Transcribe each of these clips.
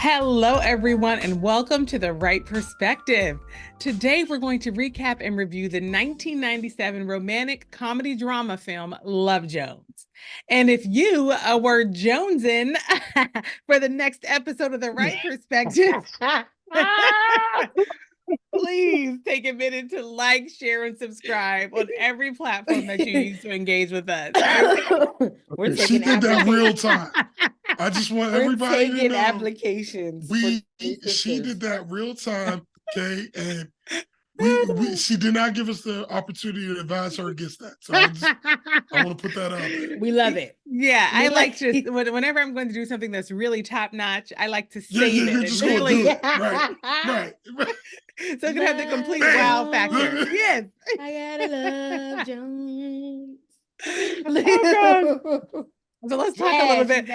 Hello, everyone, and welcome to the Wright Perspective. Today, we're going to recap and review the 1997 romantic comedy drama film, Love Jones. And if you were jonesing for the next episode of the Wright Perspective, please take a minute to like, share, and subscribe on every platform that you use to engage with us. She did that real time. I just want everybody to know applications. She did that real time, okay? And she did not give us the opportunity to advise her against that. So I want to put that out there. We love it. Yeah, I like to, whenever I'm going to do something that's really top notch, I like to save it. Just going to do it. Right. So it can have the complete wow factor. Yes. I gotta love Jones. Oh, God. So let's talk a little bit.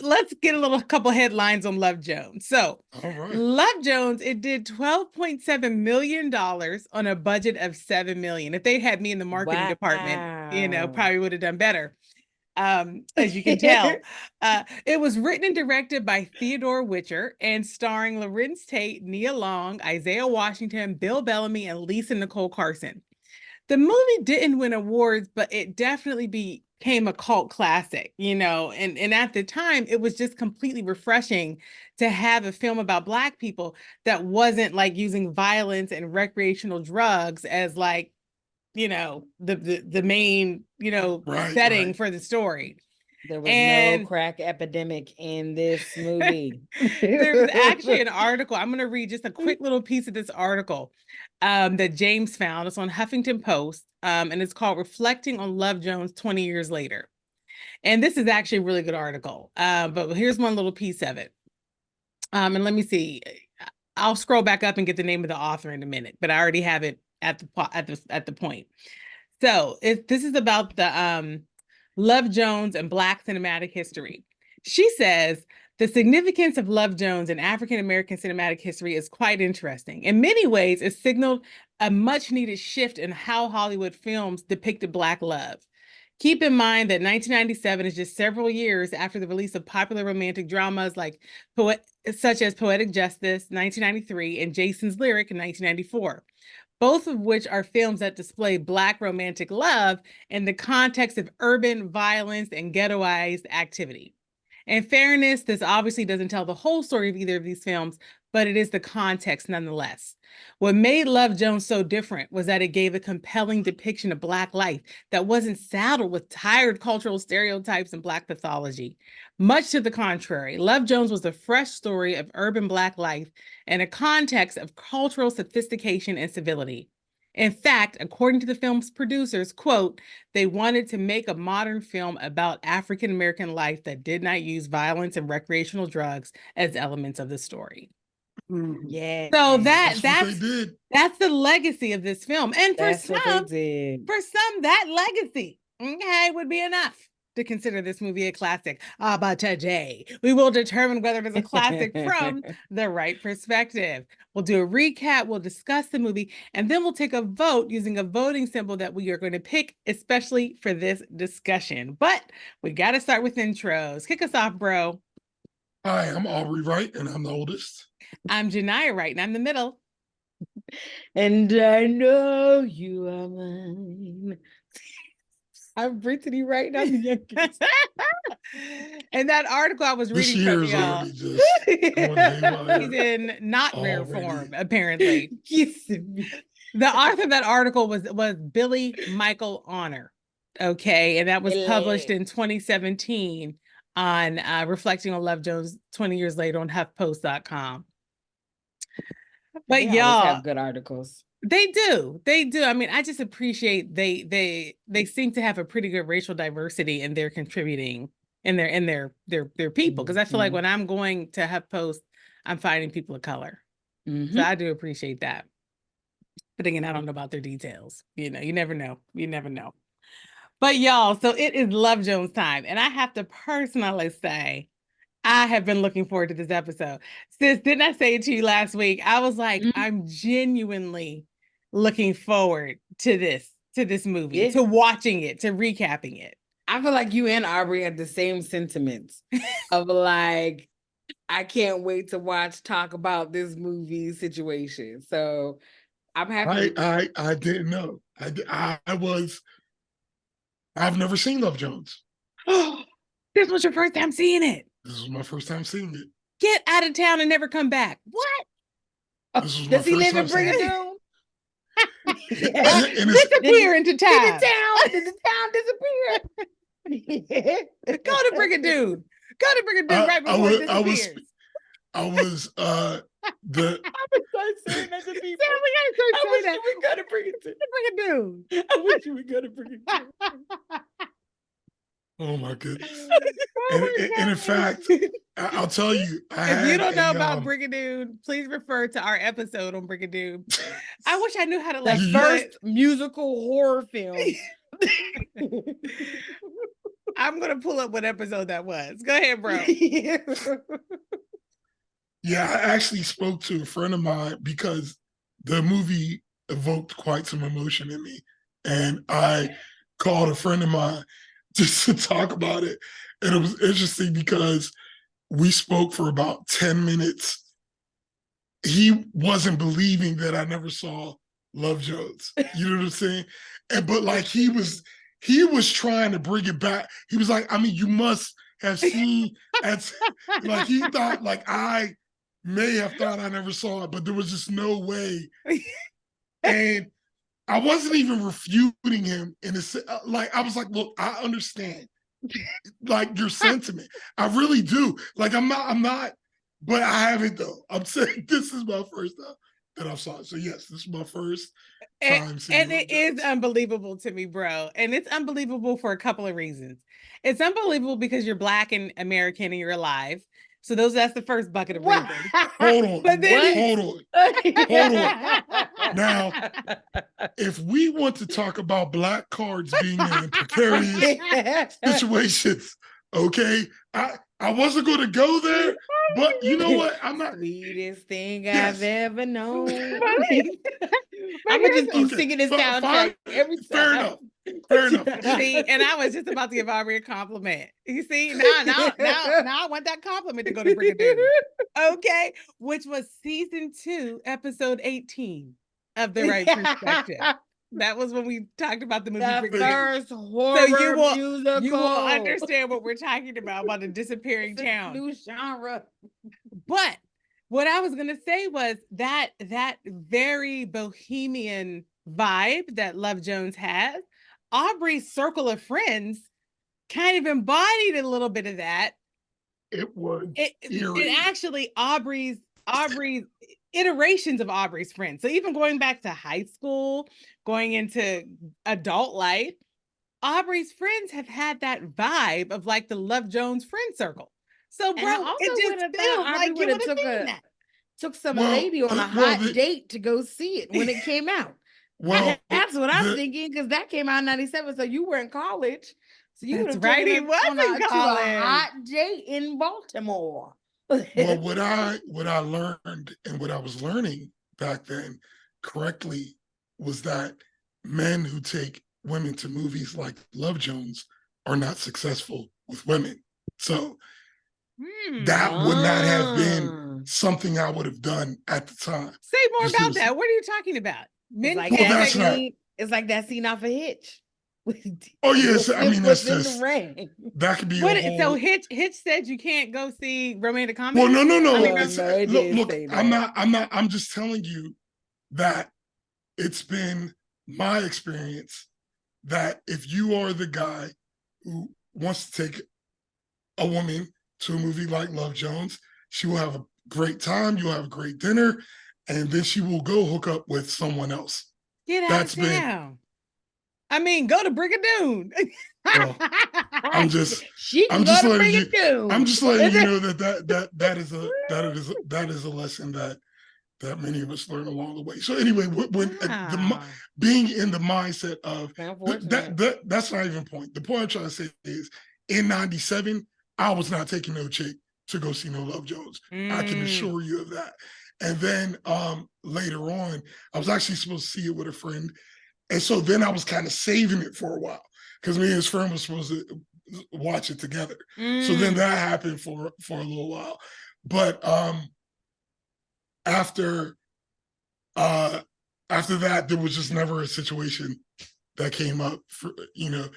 Let's get a couple headlines on Love Jones. So, Love Jones, it did $12.7 million on a budget of $7 million. If they had me in the marketing department, probably would have done better. As you can tell, it was written and directed by Theodore Witchert and starring Larenz Tate, Nia Long, Isaiah Washington, Bill Bellamy, and Lisa Nicole Carson. The movie didn't win awards, but it definitely became a cult classic, and at the time, it was just completely refreshing to have a film about Black people that wasn't like using violence and recreational drugs as like, the main, setting for the story. There was no crack epidemic in this movie. There's actually an article. I'm going to read just a quick little piece of this article that James found. It's on Huffington Post, and it's called Reflecting on Love Jones 20 Years Later. And this is actually a really good article, but here's one little piece of it. And let me see. I'll scroll back up and get the name of the author in a minute, but I already have it at the point. So this is about the Love Jones and Black cinematic history. She says, the significance of Love Jones in African-American cinematic history is quite interesting. In many ways, it signaled a much-needed shift in how Hollywood films depicted Black love. Keep in mind that 1997 is just several years after the release of popular romantic dramas such as Poetic Justice, 1993, and Jason's Lyric in 1994. Both of which are films that display Black romantic love in the context of urban violence and ghettoized activity. In fairness, this obviously doesn't tell the whole story of either of these films, but it is the context nonetheless. What made Love Jones so different was that it gave a compelling depiction of Black life that wasn't saddled with tired cultural stereotypes and Black pathology. Much to the contrary, Love Jones was a fresh story of urban Black life in a context of cultural sophistication and civility. In fact, according to the film's producers, quote, they wanted to make a modern film about African-American life that did not use violence and recreational drugs as elements of the story. Yeah. So that's the legacy of this film. And for some, that legacy, would be enough to consider this movie a classic. But today, we will determine whether it is a classic from the right perspective. We'll do a recap, we'll discuss the movie, and then we'll take a vote using a voting symbol that we are going to pick, especially for this discussion. But we got to start with intros. Kick us off, bro. Hi, I'm Aubrey Wright, and I'm the oldest. I'm Genia Wright, and I'm the middle. And I know you are mine. I'm Brittany Wright, and I'm the youngest. And that article I was reading from y'all, he's in not rare form, apparently. The author of that article was Billy Michael Honor. Okay, and that was published in 2017 on Reflecting on Love Jones 20 Years Later on HuffPost.com. But y'all have good articles. They do. I mean, I just appreciate they seem to have a pretty good racial diversity in their contributing in their people. Because I feel like when I'm going to HuffPost, I'm finding people of color. So I do appreciate that. But again, I don't know about their details. You never know. But y'all, so it is Love Jones time. And I have to personally say, I have been looking forward to this episode. Sis, didn't I say it to you last week? I was like, I'm genuinely looking forward to this movie, to watching it, to recapping it. I feel like you and Aubrey had the same sentiments of like, I can't wait to talk about this movie situation. So I'm happy. I didn't know. I've never seen Love Jones. This was your first time seeing it. This was my first time seeing it. Get out of town and never come back. What? This was Does he my first live in time seeing it. Brigadoon? And it's- Disappear into town. Did the town disappear? Go to Brigadoon. Go to Brigadoon right before it disappears. I was I'm gonna start saying that to people. Sam, we gotta start saying that. We gotta bring it to Brigadoon. I wish you were gonna bring it to oh my goodness. Oh And in fact, I'll tell you, if you don't know about Brigadoon, please refer to our episode on Brigadoon. I wish I knew how to the like first musical horror film. I'm gonna pull up what episode that was. Go ahead, bro. Yeah, I actually spoke to a friend of mine because the movie evoked quite some emotion in me. And I called a friend of mine just to talk about it. And it was interesting because we spoke for about 10 minutes. He wasn't believing that I never saw Love Jones. You know what I'm saying? But like he was trying to bring it back. He was like, I mean, you must have seen like he thought like I may have thought I never saw it, but there was just no way. And I wasn't even refuting him in a like I was like, look, I understand like your sentiment. I really do. Like I'm not, but I haven't though. I'm saying this is my first time that I saw it. So yes, this is my first time seeing and it Love Jones. is unbelievable to me, bro. And it's unbelievable for a couple of reasons. It's unbelievable because you're Black and American and you're alive. So that's the first bucket of reasons. Hold on. But then Hold on. Now, if we want to talk about Black cards being in precarious situations, okay, I wasn't going to go there, but you know what? I'm not. Sweetest thing Yes. I've ever known. I'm I'm gonna just keep Okay, singing this soundtrack fine. every time. Fair enough. Fair enough. See, and I was just about to give Aubrey a compliment. You see, now I want that compliment to go to Brigadoon. Okay, which was season 2, episode 18 of the Wright Perspective. That was when we talked about the movie The Brigadoon. first horror musical. You will understand what we're talking about the disappearing It's a town. new genre. But what I was gonna say was that very bohemian vibe that Love Jones has, Aubrey's circle of friends kind of embodied a little bit of that. It was It actually Aubrey's iterations of Aubrey's friends. So even going back to high school, going into adult life, Aubrey's friends have had that vibe of like the Love Jones friend circle. So, bro, it just feels like you would have seen that. Took some lady on a hot date to go see it when it came out. Well, that's what I'm thinking, because that came out in 97, so you were in college. So you That's would have right, he taken was on in to a college. hot date in Baltimore. Well, what I learned and what I was learning back then correctly was that men who take women to movies like Love Jones are not successful with women. So that would not have been something I would have done at the time. Say more about that. What are you talking about? Men Like it's like that scene off of Hitch. Oh yes, I mean that's in just the rain. That could be a whole... So Hitch said you can't go see romantic comedy. Well, no. Look, I'm just telling you that it's been my experience that if you are the guy who wants to take a woman to a movie like Love Jones, she will have a great time, you'll have a great dinner, and then she will go hook up with someone else. Get out of town. I mean, go to Brigadoon. Well, I'm just letting you know that is a lesson that many of us learn along the way. So anyway, when being in the mindset of that's not even the point. The point I'm trying to say is in 97, I was not taking no chick to go see no Love Jones. I can assure you of that. And then later on, I was actually supposed to see it with a friend. And so then I was kind of saving it for a while because me and his friend was supposed to watch it together. So then that happened for a little while. But after that, there was just never a situation that came up for, and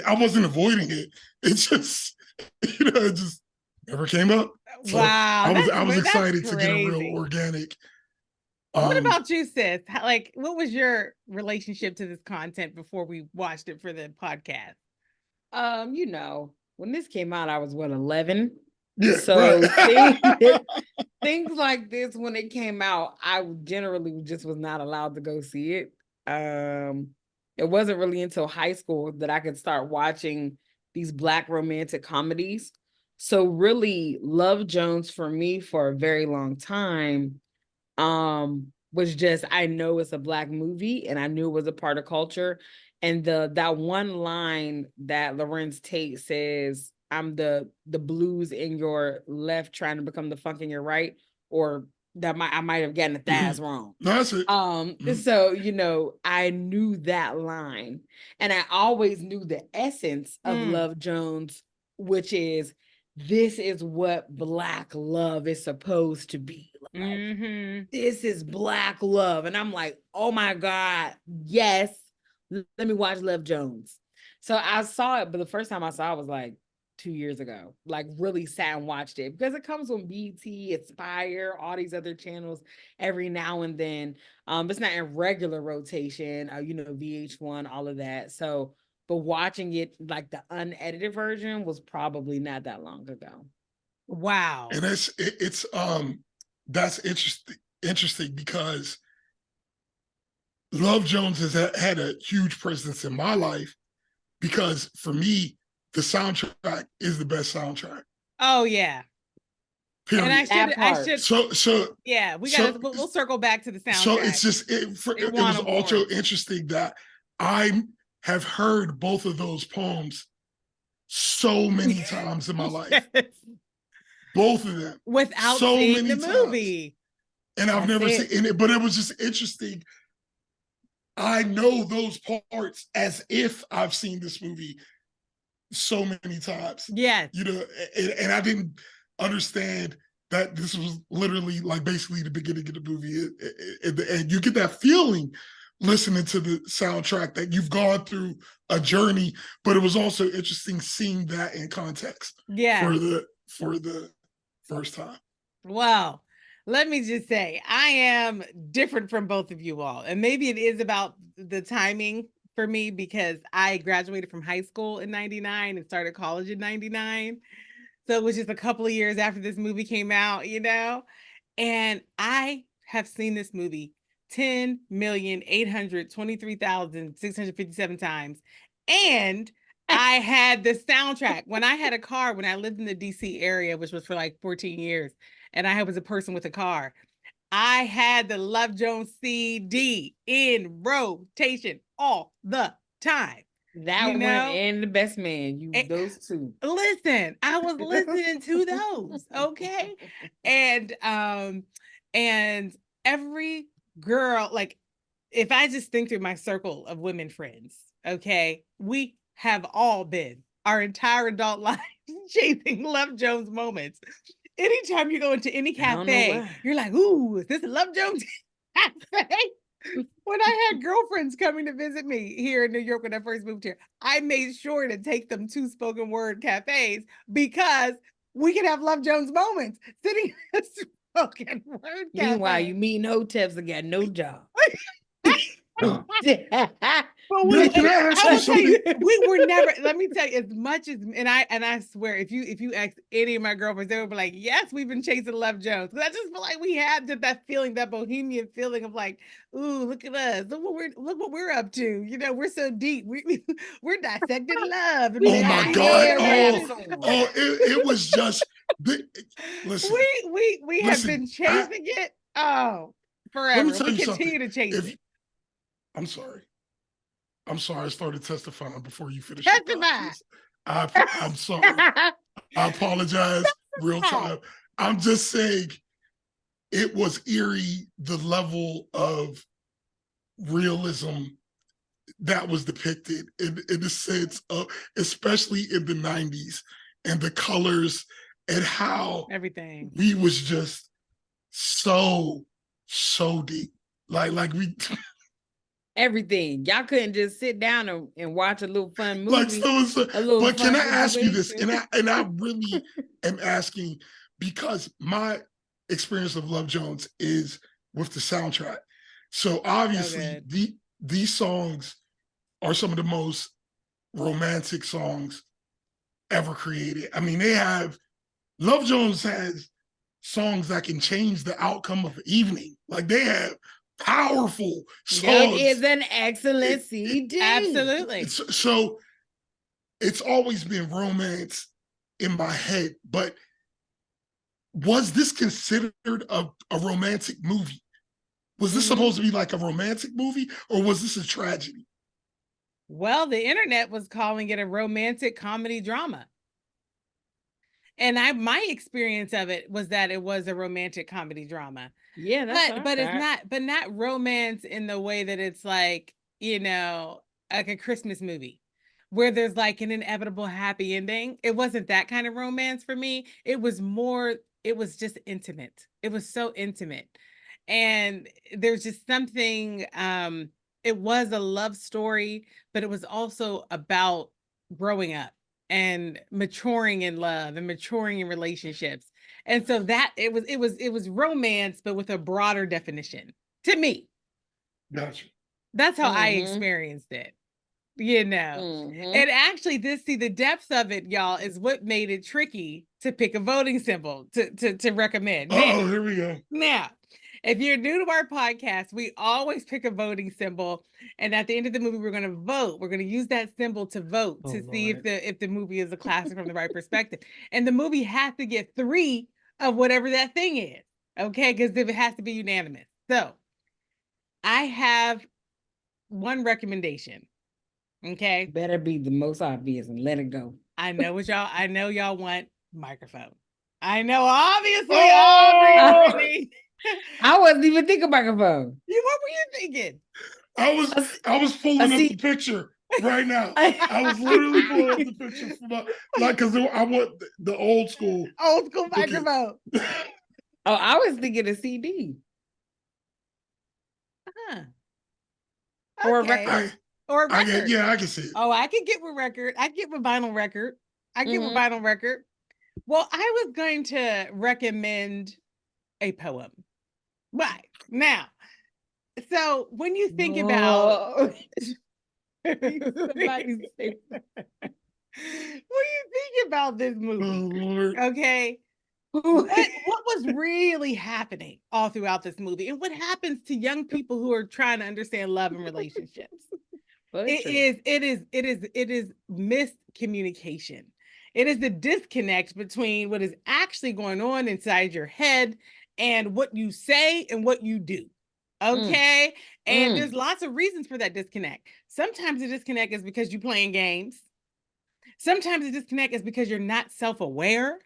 I wasn't avoiding it. It just, it just never came up. So Wow, I was that's excited to get a real crazy. organic. What about you, sis? What was your relationship to this content before we watched it for the podcast? When this came out, I was 11. Yeah, So right. things like this, when it came out, I generally just was not allowed to go see it. It wasn't really until high school that I could start watching these Black romantic comedies. So really, Love Jones for me for a very long time was just, I know it's a Black movie and I knew it was a part of culture. And that one line that Larenz Tate says, I'm the blues in your left trying to become the funk in your right, or I might have gotten the Thaz wrong. No, that's it. So I knew that line, and I always knew the essence of Love Jones, which is, this is what Black love is supposed to be like. This is Black love. And I'm like, oh my God, yes, let me watch Love Jones. So I saw it, but the first time I saw it was like 2 years ago, like really sat and watched it, because it comes on BT, Aspire, all these other channels every now and then. It's not in regular rotation, VH1, all of that. So, but watching it, like the unedited version, was probably not that long ago. Wow. And that's interesting because Love Jones has had a huge presence in my life, because for me, the soundtrack is the best soundtrack. Oh yeah. Period. And I should. So yeah, we'll circle back to the soundtrack. So it's just it was also interesting that I have heard both of those poems so many times in my life. Both of them without so seeing many the movie. And I've never seen it, but it was just interesting. I know those parts as if I've seen this movie so many times. Yes. And I didn't understand that this was literally like basically the beginning of the movie. And you get that feeling listening to the soundtrack that you've gone through a journey, but it was also interesting seeing that in context. Yeah. For the first time. Well, let me just say, I am different from both of you all. And maybe it is about the timing for me, because I graduated from high school in 99 and started college in 99. So it was just a couple of years after this movie came out, and I have seen this movie 10,823,657 times. And I had the soundtrack when I had a car, when I lived in the DC area, which was for like 14 years. And I was a person with a car. I had the Love Jones CD in rotation all the time. That one and The Best Man, those two. Listen, I was listening to those, okay? And every girl, like, if I just think through my circle of women friends, okay, we have all been our entire adult life chasing Love Jones moments. Anytime you go into any cafe, you're like, ooh, is this a Love Jones cafe? When I had girlfriends coming to visit me here in New York when I first moved here, I made sure to take them to spoken word cafes, because we could have Love Jones moments sitting in a spoken word cafe. Meanwhile, you mean hoteps and got no job. But I will tell you, we were never, let me tell you, as much as, and I swear, if you ask any of my girlfriends, they would be like, yes, we've been chasing Love Jones. Because I just feel like we had that feeling, that bohemian feeling of like, ooh, look at us. Look what we're up to. We're so deep. We're dissecting love. Oh my God. It was just, listen. We have been chasing it. Oh, forever. We continue to chase it. I'm sorry. I started testifying before you finished. Testify. I'm sorry. I apologize. Real time. I'm just saying, it was eerie, the level of realism that was depicted in the sense of, especially in the 90s, and the colors and how Everything. we was just so deep. Like we Everything. Y'all couldn't just sit down and watch a little fun movie. like so. A little But can fun I ask you this? situation. And I really am asking because my experience of Love Jones is with the soundtrack. So obviously these songs are some of the most romantic songs ever created. I mean, Love Jones has songs that can change the outcome of an evening. Like they have powerful songs. It is an excellent CD. Absolutely. So it's always been romance in my head, but was this considered a romantic movie? Was this supposed to be like a romantic movie, or was this a tragedy? Well, the internet was calling it a romantic comedy drama. And my experience of it was that it was a romantic comedy drama. Yeah, that's but it's not romance in the way that it's like, like a Christmas movie where there's like an inevitable happy ending. It wasn't that kind of romance for me. It was just intimate. It was so intimate. And there's just something, it was a love story, but it was also about growing up and maturing in love and maturing in relationships. And so that it was romance, but with a broader definition to me. Gotcha. That's how I experienced it, And actually the depth of it, y'all, is what made it tricky to pick a voting symbol to recommend. Oh, here we go. Now, if you're new to our podcast, we always pick a voting symbol, and at the end of the movie, we're going to vote. We're going to use that symbol to vote to see if the movie is a classic from the right perspective. And the movie has to get 3 of whatever that thing is, okay? Because it has to be unanimous. So, I have one recommendation, okay? Better be the most obvious and let it go. I know y'all want microphone. I know, obviously, Aubrey. I wasn't even thinking microphone. What were you thinking? I was pulling up the picture right now. I was literally pulling up the picture from because I want the old school microphone. I was thinking a CD. Huh. Or a record. Or a record. I can see it. Oh, I can get with record. I get with vinyl record. Well, I was going to recommend a poem. Right. Now, so when you think about when you think about this movie, okay, what was really happening all throughout this movie, and what happens to young people who are trying to understand love and relationships? It is miscommunication. It is the disconnect between what is actually going on inside your head and what you say and what you do. Okay. And there's lots of reasons for that disconnect. Sometimes the disconnect is because you're playing games. Sometimes the disconnect is because you're not self-aware,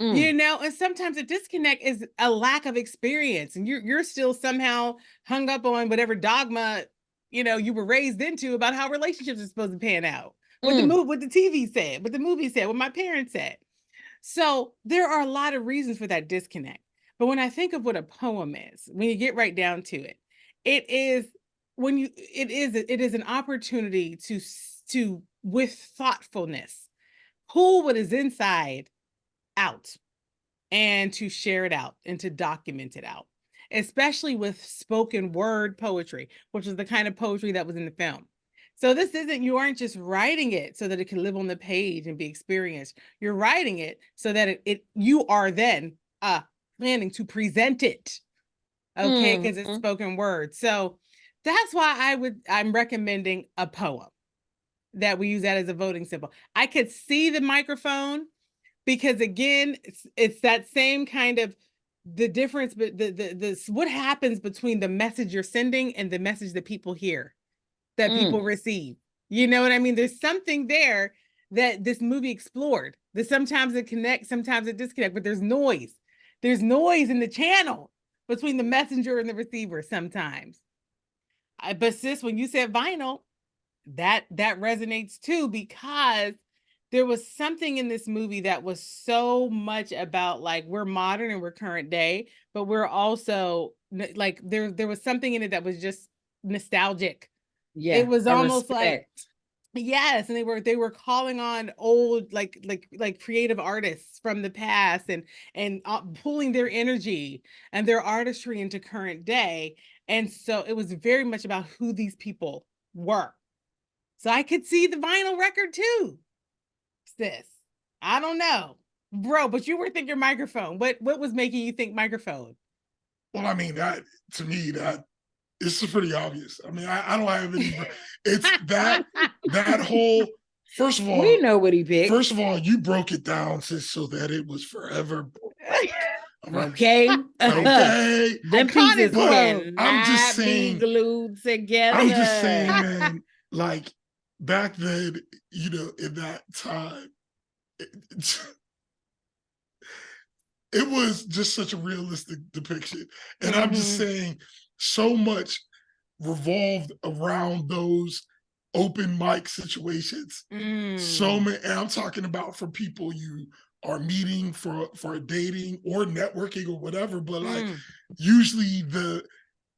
and sometimes the disconnect is a lack of experience, and you're still somehow hung up on whatever dogma, you were raised into about how relationships are supposed to pan out. What the TV said, what the movie said, what my parents said. So there are a lot of reasons for that disconnect. But when I think of what a poem is, when you get right down to it, it is an opportunity to with thoughtfulness pull what is inside out and to share it out and to document it out, especially with spoken word poetry, which is the kind of poetry that was in the film. So you aren't just writing it so that it can live on the page and be experienced. You're writing it so that you are then planning to present it. Okay, because it's spoken word. So that's why I'm recommending a poem that we use that as a voting symbol. I could see the microphone because again, it's that same kind of the difference, but the what happens between the message you're sending and the message that people hear, that people receive. You know what I mean? There's something there that this movie explored. That sometimes it connects, sometimes it disconnects, but there's noise. There's noise in the channel between the messenger and the receiver sometimes. But sis, when you said vinyl, that resonates too, because there was something in this movie that was so much about like we're modern and we're current day, but we're also like there was something in it that was just nostalgic. Yeah, It was a almost like respect. yes, and they were calling on old like creative artists from the past and pulling their energy and their artistry into current day. And so it was very much about who these people were. So I could see the vinyl record too, sis. I don't know, bro, but you were thinking microphone. What was making you think microphone? Well, I mean, that to me, that it's pretty obvious. I mean, I don't have any. It's that whole. First of all, We know what he picked. First of all, you broke it down so that it was forever. Okay. Okay. Them pieces quote. cannot just be saying- glued together. I'm just saying, man, like back then, you know, in that time, it was just such a realistic depiction. And I'm just saying, so much revolved around those open mic situations. So many, and I'm talking about for people you are meeting for dating or networking or whatever, but like usually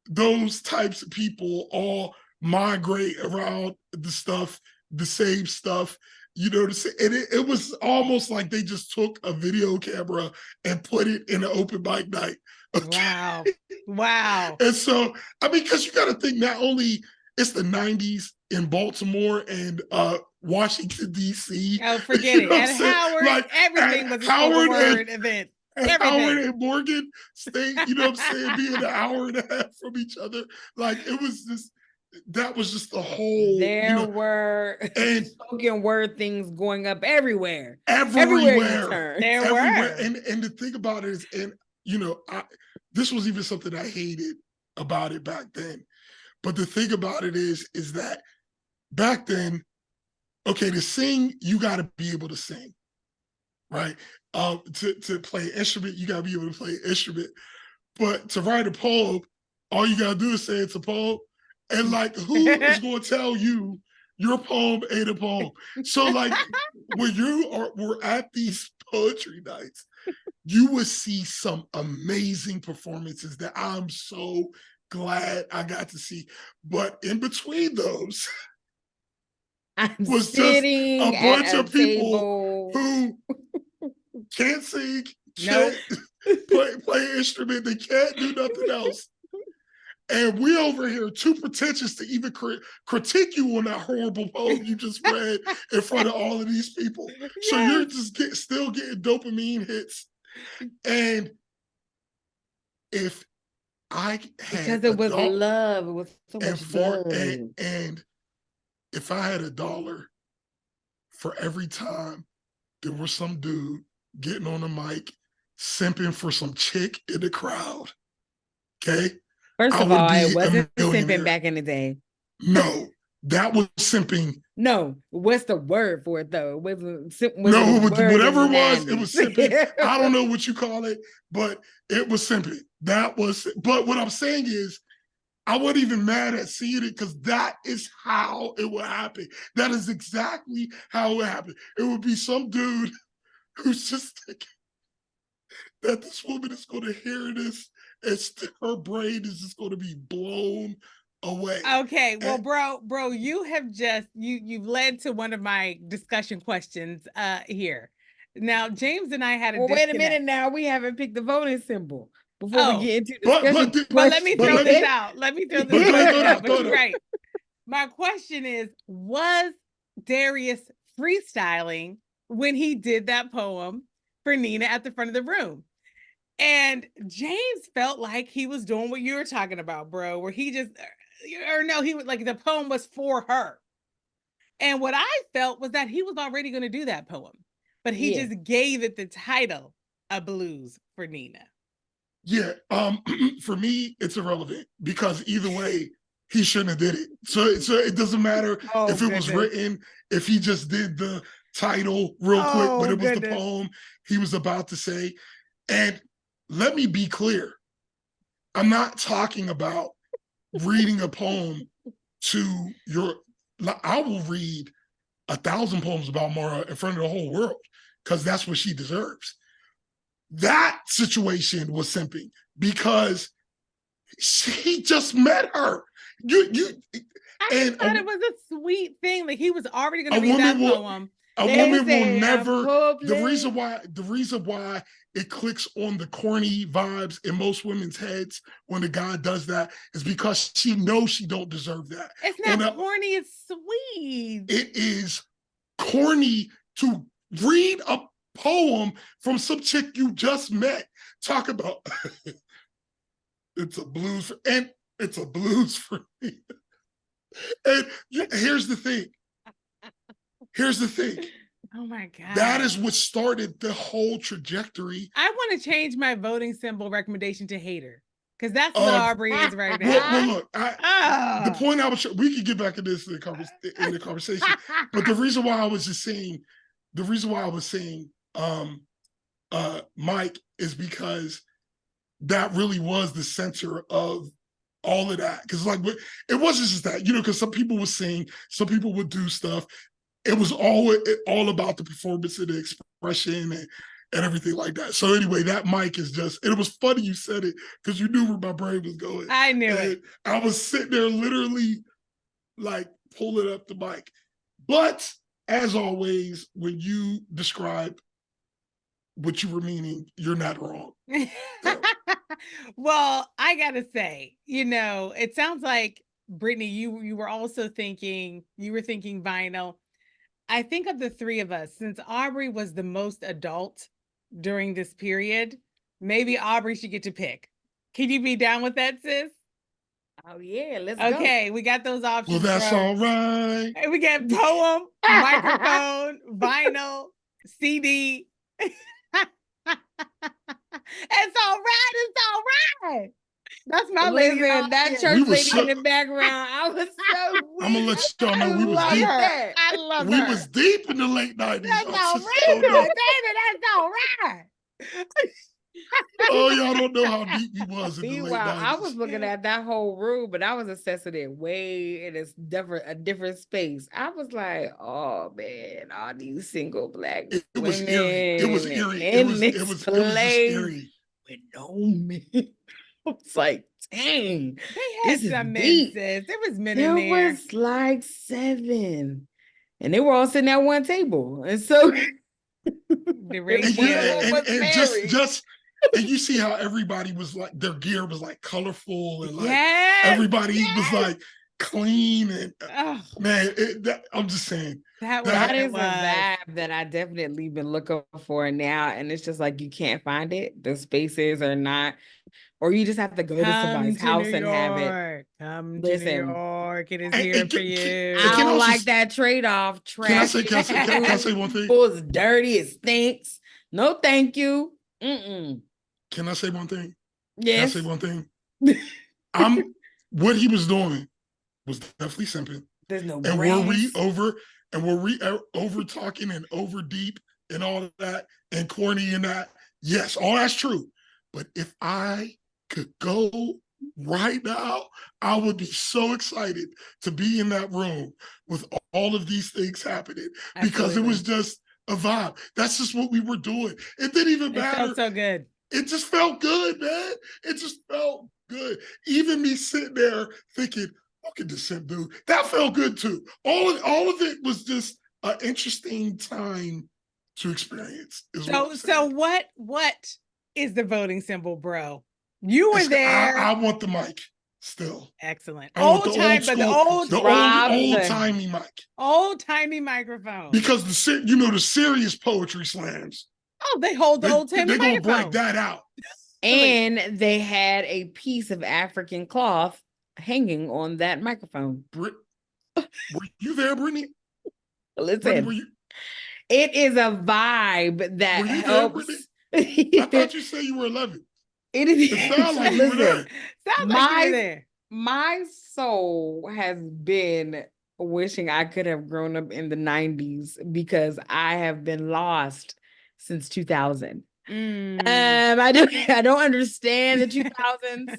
those types of people all migrate around the same stuff, you know, and it was almost like they just took a video camera and put it in an open mic night. Okay? Wow. And so, I mean, because you got to think not only it's the 90s in Baltimore and Washington, D.C. Oh, forget it. At Howard, like, everything was a Howard word event. Howard and Morgan State, you know what I'm saying, being an hour and a half from each other. Like, it was just, that was just the whole. There were and spoken word things going up everywhere. Everywhere you turn. There everywhere. were. And the thing about it is, and you know, this was even something I hated about it back then. But the thing about it is that back then, okay, to sing, you got to be able to sing, right? To play an instrument, you got to be able to play an instrument. But to write a poem, all you got to do is say it's a poem. And like, who is going to tell you your poem ain't a poem? So like, when we're at these poetry nights, you would see some amazing performances that I'm so glad I got to see. But in between those was just a bunch of people who can't sing, can't play an instrument, they can't do nothing else. And we over here too pretentious to even critique you on that horrible poem you just read in front of all of these people. So you're just still getting dopamine hits. And if I had because it was love, it was so much love. And if I had $1 for every time there was some dude getting on the mic simping for some chick in the crowd, okay? First of all, it wasn't simping back in the day. No, that was simping. No, what's the word for it though? Whatever it was, it was simping. I don't know what you call it, but it was simping. That was, but what I'm saying is, I wasn't even mad at seeing it because that is how it would happen. That is exactly how it would happen. It would be some dude who's just thinking that this woman is going to hear this and her brain is just going to be blown away. Okay, well, bro, you have just you've led to one of my discussion questions here. Now, James and I had a wait a minute. Now we haven't picked the voting symbol before we get into discussion. But let me throw this out. Let me throw this out. But you're right. My question is: was Darius freestyling when he did that poem for Nina at the front of the room? And James felt like he was doing what you were talking about, bro, where he just, or no, he was like, the poem was for her. And what I felt was that he was already going to do that poem, but he just gave it the title, A Blues for Nina. Yeah. For me, it's irrelevant because either way, he shouldn't have did it. So it doesn't matter if it was written, if he just did the title real quick, but it was the poem he was about to say. And let me be clear. I'm not talking about reading a poem to I will read 1,000 poems about Mara in front of the whole world because that's what she deserves. That situation was simping because he just met her. I thought it was a sweet thing. Like he was already going to read that poem. A woman will never. The reason why it clicks on the corny vibes in most women's heads when a guy does that is because she knows she don't deserve that. It's not corny. It's sweet. It is corny to read a poem from some chick you just met. Talk about it's a blues for me. And here's the thing. Oh my God. That is what started the whole trajectory. I want to change my voting symbol recommendation to hater. Because that's what Aubrey is right now. Well look, the point I was, we could get back to this in the conversation, but the reason why I was saying Mike is because that really was the center of all of that. Because like it wasn't just that, because some people would sing, some people would do stuff. It was all about the performance and the expression and everything like that. So anyway, that mic is just, and it was funny you said it because you knew where my brain was going. I knew it. I was sitting there literally like pulling up the mic. But as always, when you describe what you were meaning, you're not wrong. So. Well, I gotta say, it sounds like Brittany, you were also thinking vinyl. I think of the three of us, since Aubrey was the most adult during this period, maybe Aubrey should get to pick. Can you be down with that, sis? Oh yeah, let's go. Okay, we got those options. Well, that's all right. We got poem, microphone, vinyl, CD. It's all right. That's my lady. That church lady in the background. I was so weak. I'm gonna let y'all know we was deep. I love her. We was deep in the late 90s. That's all right, baby. That's all right. Oh, y'all don't know how deep we was in the late 90s. I was looking at that whole room, but I was assessing it way in a different space. I was like, oh man, all these single black women. It was eerie. It was eerie. It was just eerie. With no men. I was like, dang. They had some men, sis. There was men in there. There was like 7. And they were all sitting at one table. And so and you see how everybody was like, their gear was like colorful and like everybody was like clean and I'm just saying. That is a vibe that I definitely been looking for now. And it's just like, you can't find it. The spaces are not, or you just have to go to somebody's house and have it. Come to New York. It is here for you. I don't like that trade-off. Can I say one thing? It's dirty. It stinks. No, thank you. Mm-mm. Can I say one thing? Yes. Can I say one thing? What he was doing was definitely simping. There's no and were we over talking and over deep and all of that and corny and that? Yes, all that's true. But if I could go right now, I would be so excited to be in that room with all of these things happening. Absolutely. Because it was just a vibe. That's just what we were doing. It didn't even matter. It felt so good. It just felt good, man. It just felt good. Even me sitting there thinking, look at this simp dude. That felt good too. All of it was just an interesting time to experience. So what is the voting symbol, bro? You were there. I want the mic still. Excellent. The old-timey mic. Old-timey microphone. Because the serious poetry slams. Oh, they hold the old-timey microphone. They're gonna break that out. And they had a piece of African cloth hanging on that microphone. Were you there, Brittany? Listen, it is a vibe that helps. I thought you said you were 11. It sounds like you were there. Sounds like you were there. My soul has been wishing I could have grown up in the 90s because I have been lost since 2000. I don't understand the 2000s.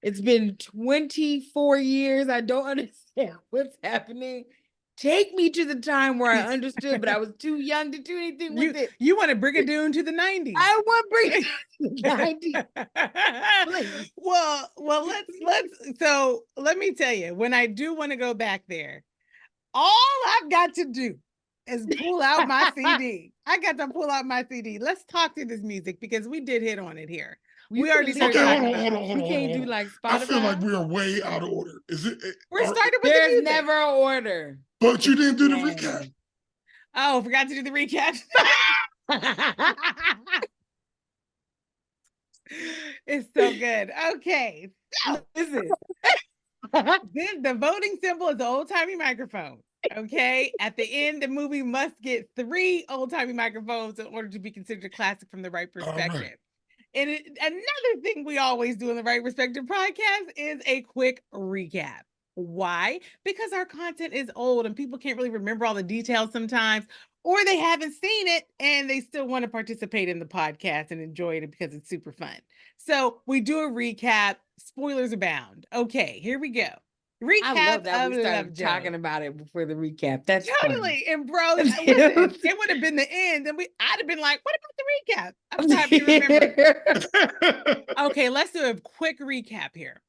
It's been 24 years. I don't understand what's happening. take me to the time where I understood, but I was too young to do anything with it. You want to bring it down to the 90s. I want to bring it to the 90s. Please. Well, so let me tell you, when I do want to go back there, all I've got to do is pull out my CD. I got to pull out my CD. Let's talk through this music because we did hit on it here. We already started talking about it. We can't do like Spotify. I feel like we are way out of order. Is it? We're starting with There's the music. never an order. But you didn't do the recap. Oh, forgot to do the recap. It's so good. Okay. So, listen. The voting symbol is the old-timey microphone. Okay. At the end, the movie must get 3 old-timey microphones in order to be considered a classic from the right perspective. Right. And another thing we always do in the Right Perspective podcast is a quick recap. Why? Because our content is old and people can't really remember all the details sometimes, or they haven't seen it and they still want to participate in the podcast and enjoy it because it's super fun. So we do a recap. Spoilers abound. Okay, here we go. Recap. I love that we started talking about it before the recap. That's totally. Funny. And bro, listen, it would have been the end, and I'd have been like, "What about the recap?" I'm happy to remember. Okay, let's do a quick recap here.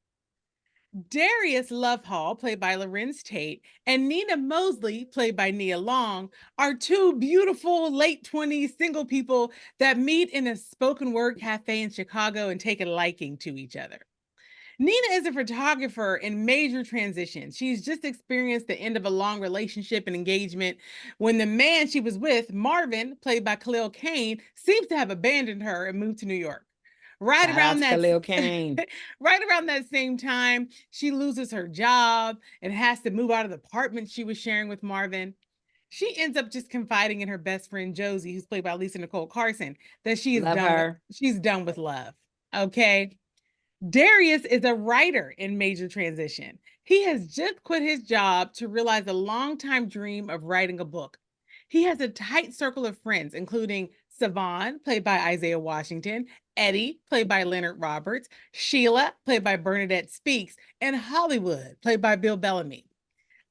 Darius Lovehall, played by Larenz Tate, and Nina Mosley, played by Nia Long, are 2 beautiful late 20s single people that meet in a spoken word cafe in Chicago and take a liking to each other. Nina is a photographer in major transition. She's just experienced the end of a long relationship and engagement when the man she was with, Marvin, played by Khalil Kain, seems to have abandoned her and moved to New York. Right around that same time, she loses her job and has to move out of the apartment she was sharing with Marvin. She ends up just confiding in her best friend Josie, who's played by Lisa Nicole Carson, that she's done with love. Okay. Darius is a writer in major transition. He has just quit his job to realize a longtime dream of writing a book. He has a tight circle of friends, including Savon, played by Isaiah Washington, Eddie, played by Leonard Roberts, Sheila, played by Bernadette Speaks, and Hollywood, played by Bill Bellamy.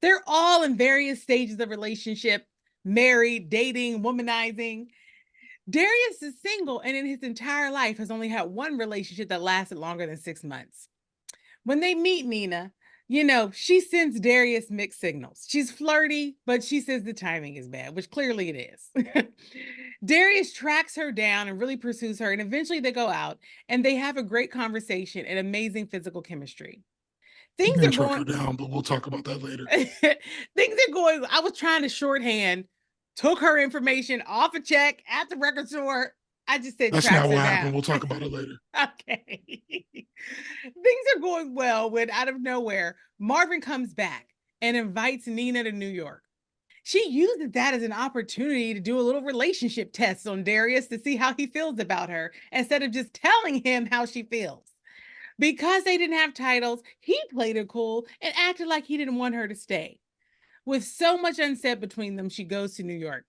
They're all in various stages of relationship, married, dating, womanizing. Darius is single and in his entire life has only had one relationship that lasted longer than 6 months. When they meet Nina, she sends Darius mixed signals. She's flirty, but she says the timing is bad, which clearly it is. Darius tracks her down and really pursues her, and eventually they go out and they have a great conversation and amazing physical chemistry. Things are going down, but we'll talk about that later. Things are going. I was trying to shorthand, took her information off a check at the record store. I just said that's not what happened. We'll talk about it later. Okay. Things are going well when out of nowhere, Marvin comes back and invites Nina to New York. She uses that as an opportunity to do a little relationship test on Darius to see how he feels about her instead of just telling him how she feels. Because they didn't have titles, he played it cool and acted like he didn't want her to stay. With so much unsaid between them, she goes to New York.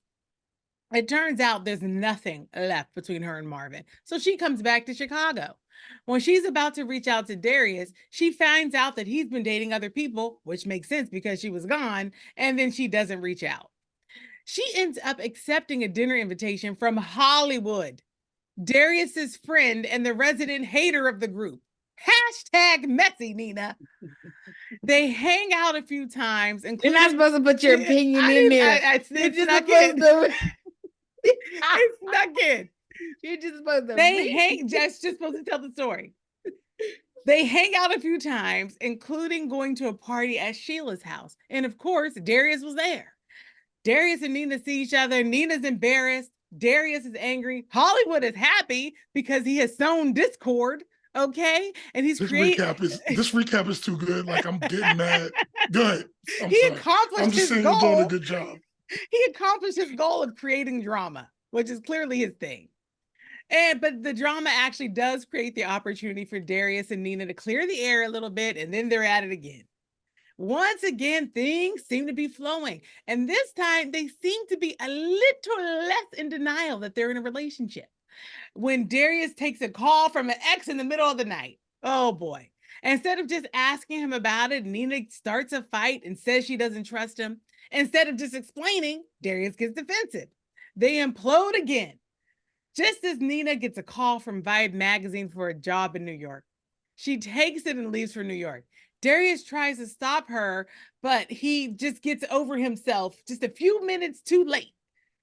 It turns out there's nothing left between her and Marvin, so she comes back to Chicago. When she's about to reach out to Darius, she finds out that he's been dating other people, which makes sense because she was gone, and then she doesn't reach out. She ends up accepting a dinner invitation from Hollywood, Darius's friend and the resident hater of the group. #messy, Nina. They hang out a few times. You're not supposed to put your opinion in there. I snuck in. I snuck in. You're just supposed to. Just supposed to tell the story. They hang out a few times, including going to a party at Sheila's house. And of course, Darius was there. Darius and Nina see each other. Nina's embarrassed. Darius is angry. Hollywood is happy because he has sown discord. Okay, and he's this recap is too good. Like I'm getting mad. Good. Accomplished his goal. He's doing a good job. He accomplished his goal of creating drama, which is clearly his thing. But the drama actually does create the opportunity for Darius and Nina to clear the air a little bit, and then they're at it again. Once again, things seem to be flowing, and this time they seem to be a little less in denial that they're in a relationship. When Darius takes a call from an ex in the middle of the night. Oh boy. Instead of just asking him about it, Nina starts a fight and says she doesn't trust him. Instead of just explaining, Darius gets defensive. They implode again. Just as Nina gets a call from Vibe magazine for a job in New York. She takes it and leaves for New York. Darius tries to stop her, but he just gets over himself just a few minutes too late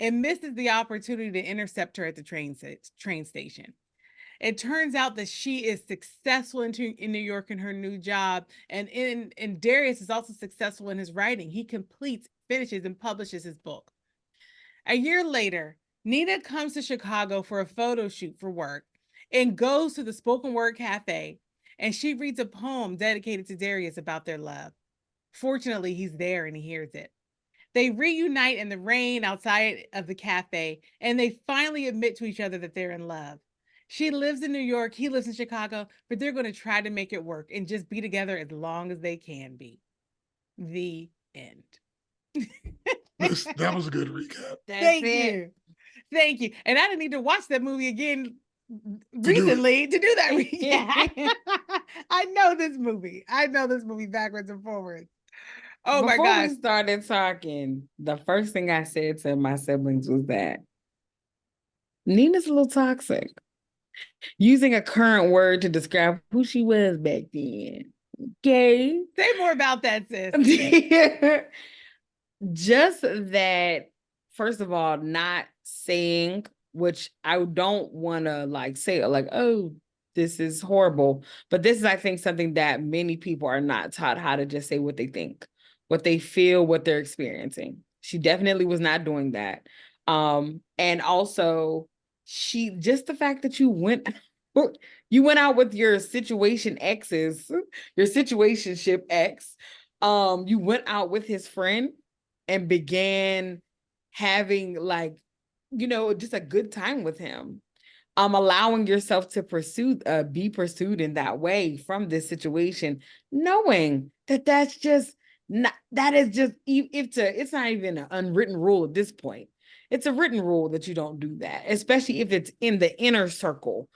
and misses the opportunity to intercept her at the train station. It turns out that she is successful in New York in her new job, and Darius is also successful in his writing. He completes, finishes, and publishes his book. A year later, Nina comes to Chicago for a photo shoot for work and goes to the spoken word cafe, and she reads a poem dedicated to Darius about their love. Fortunately, he's there and he hears it. They reunite in the rain outside of the cafe, and they finally admit to each other that they're in love. She lives in New York, he lives in Chicago, but they're going to try to make it work and just be together as long as they can be. The end. That was a good recap. Thank you. Thank you. And I didn't need to watch that movie again recently to do that recap. I know this movie. Backwards and forwards. Oh my Before gosh. we started talking, the first thing I said to my siblings was that Nina's a little toxic. Using a current word to describe who she was back then. Okay. Say more about that, sis. Just that, first of all, not saying, which I don't want to like say like, oh, this is horrible. But this is, I think, something that many people are not taught how to just say what they think, what they feel, what they're experiencing. She definitely was not doing that. And also just the fact that you went out with your situationship ex, you went out with his friend and began having like, just a good time with him. Allowing yourself to be pursued in that way from this situation, knowing that it's not even an unwritten rule at this point. It's a written rule that you don't do that, especially if it's in the inner circle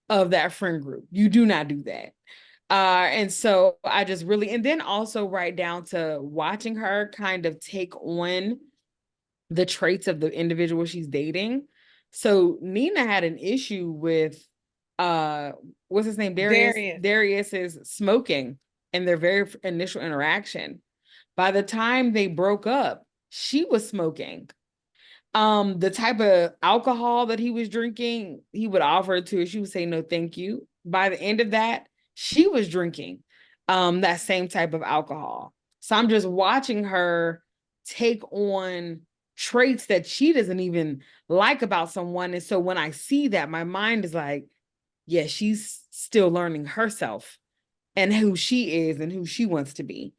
of that friend group. You do not do that. And so I just really, and then also right down to watching her kind of take on the traits of the individual she's dating. So Nina had an issue with, what's his name? Darius's smoking in their very initial interaction. By the time they broke up, she was smoking. The type of alcohol that he was drinking, he would offer it to her. She would say, no, thank you. By the end of that, she was drinking that same type of alcohol. So I'm just watching her take on traits that she doesn't even like about someone. And so when I see that, my mind is like, yeah, she's still learning herself and who she is and who she wants to be.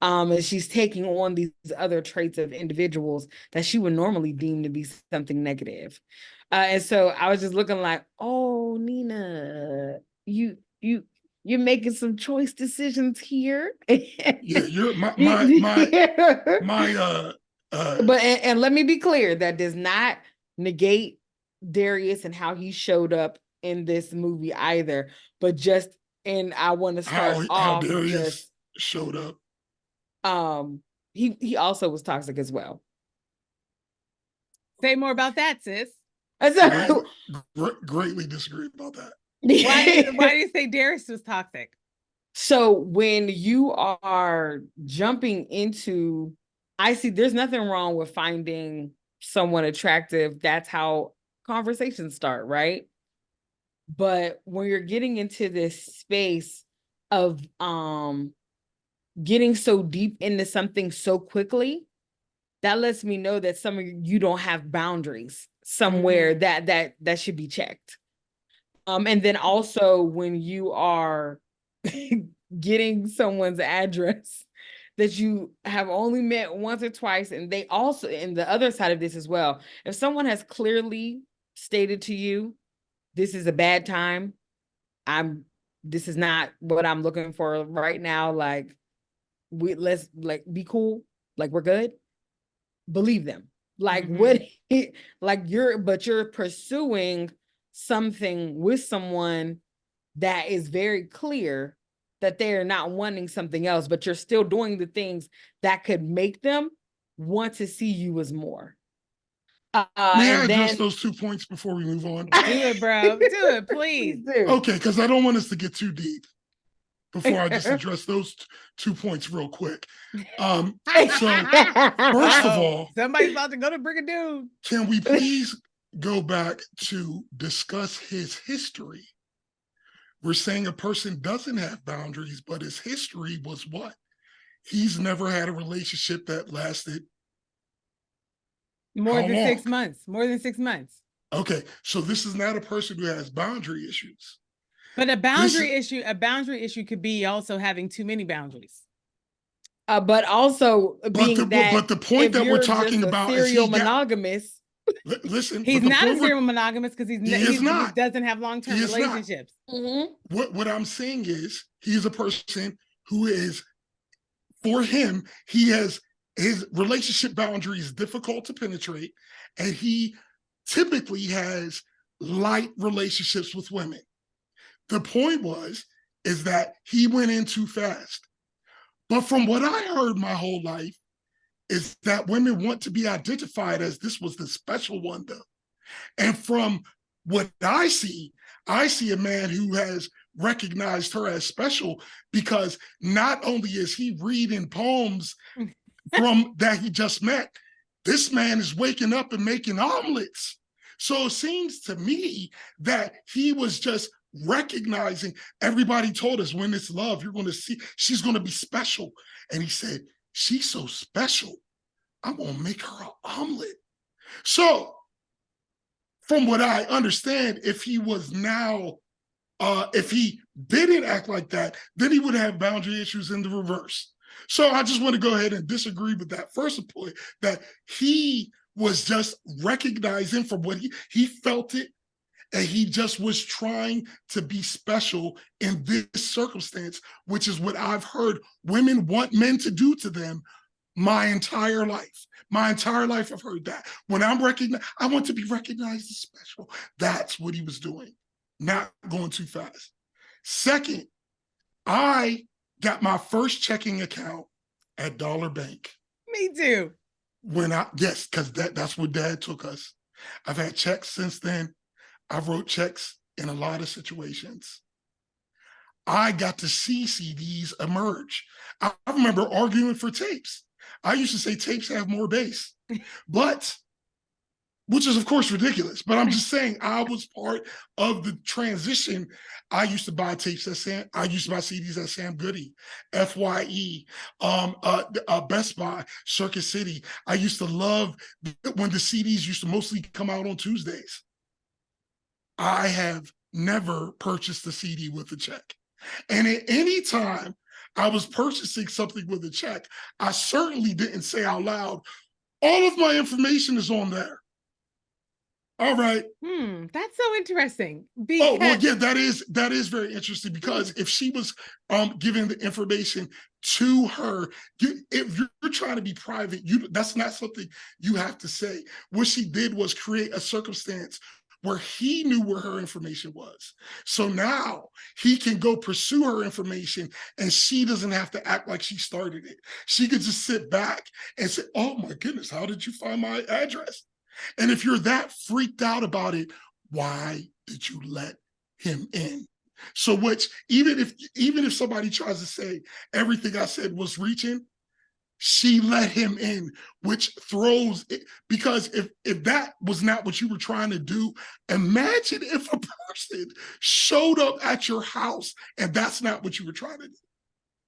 And she's taking on these other traits of individuals that she would normally deem to be something negative. And so I was just looking like, oh, Nina, you're making some choice decisions here. Yeah, you're my but and let me be clear, that does not negate Darius and how he showed up in this movie either. But just, and I want to start how Darius showed up. He also was toxic as well. Say more about that, sis. Greatly disagree about that. Why do you say Darius was toxic? So when you are jumping into, I see there's nothing wrong with finding someone attractive. That's how conversations start, right? But when you're getting into this space of getting so deep into something so quickly, that lets me know that some of you don't have boundaries somewhere that should be checked. And then also when you are getting someone's address that you have only met once or twice, and they also, and the other side of this as well, if someone has clearly stated to you, this is a bad time, this is not what I'm looking for right now, like, let's like be cool, like we're good, believe them. Like you're pursuing something with someone that is very clear that they're not wanting something else, but you're still doing the things that could make them want to see you as more. May I And address then those 2 points before we move on? Do it, bro. Do it, please. do. Okay, because I don't want us to get too deep before I just address those 2 points real quick. So first of all, somebody's about to go to Brigadoon. can we please go back to discuss his history? We're saying a person doesn't have boundaries, but his history was what? He's never had a relationship that lasted more how than long? 6 months. More than 6 months. Okay, so this is not a person who has boundary issues. But a boundary issue could be also having too many boundaries. But also being but the point that we're talking about is serial monogamous. Listen, he's not a serial monogamous because he doesn't have long-term relationships. Mm-hmm. What I'm saying is he's a person who is, for him, he has his relationship boundaries difficult to penetrate, and he typically has light relationships with women. The point is that he went in too fast. But from what I heard my whole life is that women want to be identified as this was the special one, though. And from what I see a man who has recognized her as special because not only is he reading poems from that he just met, this man is waking up and making omelets. So it seems to me that he was just recognizing, everybody told us when it's love, you're going to see, she's going to be special. And he said, she's so special, I'm going to make her an omelet. So from what I understand, if he was now, if he didn't act like that, then he would have boundary issues in the reverse. So I just want to go ahead and disagree with that first point, that he was just recognizing from what he felt it, and he just was trying to be special in this circumstance, which is what I've heard women want men to do to them my entire life. My entire life I've heard that. When I'm recognized, I want to be recognized as special. That's what he was doing, not going too fast. Second, I got my first checking account at Dollar Bank. Me too. Yes, because that's where Dad took us. I've had checks since then. I've wrote checks in a lot of situations. I got to see CDs emerge. I remember arguing for tapes. I used to say tapes have more bass, but, which is of course ridiculous, but I'm just saying I was part of the transition. I used to buy tapes I used to buy CDs at Sam Goody, FYE, Best Buy, Circuit City. I used to love when the CDs used to mostly come out on Tuesdays. I have never purchased a CD with a check. And at any time I was purchasing something with a check, I certainly didn't say out loud, all of my information is on there. All right. That's so interesting. Oh, well, yeah, that is very interesting, because if she was giving the information to her, if you're trying to be private, that's not something you have to say. What she did was create a circumstance where he knew where her information was. So now he can go pursue her information, and she doesn't have to act like she started it. She could just sit back and say, oh my goodness, how did you find my address? And if you're that freaked out about it, why did you let him in? So even if somebody tries to say everything I said was reaching, she let him in, which throws it, because if that was not what you were trying to do, imagine if a person showed up at your house and that's not what you were trying to do.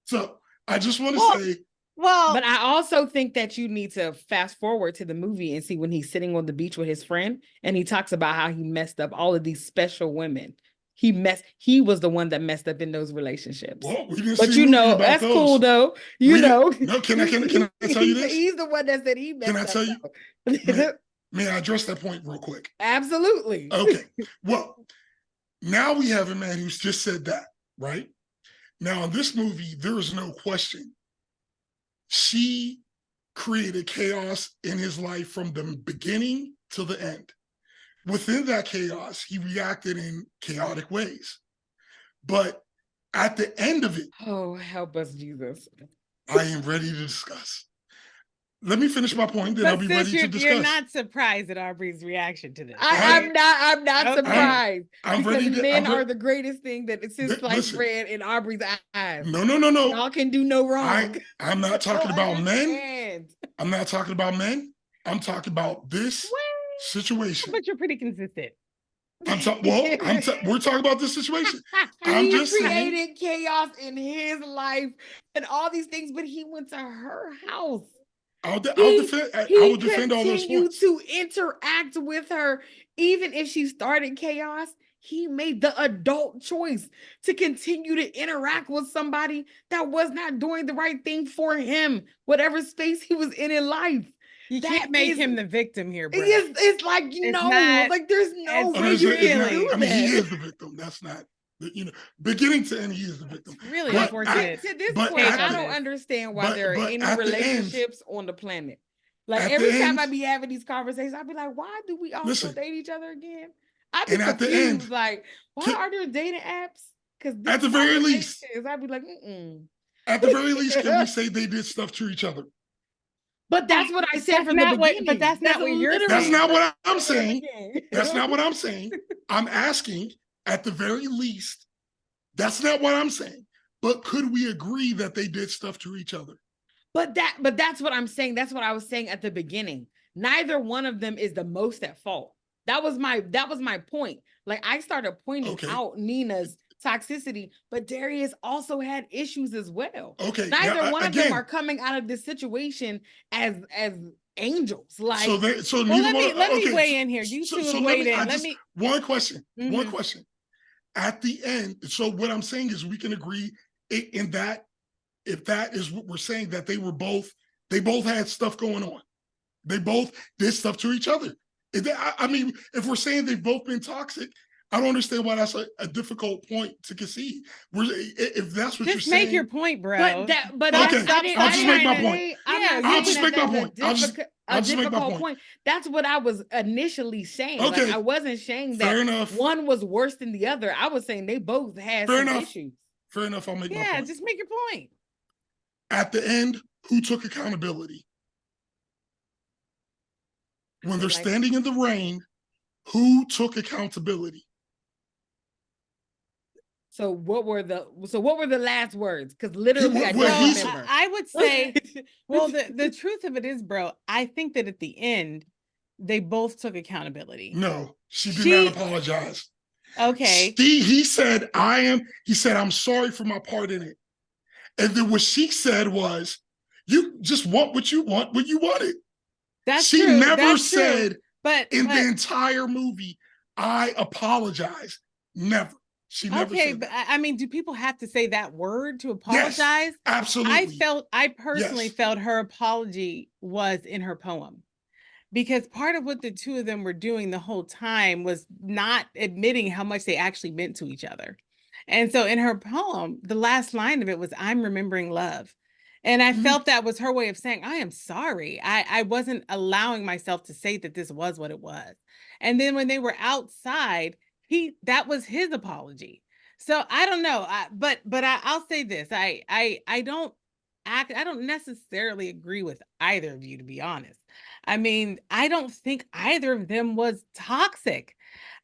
So I just want to say, but I also think that you need to fast forward to the movie and see when he's sitting on the beach with his friend and he talks about how he messed up all of these special women. He was the one that messed up in those relationships. Well, we didn't but see that's those. Cool though. No, can I tell you this? He's the one that said he messed up. Can I tell you? May I address that point real quick? Absolutely. Okay. Well, now we have a man who's just said that, right? Now in this movie, there is no question. She created chaos in his life from the beginning to the end. Within that chaos, he reacted in chaotic ways. But at the end of it, oh, help us, Jesus. I am ready to discuss. let me finish my point, then But I'll be sis, ready to you're discuss. not surprised at Aubrey's reaction to this. I'm not Okay. surprised I'm because ready to. men are the greatest thing that is since sliced Listen. bread in Aubrey's eyes. No. Y'all can do no wrong. I'm not talking Don't about men. understand. I'm not talking about men. I'm talking about this situation. But you're pretty consistent. We're talking about this situation. I'm He just saying. created chaos in his life and all these things, but he went to her house. I will defend all those continued points. to interact with her, even if she started chaos. He made the adult choice to continue to interact with somebody that was not doing the right thing for him, whatever space he was in life. You can't make him the victim here, bro. It's like, like there's no way you can do that. I mean, he is the victim. That's not, beginning to end, he is the victim. It's really To unfortunate. this point, I don't understand why there are any relationships on the planet. Like every time I be having these conversations, I'd be like, why do we all still date each other again? I'd be confused. Like, why are there dating apps? Because at the very least, I'd be like, at the very least, can we say they did stuff to each other? But that's what I said from the beginning. But that's not what you're saying. That's not what I'm saying. That's not what I'm saying. I'm asking, at the very least, that's not what I'm saying. But could we agree that they did stuff to each other? But that's what I'm saying. That's what I was saying at the beginning. Neither one of them is the most at fault. That was my point. Like, I started pointing out Nina's toxicity, but Darius also had issues as well. Okay. Neither one of them are coming out of this situation as angels. Like, let me weigh in here. You two have weighed in. One question. One question. At the end, so what I'm saying is we can agree in that, if that is what we're saying, that they both had stuff going on. They both did stuff to each other. I mean, if we're saying they've both been toxic, I don't understand why that's a difficult point to concede. If that's what you're saying, just make your point, bro. I'll just make my point. I'll just make my point. That's what I was initially saying. Okay. Like, I wasn't saying that one was worse than the other. I was saying they both had some issues. Fair enough. I'll make my point. Yeah, just make your point. At the end, who took accountability? When they're standing in the rain, who took accountability? So what were the last words? Because literally, I don't remember. I would say, well, the truth of it is, bro, I think that at the end, they both took accountability. No, she did not apologize. Okay. He said, I'm sorry for my part in it. And then what she said was, you just want what you want when you want it. She never said, but in the entire movie, I apologize. Never. She never said but that. I mean, do people have to say that word to apologize? Yes, absolutely. I personally felt her apology was in her poem. Because part of what the two of them were doing the whole time was not admitting how much they actually meant to each other. And so in her poem, the last line of it was, I'm remembering love. And I felt that was her way of saying, I am sorry. I wasn't allowing myself to say that this was what it was. And then when they were outside, that was his apology. So I don't know. But I'll say this. I don't necessarily agree with either of you, to be honest. I mean, I don't think either of them was toxic.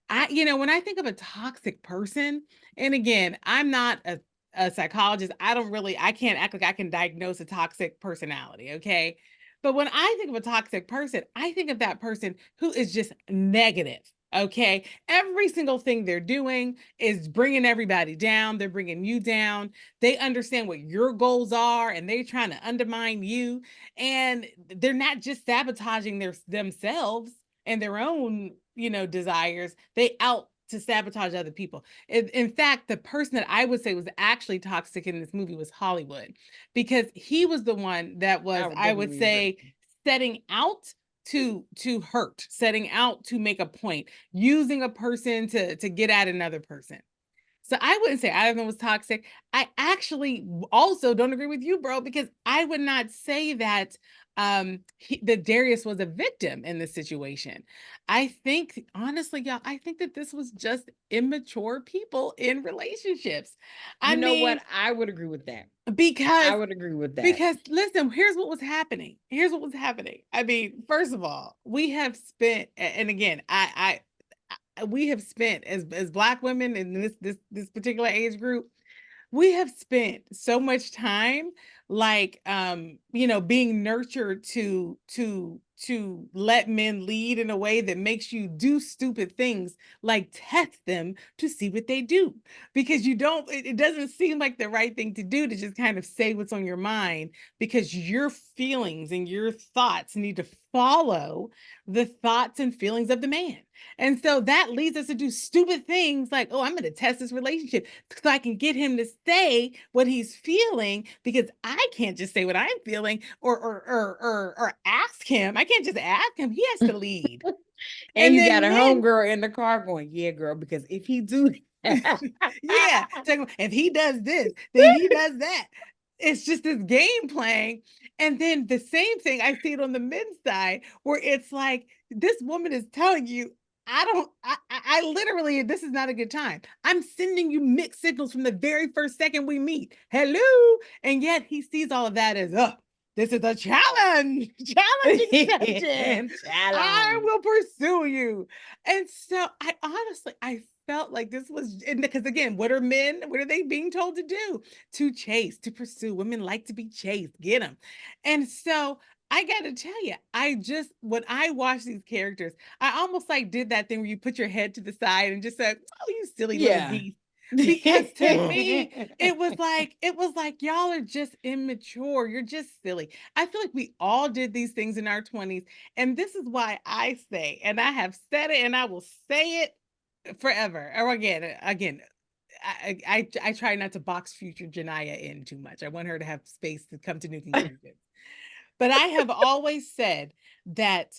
When I think of a toxic person, and again, I'm not a psychologist. I can't act like I can diagnose a toxic personality. Okay. But when I think of a toxic person, I think of that person who is just negative. Okay. Every single thing they're doing is bringing everybody down. They're bringing you down. They understand what your goals are and they're trying to undermine you. And they're not just sabotaging themselves and their own, desires. They out to sabotage other people. In fact, the person that I would say was actually toxic in this movie was Hollywood, because he was the one that was, I would say, setting out to hurt, setting out to make a point, using a person to get at another person. So I wouldn't say either of them was toxic. I actually also don't agree with you, bro, because I would not say that that Darius was a victim in this situation. I think, honestly, y'all, I think that this was just immature people in relationships. I You know mean, what? I would agree with that. because I would agree with that. because listen, here's what was happening. I mean, first of all, we have spent, and again, we have spent as Black women in this particular age group, we have spent so much time like being nurtured to let men lead in a way that makes you do stupid things, like test them to see what they do, because it doesn't seem like the right thing to do, to just kind of say what's on your mind, because your feelings and your thoughts need to follow the thoughts and feelings of the man. And so that leads us to do stupid things like, oh, I'm going to test this relationship so I can get him to say what he's feeling, because I can't just say what I'm feeling or ask him. I can't just ask him. He has to lead. And you then got a homegirl in the car going, yeah, girl, because if he do that, yeah, if he does this, then he does that. It's just this game playing. And then the same thing, I see it on the men's side, where it's like, this woman is telling you, I literally, this is not a good time. I'm sending you mixed signals from the very first second we meet. Hello. And yet he sees all of that as, this is a challenging session. I will pursue you. And so I felt like this was, because again, what are men? What are they being told to do? To chase, to pursue. Women like to be chased, get them. And so I got to tell you, when I watch these characters, I almost like did that thing where you put your head to the side and just said, oh, you silly little geese. Because to me, it was like y'all are just immature. You're just silly. I feel like we all did these things in our 20s. And this is why I say, and I have said it and I will say it forever. Or again, I try not to box future Janiyah in too much. I want her to have space to come to new conclusions. But I have always said that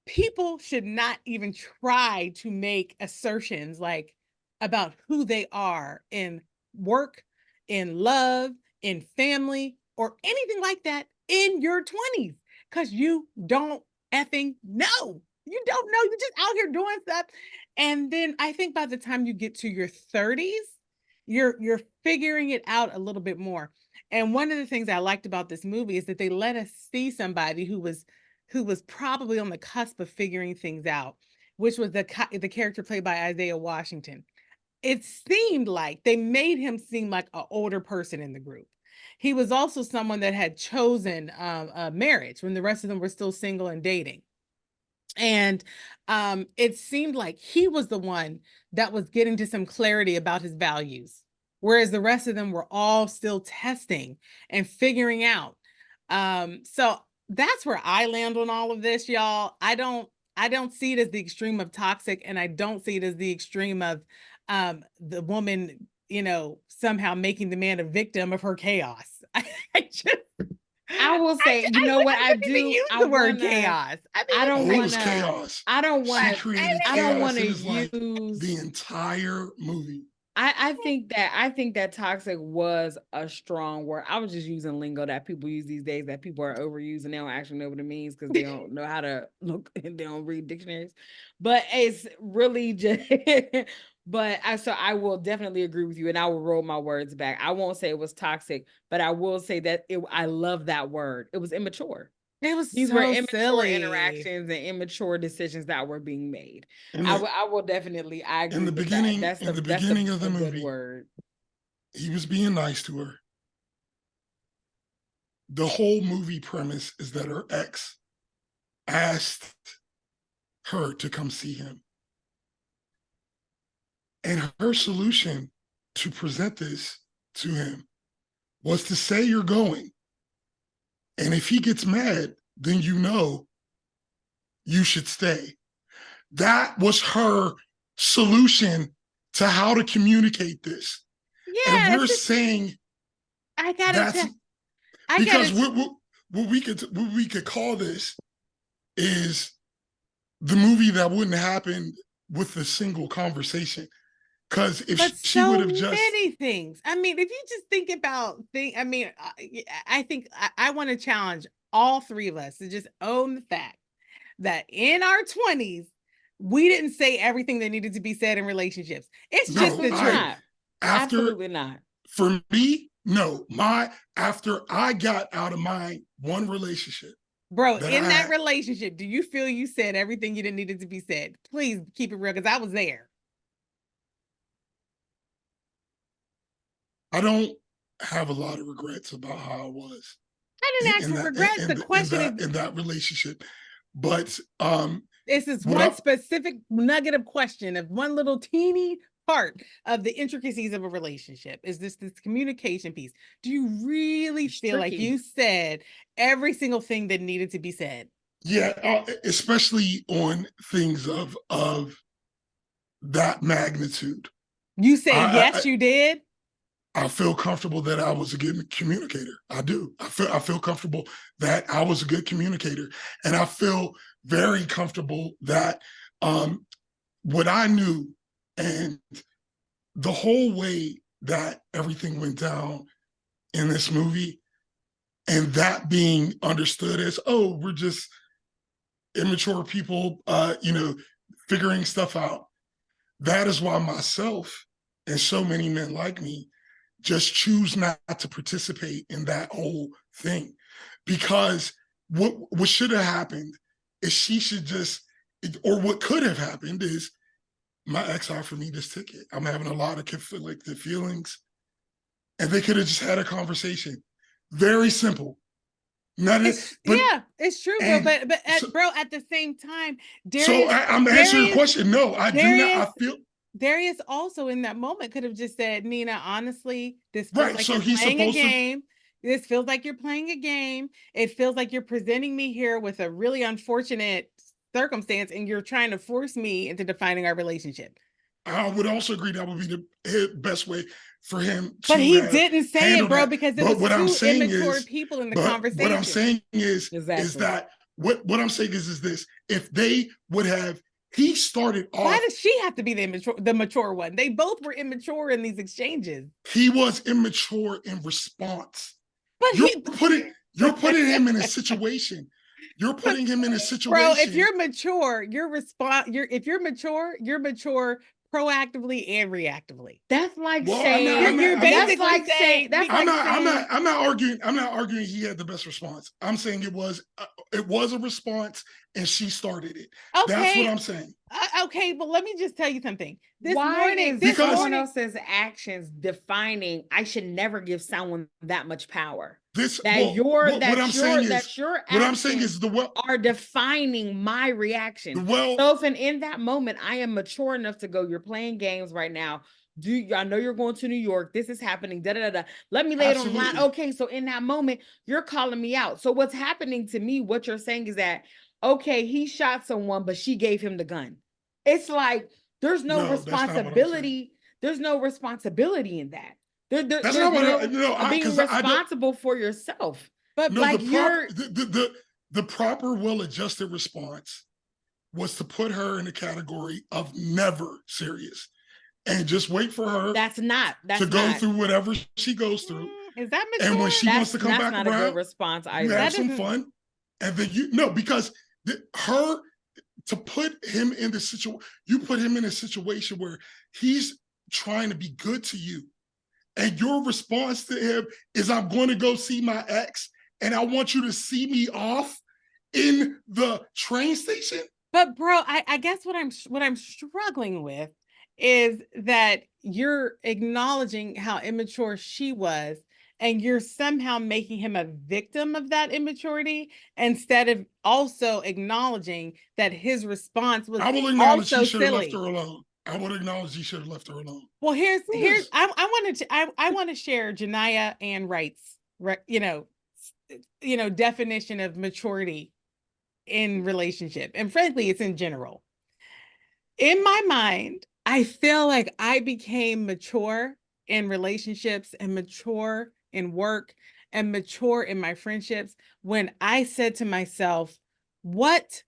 people should not even try to make assertions like about who they are in work, in love, in family, or anything like that in your 20s, because you don't effing know. You don't know. You're just out here doing stuff. And then I think by the time you get to your 30s, you're figuring it out a little bit more. And one of the things I liked about this movie is that they let us see somebody who was probably on the cusp of figuring things out, which was the character played by Isaiah Washington. It seemed like they made him seem like an older person in the group. He was also someone that had chosen a marriage when the rest of them were still single and dating. And it seemed like he was the one that was getting to some clarity about his values, whereas the rest of them were all still testing and figuring out. So that's where I land on all of this, y'all. I don't see it as the extreme of toxic, and I don't see it as the extreme of the woman, somehow making the man a victim of her chaos. I will say, you know what I do? Use the word chaos. I don't want to. Chaos. I don't want She created I don't want to chaos. use Like the entire movie. I think that toxic was a strong word. I was just using lingo that people use these days that people are overusing. They don't actually know what it means because they don't know how to look and they don't read dictionaries. But it's really just. So I will definitely agree with you, and I will roll my words back. I won't say it was toxic, but I will say that I love that word. It was immature. These were immature interactions and immature decisions that were being made. I will definitely. I agree. In the beginning, that's the beginning of the movie, word. He was being nice to her. The whole movie premise is that her ex asked her to come see him. And her solution to present this to him was to say you're going. And if he gets mad, then you should stay. That was her solution to how to communicate this. Yeah, and we're saying I gotta because what we could call this is the movie that wouldn't happen with a single conversation. Because if she would have just many things. I mean, if you just think about I think I want to challenge all three of us, to just own the fact that in our 20s, we didn't say everything that needed to be said in relationships. It's just the truth. Not. Absolutely not. For me, no. After I got out of my one relationship, bro, in that relationship, do you feel you said everything you didn't need to be said? Please keep it real, because I was there. I don't have a lot of regrets about how I was. I didn't ask for regrets. The question is in that relationship, but this is one specific nugget of question of one little teeny part of the intricacies of a relationship. Is this communication piece? Do you really feel like you said every single thing that needed to be said? Yeah, especially on things of that magnitude. You say yes, you did. I feel comfortable that I was a good communicator. I do. I feel comfortable that I was a good communicator, and I feel very comfortable that what I knew and the whole way that everything went down in this movie, and that being understood as, oh, we're just immature people, figuring stuff out. That is why myself and so many men like me just choose not to participate in that whole thing. Because what should have happened is she should just, or what could have happened is my ex offered me this ticket. I'm having a lot of conflicted feelings. And they could have just had a conversation. Very simple. It's true, bro. Bro, at the same time, Darius. So I'm answering your question. No, I do not. I feel Darius also in that moment could have just said, Nina, honestly, this feels right. like So you're he's playing supposed a game. This feels like you're playing a game. It feels like you're presenting me here with a really unfortunate circumstance, and you're trying to force me into defining our relationship. I would also agree that would be the best way for him to. But he didn't say it, bro, that. because it but was two immature people in the conversation. What I'm saying is that what I'm saying is this: if they would have, he started off. Why does she have to be the mature one? They both were immature in these exchanges. He was immature in response. But you're putting him in a situation. You're putting him in a situation. Bro, if you're mature, if you're mature, you're mature proactively and reactively. That's like saying you're basically saying I'm not arguing he had the best response. I'm saying it was a response and she started it. Okay. That's what I'm saying. Okay, but let me just tell you something. Why is someone else's actions defining I should never give someone that much power? Your actions are defining my reaction. So if in that moment I am mature enough to go, you're playing games right now. I know you're going to New York. This is happening. Let me lay it on the line. Okay, so in that moment, you're calling me out. So what's happening to me, what you're saying is that, okay, he shot someone, but she gave him the gun. It's like there's no responsibility. There's no responsibility in that. That's not what being responsible for yourself. But no, like the proper well-adjusted response was to put her in the category of never serious and just wait for her to go through whatever she goes through. Is that mature? And when she wants to come back around, a good response either. You have some fun. And then because to put him in the situation, you put him in a situation where he's trying to be good to you. And your response to him is, I'm going to go see my ex and I want you to see me off in the train station. But bro, I guess what I'm struggling with is that you're acknowledging how immature she was, and you're somehow making him a victim of that immaturity instead of also acknowledging that his response was also silly. I would acknowledge he should have left her alone. Well, here's I want to share Genia and Wright's definition of maturity in relationship, and frankly, it's in general. In my mind, I feel like I became mature in relationships and mature in work and mature in my friendships when I said to myself, what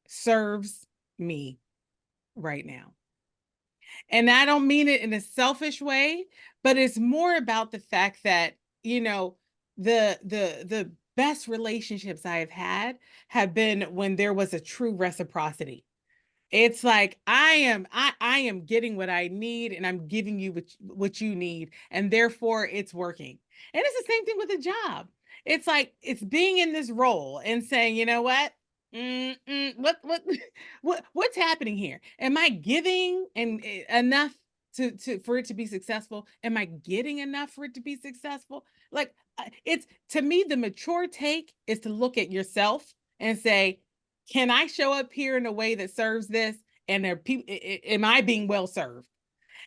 serves me right now? And I don't mean it in a selfish way, but it's more about the fact that, the best relationships I have been when there was a true reciprocity. It's like I am getting what I need and I'm giving you what you need, and therefore it's working. And it's the same thing with a job. It's like it's being in this role and saying, you know what? What what's happening here? Am I giving and enough to for it to be successful? Am I getting enough for it to be successful? Like it's to me the mature take is to look at yourself and say, can I show up here in a way that serves this? And are people, am I being well served?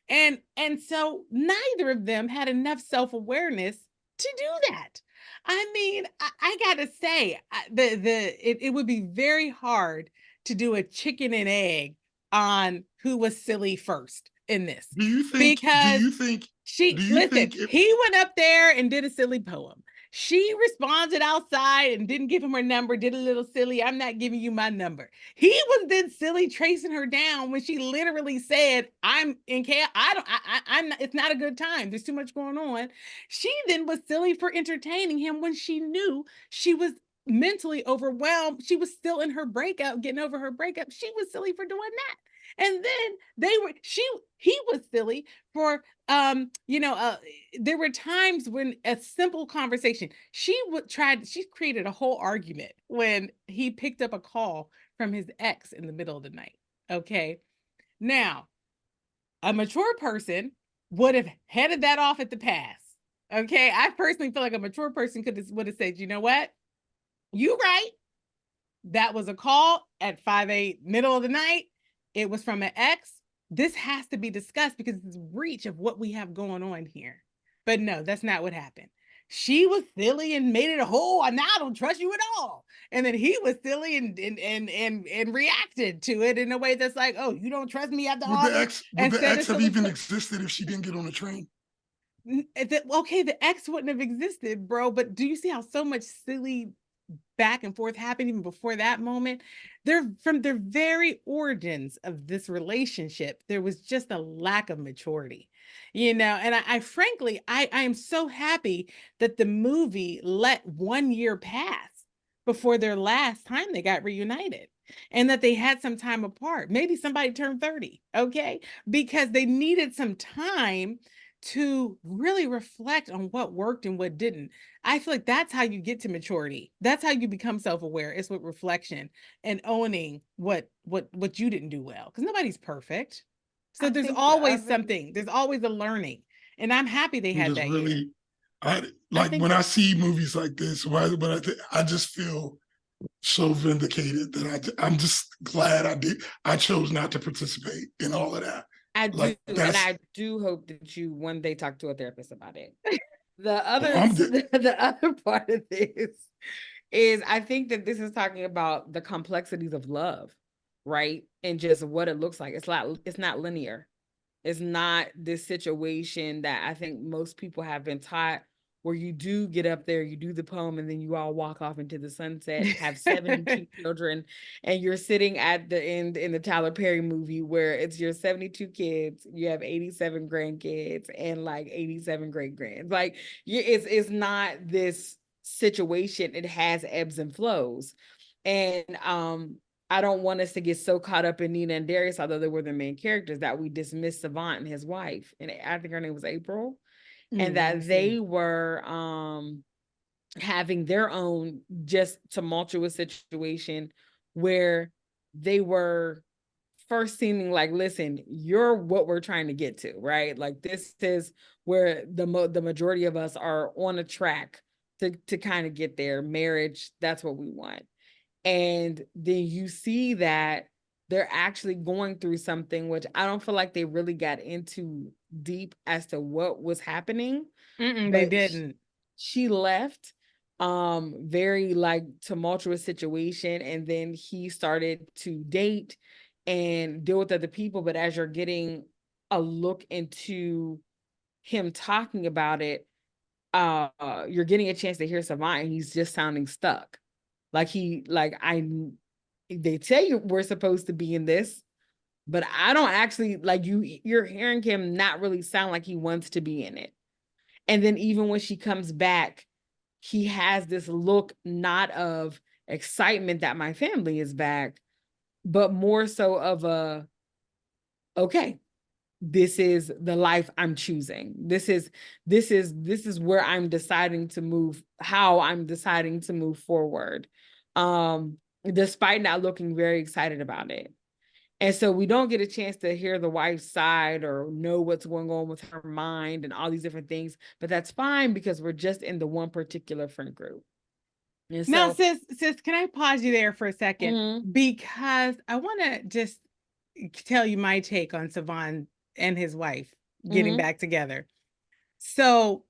And so neither of them had enough self-awareness to do that. I mean, I gotta say, it would be very hard to do a chicken and egg on who was silly first in this. Do you think? Do Because you think? she Do you listen, think? he went up there and did a silly poem. She responded outside and didn't give him her number, did a little silly, I'm not giving you my number. He was then silly tracing her down when she literally said, I'm in chaos. I'm not, it's not a good time. There's too much going on. She then was silly for entertaining him when she knew she was mentally overwhelmed. She was still in her breakup, getting over her breakup. She was silly for doing that. And then he was silly for there were times when a simple conversation, she created a whole argument when he picked up a call from his ex in the middle of the night. Okay. Now, a mature person would have headed that off at the pass. Okay. I personally feel like a mature person would have said, you know what? You right. That was a call at 5 middle of the night. It was from an ex. This has to be discussed because it's breach of what we have going on here. But no, that's not what happened. She was silly and made it a whole, now I don't trust you at all. And then he was silly and reacted to it in a way that's like, oh, you don't trust me after all this? Would the ex have even existed if she didn't get on the train? Okay, the ex wouldn't have existed, bro. But do you see how so much silly back and forth happened even before that moment? They're from the very origins of this relationship, there was just a lack of maturity, and I frankly, I am so happy that the movie let 1 year pass before their last time they got reunited, and that they had some time apart. Maybe somebody turned 30, okay, because they needed some time to really reflect on what worked and what didn't. I feel like that's how you get to maturity. That's how you become self-aware. It's with reflection and owning what you didn't do well, because nobody's perfect. So there's always something. There's always a learning, and I'm happy they had that. Really, when I see movies like this, I just feel so vindicated that I'm just glad I chose not to participate in all of that. I do, and I do hope that you one day talk to a therapist about it. The other part of this is I think that this is talking about the complexities of love, right? And just what it looks like. It's not linear. It's not this situation that I think most people have been taught, where you do get up there, you do the poem, and then you all walk off into the sunset, have 72 children, and you're sitting at the end in the Tyler Perry movie where it's your 72 kids, you have 87 grandkids, and like 87 great-grands. Like, it's not this situation. It has ebbs and flows. And I don't want us to get so caught up in Nina and Darius, although they were the main characters, that we dismiss Savant and his wife. And I think her name was April. And that they were having their own just tumultuous situation where they were first seeming like, listen, you're what we're trying to get to, right? Like, this is where the majority of us are on a track to kind of get there. Marriage, that's what we want. And then you see that they're actually going through something, which I don't feel like they really got into deep as to what was happening. They didn't. She left, very like tumultuous situation, and then he started to date and deal with other people. But as you're getting a look into him talking about it, you're getting a chance to hear Savant, and he's just sounding stuck. They tell you we're supposed to be in this, but I don't actually, like, you're hearing him not really sound like he wants to be in it. And then even when she comes back, he has this look not of excitement that my family is back, but more so of a, okay, this is the life I'm choosing. This is where I'm deciding to move, how I'm deciding to move forward. Despite not looking very excited about it. And so we don't get a chance to hear the wife's side or know what's going on with her mind and all these different things, but that's fine because we're just in the one particular friend group. And Now, so, sis, can I pause you there for a second? Mhm. Because I want to just tell you my take on Savon and his wife getting back together. So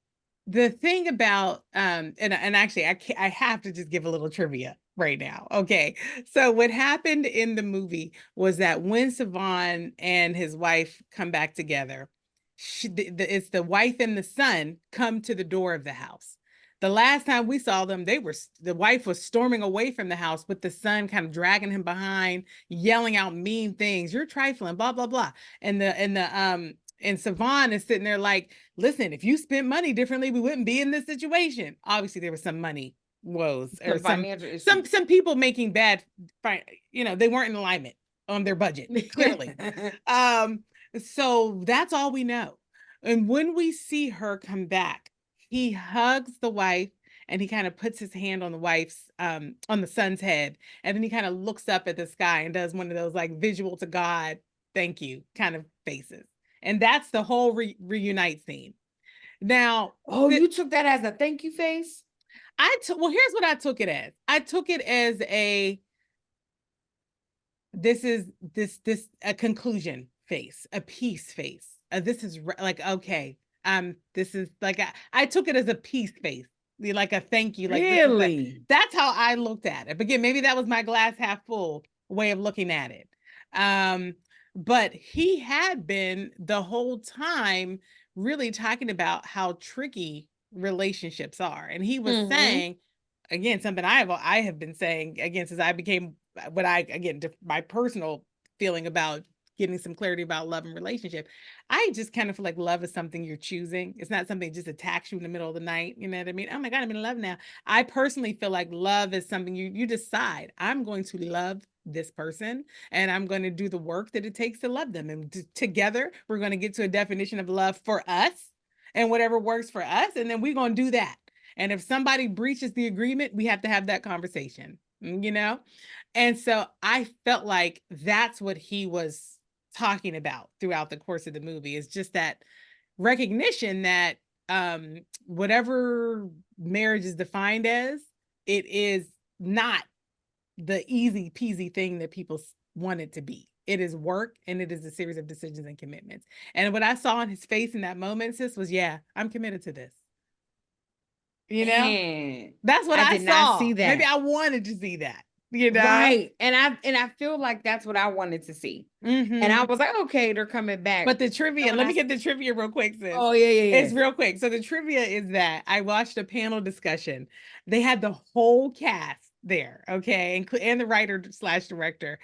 the thing about and actually I have to just give a little trivia right now. Okay. So what happened in the movie was that when Savon and his wife come back together, it's the wife and the son come to the door of the house. The last time we saw them, the wife was storming away from the house with the son kind of dragging him behind, yelling out mean things. You're trifling, blah, blah, blah. And Savon is sitting there like, listen, if you spent money differently, we wouldn't be in this situation. Obviously, there was some money woes or some people making bad, they weren't in alignment on their budget, clearly. So that's all we know. And when we see her come back, he hugs the wife and he kind of puts his hand on the wife's, on the son's head. And then he kind of looks up at the sky and does one of those like visual to God, thank you kind of faces. And that's the whole reunite scene. Now, you took that as a thank you face? Well, here's what I took it as. I took it as a a conclusion face, a peace face. This is like, okay, this is like, I took it as a peace face, like a thank you. Like, really? That's how I looked at it. But again, maybe that was my glass half full way of looking at it. But he had been the whole time really talking about how tricky relationships are. And he was saying, again, something I have been saying, again, since I became my personal feeling about getting some clarity about love and relationship. I just kind of feel like love is something you're choosing. It's not something that just attacks you in the middle of the night. You know what I mean? Oh my God, I'm in love now. I personally feel like love is something you decide, I'm going to love this person and I'm going to do the work that it takes to love them. And together we're going to get to a definition of love for us and whatever works for us. And then we're going to do that. And if somebody breaches the agreement, we have to have that conversation, And so I felt like that's what he was talking about throughout the course of the movie, is just that recognition that whatever marriage is defined as, it is not the easy peasy thing that people want it to be. It is work and it is a series of decisions and commitments. And what I saw on his face in that moment, sis, was, yeah, I'm committed to this. That's what I did saw. Not see that. Maybe I wanted to see that. Right. And I feel like that's what I wanted to see. And I was like, okay, they're coming back. But the trivia, let me get the trivia real quick, sis. Oh, yeah. It's real quick. So the trivia is that I watched a panel discussion. They had the whole cast there, okay, and the writer/director.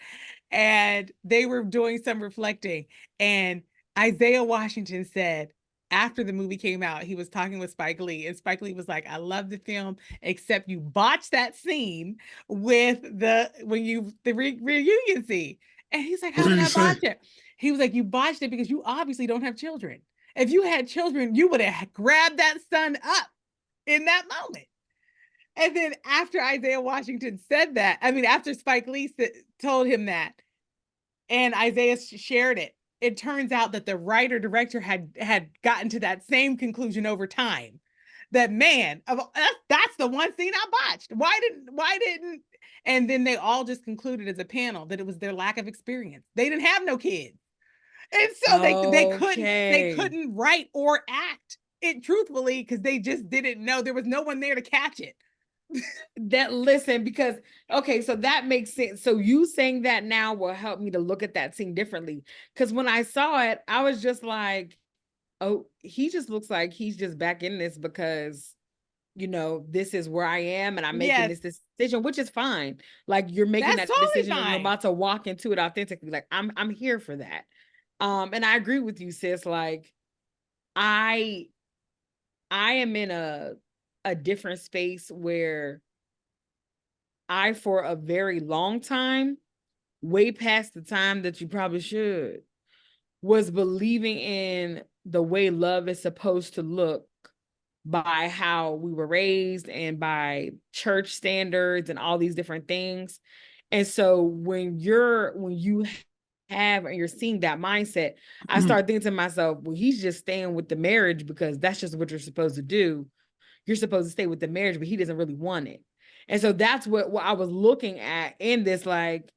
And they were doing some reflecting. And Isaiah Washington said, after the movie came out, he was talking with Spike Lee, and Spike Lee was like, I love the film, except you botched that scene with the reunion scene. And he's like, how did I botch it? He was like, you botched it because you obviously don't have children. If you had children, you would have grabbed that son up in that moment. And then after Isaiah Washington said that, after Spike Lee told him that, and Isaiah shared it, it turns out that the writer-director had gotten to that same conclusion over time. That, man, that's the one scene I botched. Why didn't? And then they all just concluded as a panel that it was their lack of experience. They didn't have no kids. And so they couldn't write or act it truthfully because they just didn't know. There was no one there to catch it. Because so that makes sense. So you saying that now will help me to look at that scene differently. Because when I saw it, I was just like, oh, he just looks like he's just back in this because this is where I am and I'm making this decision, which is fine. Like, you're making that totally decision and you're about to walk into it authentically. Like, I'm here for that. And I agree with you, sis. Like, I am in a a different space where I, for a very long time, way past the time that you probably should, was believing in the way love is supposed to look by how we were raised and by church standards and all these different things. And so when you have and you're seeing that mindset, I start thinking to myself, well, he's just staying with the marriage because that's just what you're supposed to do. You're supposed to stay with the marriage, but he doesn't really want it. And so that's what I was looking at in this, like,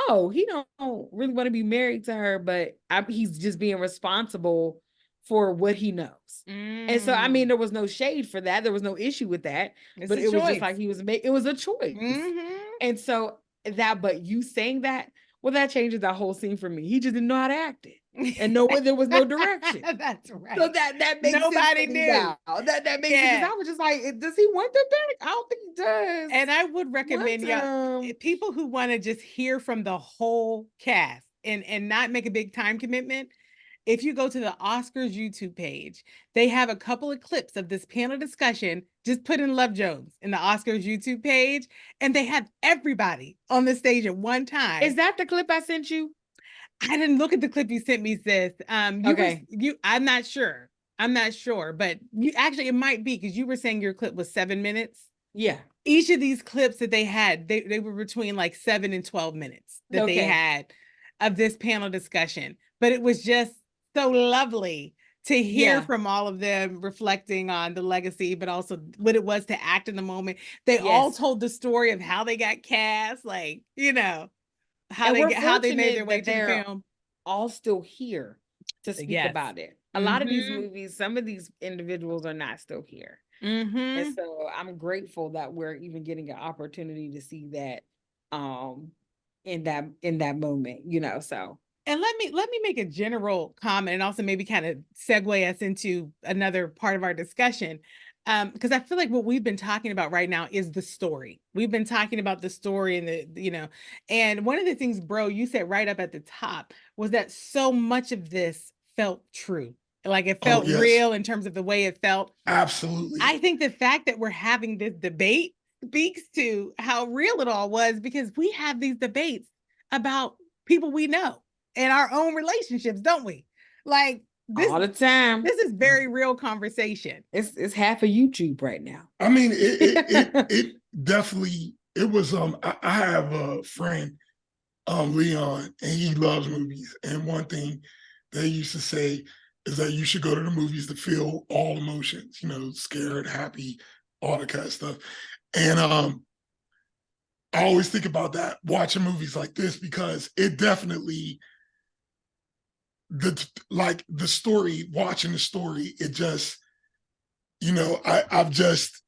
oh, he don't really want to be married to her, but he's just being responsible for what he knows. And so, I mean, there was no shade for that. There was no issue with that, but it was just like it was a choice. And so but you saying that, well, that changes that whole scene for me. He just didn't know how to act it. And there was no direction. That's right. So that makes nobody sense knew. now. That makes sense, because I was just like, does he want them back? I don't think he does. And I would recommend people who want to just hear from the whole cast and not make a big time commitment. If you go to the Oscars YouTube page, they have a couple of clips of this panel discussion. Just put in Love Jones in the Oscars YouTube page, and they have everybody on the stage at one time. Is that the clip I sent you? I didn't look at the clip you sent me, sis. Okay. I'm not sure, but it might be, because you were saying your clip was 7 minutes. Yeah. Each of these clips that they had, they were between like 7 and 12 minutes that they had of this panel discussion. But it was just so lovely to hear from all of them reflecting on the legacy, but also what it was to act in the moment. They all told the story of how they got cast, like, how they made their way to the film. All still here to speak about it. A lot of these movies, some of these individuals are not still here. And so I'm grateful that we're even getting an opportunity to see that in that moment, so. And let me make a general comment and also maybe kind of segue us into another part of our discussion. Because I feel like what we've been talking about right now is the story. We've been talking about the story and and one of the things, bro, you said right up at the top was that so much of this felt true. Like it felt real in terms of the way it felt. Absolutely. I think the fact that we're having this debate speaks to how real it all was, because we have these debates about people we know and our own relationships, don't we? Like this all the time. This is very real conversation. It's half of YouTube right now. I mean, it definitely, it was, I have a friend, Leon, and he loves movies. And one thing they used to say is that you should go to the movies to feel all emotions, scared, happy, all that kind of stuff. And I always think about that watching movies like this, because it definitely, the story, watching the story, it just, I've just,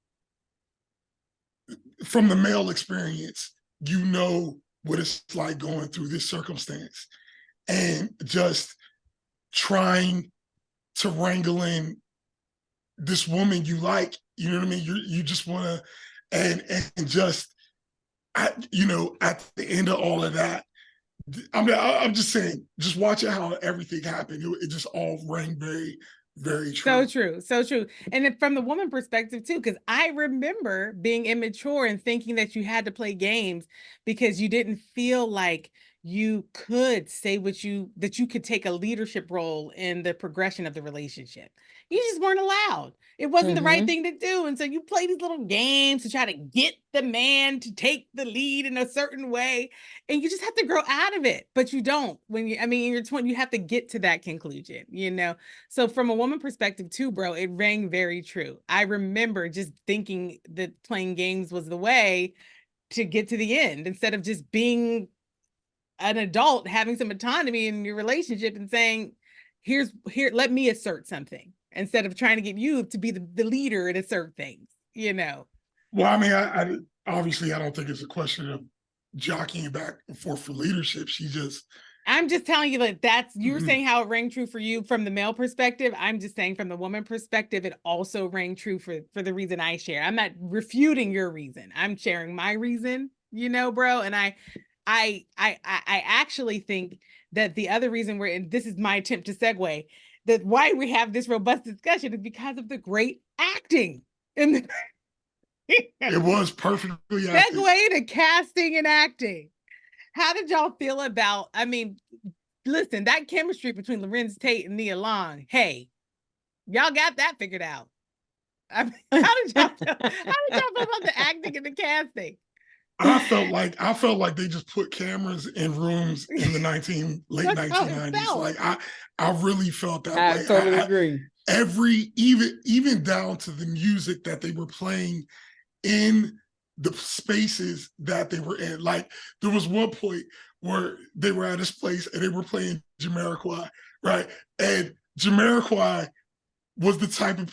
from the male experience, what it's like going through this circumstance and just trying to wrangle in this woman you like, you know what I mean? You just want to, and just, at the end of all of that, I'm just saying, just watching how everything happened, it just all rang very, very true. So true. And from the woman perspective too, because I remember being immature and thinking that you had to play games because you didn't feel like you could say that you could take a leadership role in the progression of the relationship. You just weren't allowed. It wasn't the right thing to do. And so you play these little games to try to get the man to take the lead in a certain way. And you just have to grow out of it. But you don't. In your 20s, you have to get to that conclusion, So from a woman perspective too, bro, it rang very true. I remember just thinking that playing games was the way to get to the end, instead of just being an adult, having some autonomy in your relationship and saying, here, let me assert something, instead of trying to get you to be the leader and assert things, Well, I mean, I obviously, I don't think it's a question of jockeying back and forth for leadership. I'm just telling you that you're saying how it rang true for you from the male perspective. I'm just saying from the woman perspective, it also rang true for the reason I share. I'm not refuting your reason. I'm sharing my reason, bro. And I actually think that the other reason and this is my attempt to segue, that why we have this robust discussion is because of the great acting in the It was perfectly acted. segue to casting and acting. How did y'all feel about, I mean, listen, that chemistry between Larenz Tate and Nia Long, hey, y'all got that figured out. I mean, how did y'all feel about the acting and the casting? I felt like they just put cameras in rooms in the late That's how it 1990s. felt. Like I really felt that I way. totally agree. Even down to the music that they were playing in the spaces that they were in. Like there was one point where they were at this place and they were playing Jamiroquai, right? And Jamiroquai was the type of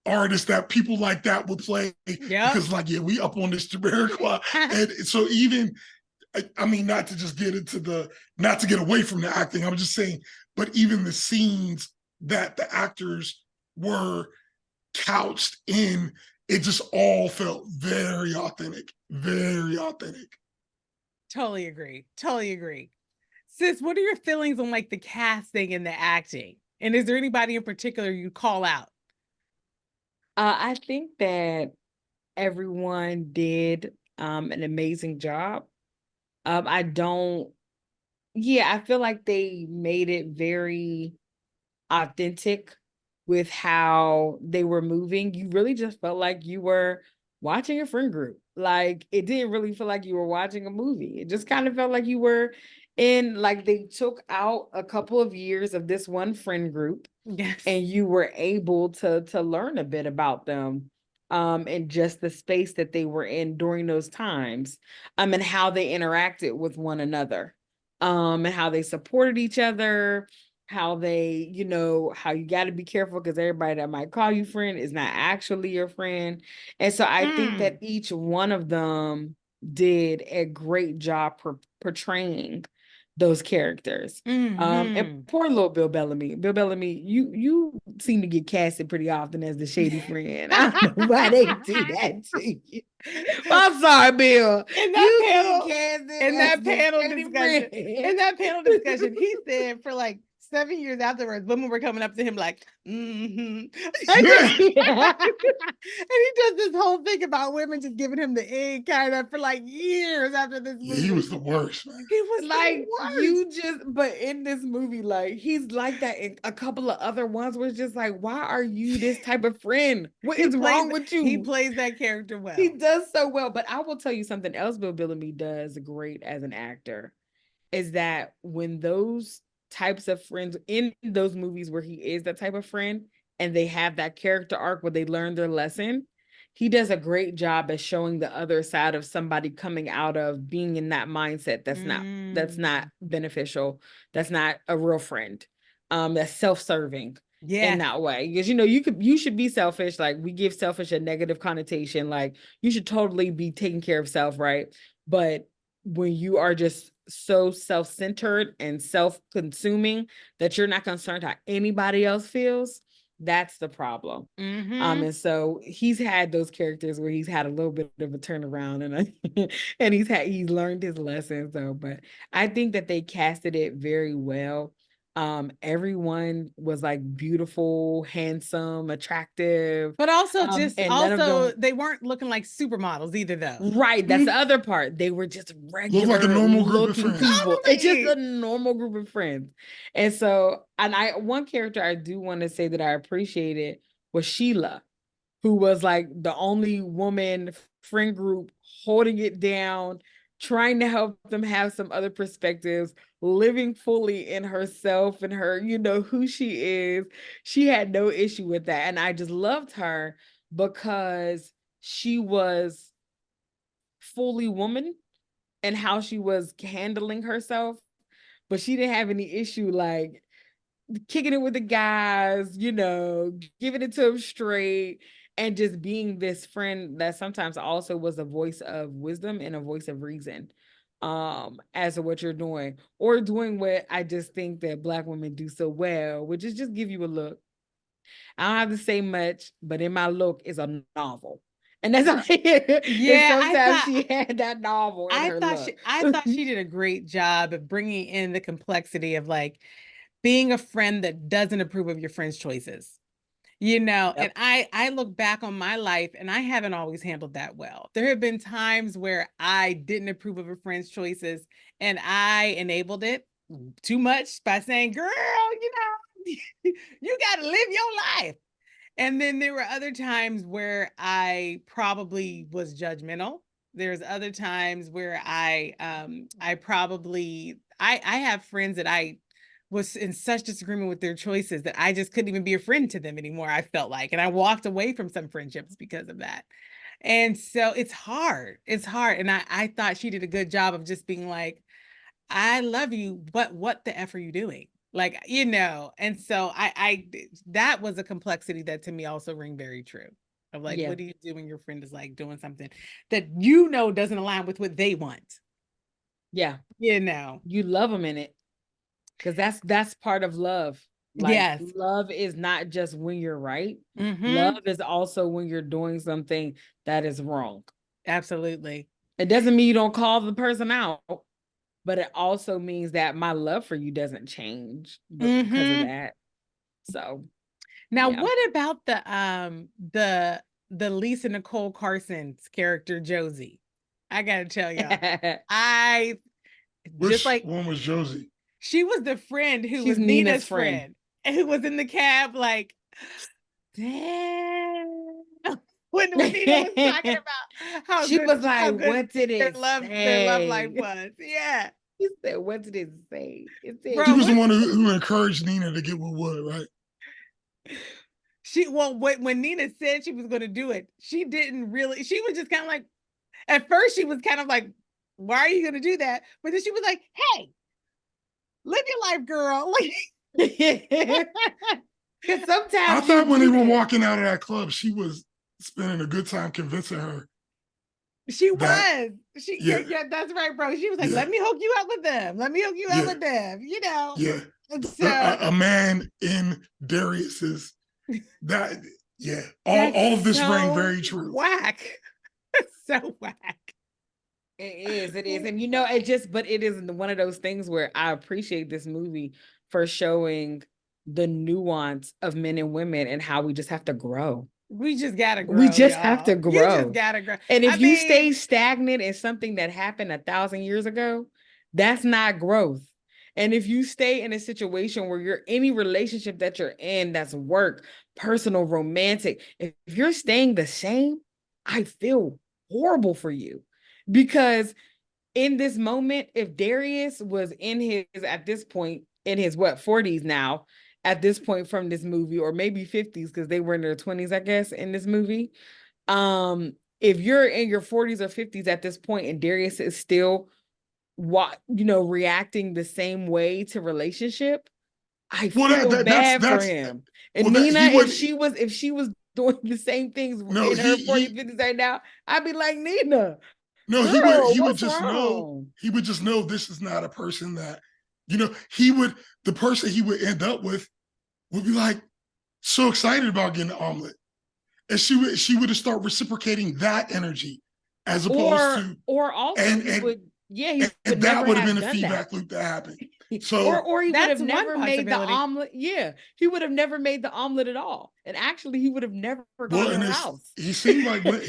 artist that people like that would play because like, yeah, we up on this Jamiroquai. And so even, I mean, not to get away from the acting, I'm just saying, but even the scenes that the actors were couched in, it just all felt very authentic, very authentic. Totally agree. Sis, what are your feelings on like the casting and the acting? And is there anybody in particular you call out? I think that everyone did an amazing job. I feel like they made it very authentic with how they were moving. You really just felt like you were watching a friend group. Like it didn't really feel like you were watching a movie. It just kind of felt like you were in, like they took out a couple of years of this one friend group. Yes. And you were able to learn a bit about them and just the space that they were in during those times and how they interacted with one another and how they supported each other, how they, how you got to be careful because everybody that might call you friend is not actually your friend. And so I think that each one of them did a great job portraying those characters. And poor little Bill Bellamy. Bill Bellamy, you seem to get casted pretty often as the shady friend. I don't know why they do that to you. I'm sorry, Bill. In that panel discussion, he said for like 7 years afterwards, women were coming up to him like, and he does this whole thing about women just giving him the egg kind of for like years after this movie. He was the worst, man. He was like but in this movie, like he's like that in a couple of other ones where it's just like, why are you this type of friend? What is wrong with you? He plays that character well. He does so well. But I will tell you something else Bill Bellamy does great as an actor is that when those types of friends in those movies where he is that type of friend and they have that character arc where they learn their lesson, he does a great job at showing the other side of somebody coming out of being in that mindset that's not beneficial, that's not a real friend, that's self-serving in that way. Because you should be selfish. Like we give selfish a negative connotation, like you should totally be taking care of self, right? But when you are just so self-centered and self-consuming that you're not concerned how anybody else feels, that's the problem. And so he's had those characters where he's had a little bit of a turnaround and he's learned his lessons though. But I think that they casted it very well. Everyone was like beautiful, handsome, attractive, but also they weren't looking like supermodels either though. Right, that's the other part. They were just regular, look like a normal group of friends. People. It's just a normal group of friends. And so, one character I do want to say that I appreciated was Sheila, who was like the only woman friend group holding it down, trying to help them have some other perspectives, living fully in herself and her, who she is. She had no issue with that. And I just loved her because she was fully woman and how she was handling herself, but she didn't have any issue like kicking it with the guys, giving it to them straight, and just being this friend that sometimes also was a voice of wisdom and a voice of reason as to what you're doing or doing what I just think that Black women do so well, which is just give you a look. I don't have to say much, but in my look is a novel. And that's sometimes she had that novel in her look. I thought she did a great job of bringing in the complexity of like being a friend that doesn't approve of your friend's choices. And Yep. I look back on my life and I haven't always handled that well. There have been times where I didn't approve of a friend's choices and I enabled it too much by saying, girl, you got to live your life. And then there were other times where I probably was judgmental. There's other times where I have friends that I was in such disagreement with their choices that I just couldn't even be a friend to them anymore, I felt like. And I walked away from some friendships because of that. And so it's hard. It's hard. And I thought she did a good job of just being like, I love you, but what the F are you doing? Like, and so I that was a complexity that to me also rang very true. Of like, Yeah. what do you do when your friend is like doing something that doesn't align with what they want? Yeah. You love them in it. Because that's part of love. Like, yes. Love is not just when you're right. Mhm. Love is also when you're doing something that is wrong. Absolutely. It doesn't mean you don't call the person out, but it also means that my love for you doesn't change because of that. So now, what about the Lisa Nicole Carson's character Josie? I gotta tell y'all, Which one was Josie? She was the friend who was Nina's friend, and who was in the cab like, damn. When Nina was talking about how she good, was like, what did it say? Their love life was. Yeah. He said, what did it say? It said, she was the one who encouraged Nina to get with Wood, right? When Nina said she was going to do it, she didn't really, she was just kind of like, at first she was kind of like, why are you going to do that? But then she was like, hey, live your life, girl. Because sometimes I thought when they were walking out of that club, she was spending a good time convincing her. She was. Yeah, that's right, bro. She was like, let me hook you up with them. Let me hook you up with them, Yeah. So, a man in Darius's all of this rang very true. Whack. So whack. It is. And but it is one of those things where I appreciate this movie for showing the nuance of men and women and how we just have to grow. We just gotta grow. We just have to grow. You just gotta grow. And if you stay stagnant in something that happened 1,000 years ago, that's not growth. And if you stay in a situation where you're any relationship that you're in, that's work, personal, romantic, if you're staying the same, I feel horrible for you. Because in this moment, if Darius was at this point, in his 40s now, at this point from this movie, or maybe 50s, because they were in their 20s, I guess, in this movie. If you're in your 40s or 50s at this point and Darius is still reacting the same way to relationship, I feel bad for him. And Nina, if she was doing the same things in her 40s, 50s right now, I'd be like, Nina. No, he would just know. He would just know this is not a person that, the person he would end up with would be like so excited about getting an omelet. And she would have started reciprocating that energy as opposed to, or also that would have been a feedback loop that happened. So, or he would have never made the omelet. Yeah, he would have never made the omelet at all, and actually, he would have never gone to her house. He seemed like when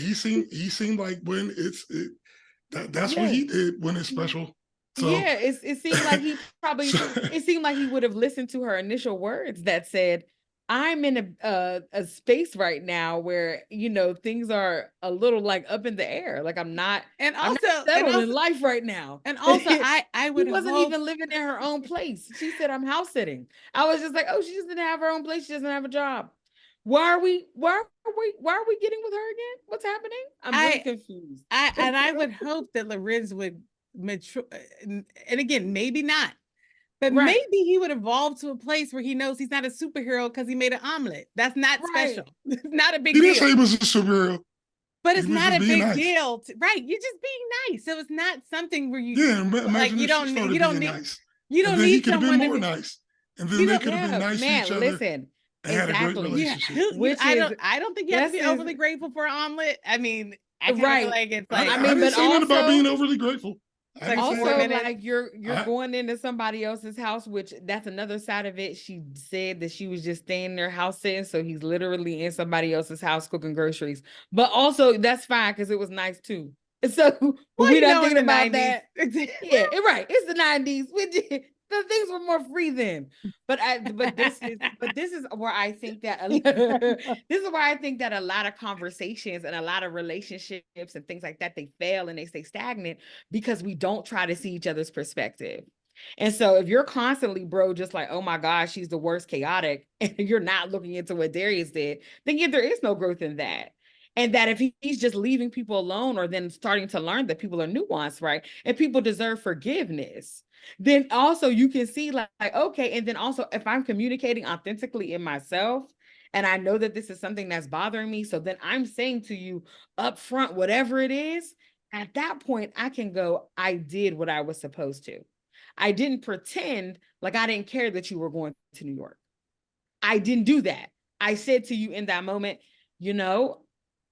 that's what he did when it's special. So, yeah, it seemed like he probably it seemed like he would have listened to her initial words that said, I'm in a space right now where things are a little like up in the air. Like I'm not settled in life right now. And also, I would. He wasn't even living in her own place. She said, "I'm house sitting." I was just like, "Oh, she doesn't have her own place. She doesn't have a job. Why are we getting with her again? What's happening?" I'm really confused. I would hope that Larenz would mature, and again, maybe not. But maybe he would evolve to a place where he knows he's not a superhero because he made an omelet. That's not special. It's not a big deal. He didn't say he was a superhero. But it's not a big deal. Right. You're just being nice. So it's not something where you you don't need nice. You don't need he could have been more nice. And then they could have been nice to each other. Listen, exactly. I don't think you have to be overly grateful for an omelet. I mean, I feel like it's like I didn't say nothing about being overly grateful. I didn't say Also, that. minutes. like you're I- going into somebody else's house, which that's another side of it. She said that she was just staying in their house sitting, so he's literally in somebody else's house cooking groceries. But also, that's fine because it was nice too. So, but Well, we you not know, in thinking the about 90s. that. Yeah, right. It's the 90s. The things were more free then. But this is where I think that this is where I think that a lot of conversations and a lot of relationships and things like that, they fail and they stay stagnant because we don't try to see each other's perspective. And so if you're constantly, bro, just like, oh my gosh, she's the worst, chaotic, and you're not looking into what Darius did, then yeah, there is no growth in that. And that if he's just leaving people alone or then starting to learn that people are nuanced, right? And people deserve forgiveness, then also you can see like, okay. And then also if I'm communicating authentically in myself, and I know that this is something that's bothering me, so then I'm saying to you up front, whatever it is, at that point, I can go, I did what I was supposed to. I didn't pretend like I didn't care that you were going to New York. I didn't do that. I said to you in that moment, you know,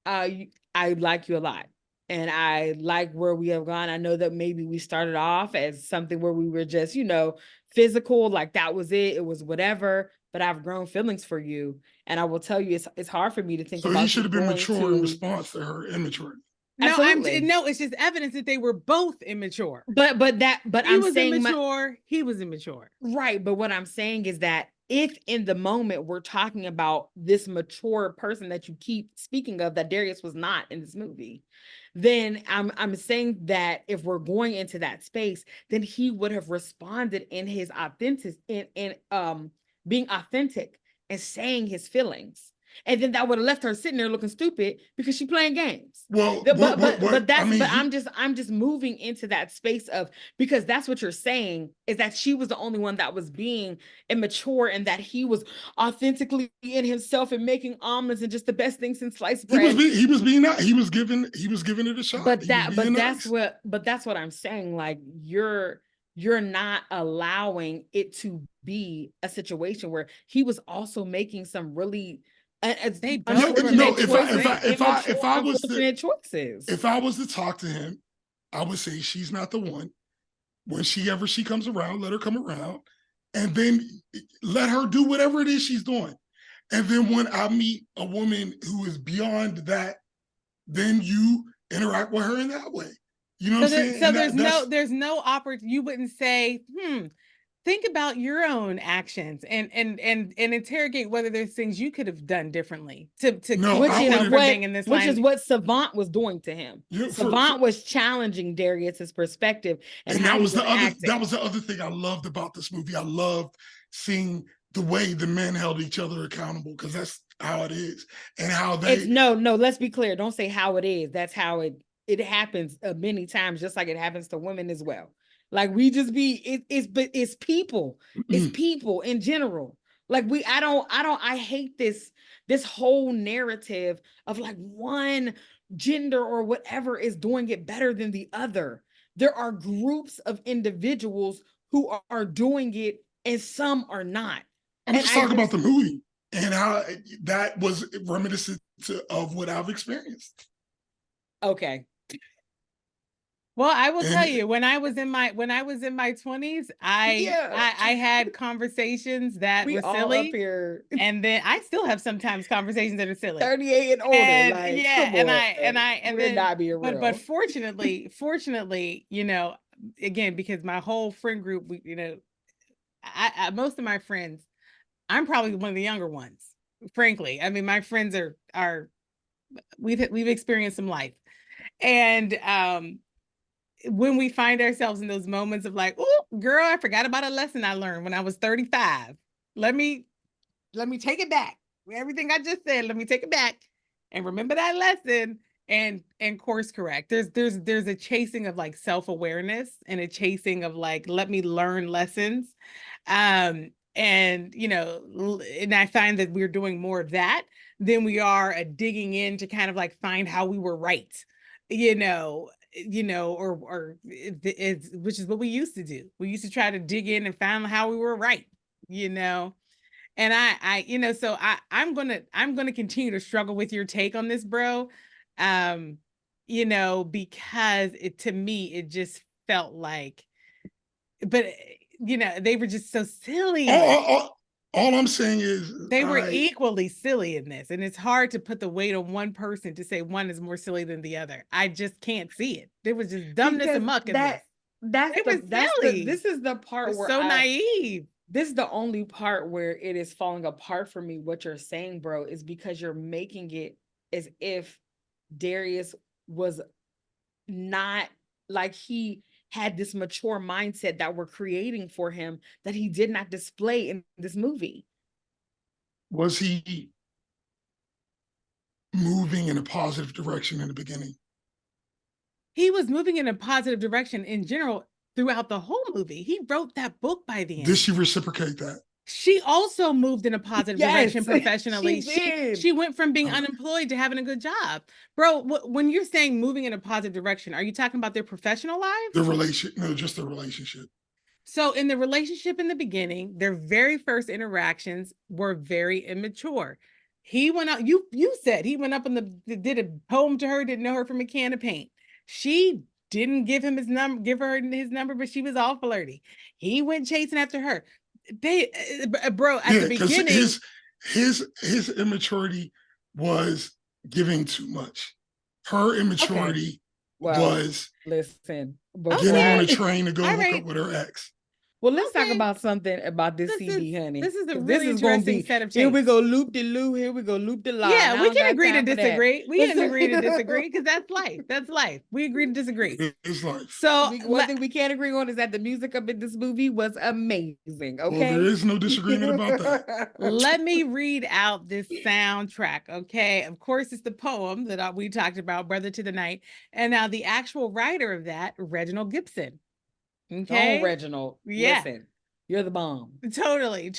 I like you a lot. And I like where we have gone. I know that maybe we started off as something where we were just, physical, like that was it. It was whatever. But I've grown feelings for you. And I will tell you, it's hard for me to think So about he should have been going mature in to- response to her immaturity. Absolutely. No, it's just evidence that they were both immature. But He I'm was saying immature. He was immature. right. But what I'm saying is that if in the moment we're talking about this mature person that you keep speaking of, that Darius was not in this movie, then I'm saying that if we're going into that space, then he would have responded in his authentic in being authentic and saying his feelings. And then that would have left her sitting there looking stupid because she's playing games. Well, But I mean, I'm just moving into that space of, because that's what you're saying, is that she was the only one that was being immature and that he was authentically in himself and making omelets and just the best thing since sliced bread. he was being nice. He was giving it a shot. But that's what I'm saying. Like you're not allowing it to be a situation where he was also making some really They both were unfortunate choices. If I was to talk to him, I would say she's not the one. When she comes around, let her come around, and then let her do whatever it is she's doing. And then when I meet a woman who is beyond that, then you interact with her in that way. You know what I'm saying? So there's no opportunity. You wouldn't say, think about your own actions and interrogate whether there's things you could have done differently to being in this line. Which is what Savant was doing to him. Savant was challenging Darius's perspective, and that was the other thing I loved about this movie. I loved seeing the way the men held each other accountable, because that's how it is, and how they. No. Let's be clear. Don't say how it is. That's how it happens many times, just like it happens to women as well. Like we just it's people. It's people in general. Like I hate this whole narrative of like one gender or whatever is doing it better than the other. There are groups of individuals who are doing it and some are not. I'm just talking about the movie and how that was reminiscent of what I've experienced. Okay. Well, I will tell you, when I was in my 20s, I had conversations that were silly. Up here. And then I still have sometimes conversations that are silly. 38 and older. But fortunately, again, because my whole friend group, I most of my friends, I'm probably one of the younger ones, frankly. I mean, my friends are we've experienced some life. And when we find ourselves in those moments of like, oh, girl, I forgot about a lesson I learned when I was 35. Let me take it back. Everything I just said, let me take it back and remember that lesson and course correct. There's a chasing of like self-awareness and a chasing of like, let me learn lessons. And I find that we're doing more of that than we are digging in to kind of like find how we were right, or which is what we used to do. We used to try to dig in and find how we were right, and so I'm gonna continue to struggle with your take on this, bro. Because to me, it just felt like, but you know, they were just so silly. All I'm saying is they were equally silly in this, and it's hard to put the weight on one person to say one is more silly than the other. I just can't see it. There was just dumbness and muck in this. This is the part where so naive. This is the only part where it is falling apart for me. What you're saying, bro, is because you're making it as if Darius was not like he had this mature mindset that we're creating for him that he did not display in this movie. Was he moving in a positive direction in the beginning? He was moving in a positive direction in general throughout the whole movie. He wrote that book by the end. Did she reciprocate that? She also moved in a positive direction professionally. She went from being unemployed to having a good job. Bro, when you're saying moving in a positive direction, are you talking about their professional lives? Just the relationship. So in the relationship in the beginning, their very first interactions were very immature. He went out, you said he went up and did a poem to her, didn't know her from a can of paint. She didn't give him give her his number, but she was all flirty. He went chasing after her. Bro, at the beginning, his immaturity was giving too much. Her immaturity was getting on a train to go hook up with her ex. Well, let's talk about something about this CD, honey. This is a really interesting set of changes. Here we go, loop de loo. Here we go, loop de la. Yeah, we can agree to disagree. We can agree to disagree because that's life. That's life. We agree to disagree. It's life. So one thing we can't agree on is that the music of this movie was amazing. Okay, well, there is no disagreement about that. Let me read out this soundtrack. Okay, of course, it's the poem that we talked about, "Brother to the Night," and now the actual writer of that, Reginald Gibson. Okay, Reginald. Listen, you're the bomb. Totally.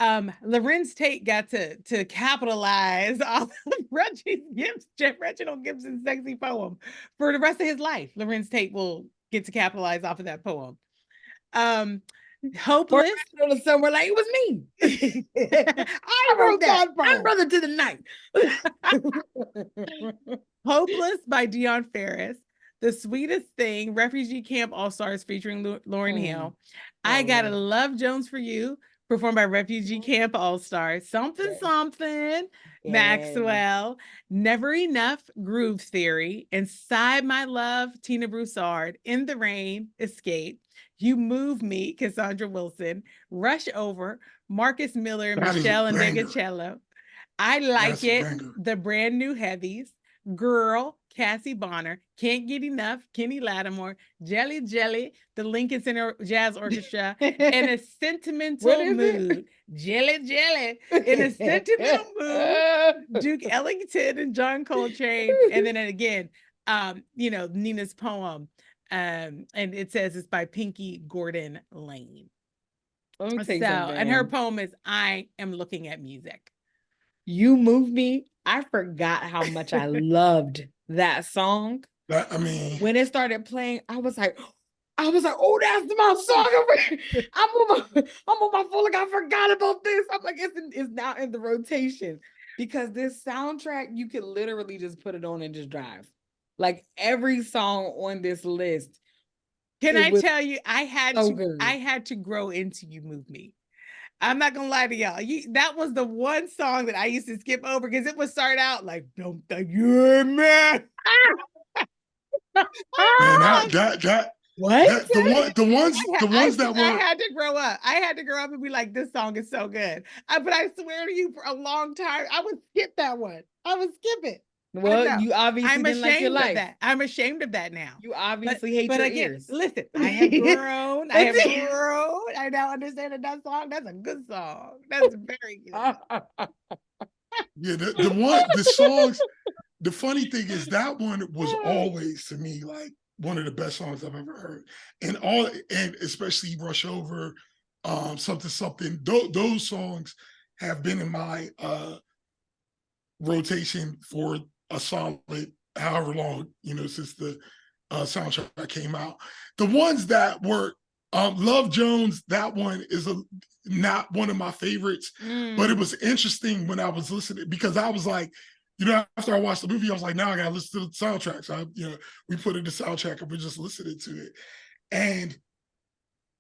Larenz Tate got to capitalize off of Reginald Gibson's sexy poem for the rest of his life. Larenz Tate will get to capitalize off of that poem. Hopeless. Somewhere like it was me. I wrote that. I'm Brother to the Night. Hopeless by Dion Ferris. The Sweetest Thing, Refugee Camp All-Stars featuring Lauryn Hill. I Gotta Love Jones for You, performed by Refugee Camp All-Stars. Something, Maxwell. Never Enough, Groove Theory. Inside My Love, Tina Broussard. In the Rain, Escape. You Move Me, Cassandra Wilson. Rush Over, Marcus Miller, Michelle and Degacello. I Like It, the Brand New Heavies. Girl, Cassie Bonner. Can't Get Enough, Kenny Lattimore. Jelly, the Lincoln Center Jazz Orchestra. In a Sentimental Mood. Jelly. In a Sentimental Mood. Duke Ellington and John Coltrane. And then again, Nina's poem. And it says it's by Pinky Gordon Lane. And her poem is I Am Looking at Music. You Move Me. I forgot how much I loved that song. When it started playing, I was like, oh, that's my song. I'm on my phone like I forgot about this. I'm like, it's now in the rotation because this soundtrack, you can literally just put it on and just drive. Like every song on this list. Can I tell you, I had to grow into You Move Me. I'm not gonna lie to y'all. That was the one song that I used to skip over because it would start out like, "Don't think you're man." What? The ones that were. I had to grow up. I had to grow up and be like, "This song is so good." But I swear to you, for a long time, I would skip that one. I would skip it. Well, you obviously didn't like your life. Of that. I'm ashamed of that now. You obviously hate your ears. Listen, I have grown. I now understand that song. That's a good song. That's very good. Yeah, the songs. The funny thing is that one was always to me like one of the best songs I've ever heard, and especially Rush Over, something. Those songs have been in my rotation for a solid however long, since the soundtrack came out. The ones that were Love Jones, that one is not one of my favorites, but it was interesting when I was listening because I was like, after I watched the movie, I was like, now I gotta listen to the soundtrack. So we put in the soundtrack and we're just listening to it. And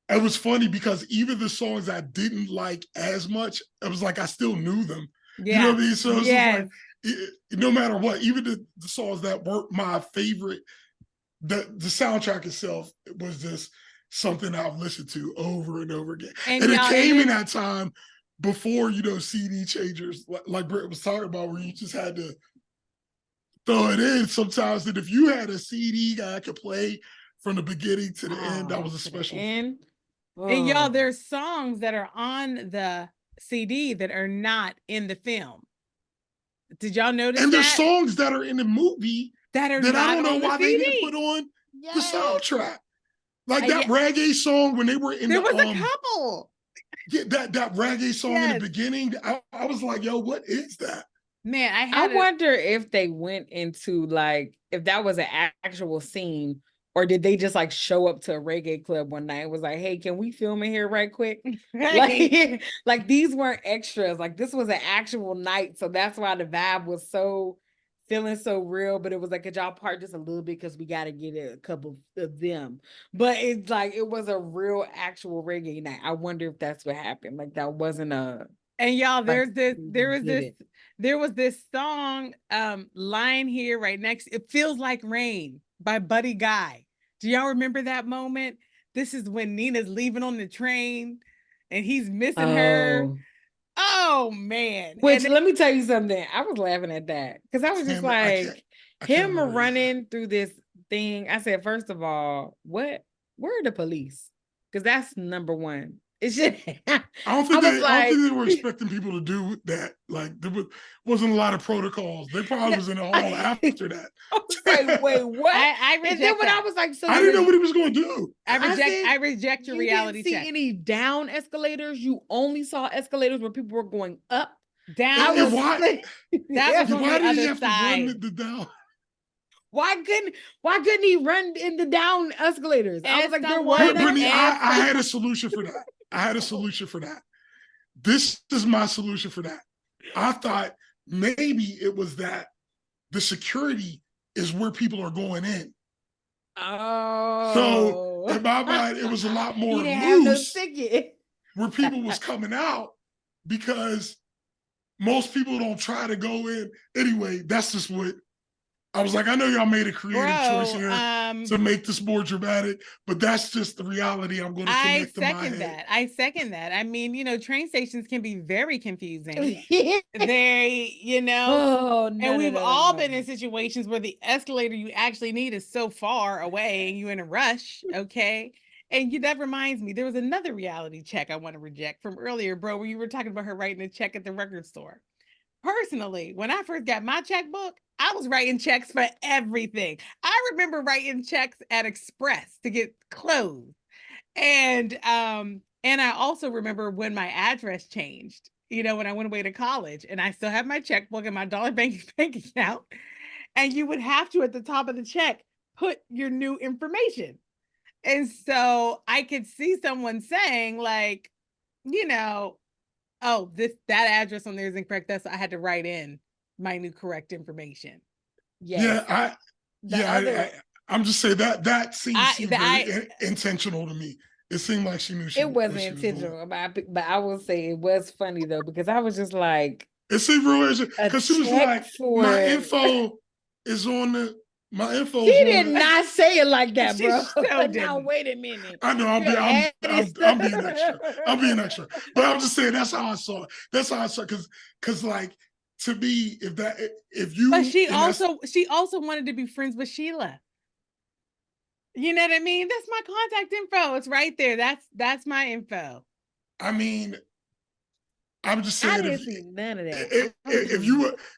it was funny because even the songs I didn't like as much, it was like I still knew them. You know what I mean? So it's just like, no matter what, even the songs that weren't my favorite, the soundtrack itself was just something I've listened to over and over again. And it came in that time before, CD changers, like Britt was talking about, where you just had to throw it in sometimes. That if you had a CD that could play from the beginning to the end, that was a special. And y'all, there's songs that are on the CD that are not in the film. Did y'all notice and that? There's songs that are in the movie that I don't know why they didn't put on the soundtrack. Like that reggae song when they were in there was a couple. That reggae song in the beginning, I was like, yo, what is that? Man, I wonder if they went into like, if that was an actual scene, or did they just like show up to a reggae club one night and was like, hey, can we film in here right quick? like these weren't extras. Like this was an actual night. So that's why the vibe was feeling so real. But it was like, could y'all part just a little bit because we got to get a couple of them. But it's like, it was a real actual reggae night. I wonder if that's what happened. Like that wasn't a... And y'all, there was this song line here right next. It Feels Like Rain by Buddy Guy. Do y'all remember that moment? This is when Nina's leaving on the train and he's missing her. Oh man. Which let me tell you something. I was laughing at that because I was just like, him running through this thing. I said, first of all, where are the police? Because that's number one. It's just, I don't think they were expecting people to do that. Like there wasn't a lot of protocols. They probably was in the hall after that. I was like, wait, what? I reject and then when that. I was like, so I didn't know what he was going to do. I reject your reality check. You didn't see any down escalators. You only saw escalators where people were going up. Down. Why did he have to run the down? Why couldn't he run in the down escalators? I was like, there was. Brittany, I had a solution for that. This is my solution for that. I thought maybe it was that the security is where people are going in. Oh. So in my mind, it was a lot more loose where people was coming out, because most people don't try to go in. Anyway, that's just what I was like. I know y'all made a creative choice here to make this more dramatic, but that's just the reality I'm going to connect to my head. I second that. I mean, train stations can be very confusing. They, and we've all been in situations where the escalator you actually need is so far away and you're in a rush, okay? And that reminds me, there was another reality check I want to reject from earlier, bro, where you were talking about her writing a check at the record store. Personally, when I first got my checkbook, I was writing checks for everything. I remember writing checks at Express to get clothes. And I also remember when my address changed, when I went away to college, and I still have my checkbook and my dollar bank account. And you would have to, at the top of the check, put your new information. And so I could see someone saying like, oh, that address on there is incorrect. I had to write in my new correct information. Yes. I'm just saying that seemed very intentional to me. It seemed like she knew it wasn't intentional, but I will say it was funny though, because I was just like, it seemed real because she was like, my info is on my info. She did not say it like that, bro. Now wait a minute. I know I'm being extra. I'm being extra, but I'm just saying that's how I saw it. That's how I saw it, because like, to me, if you. But she also wanted to be friends with Sheila. You know what I mean? That's my contact info. It's right there. That's my info. I mean, I'm just saying, I didn't see none of that.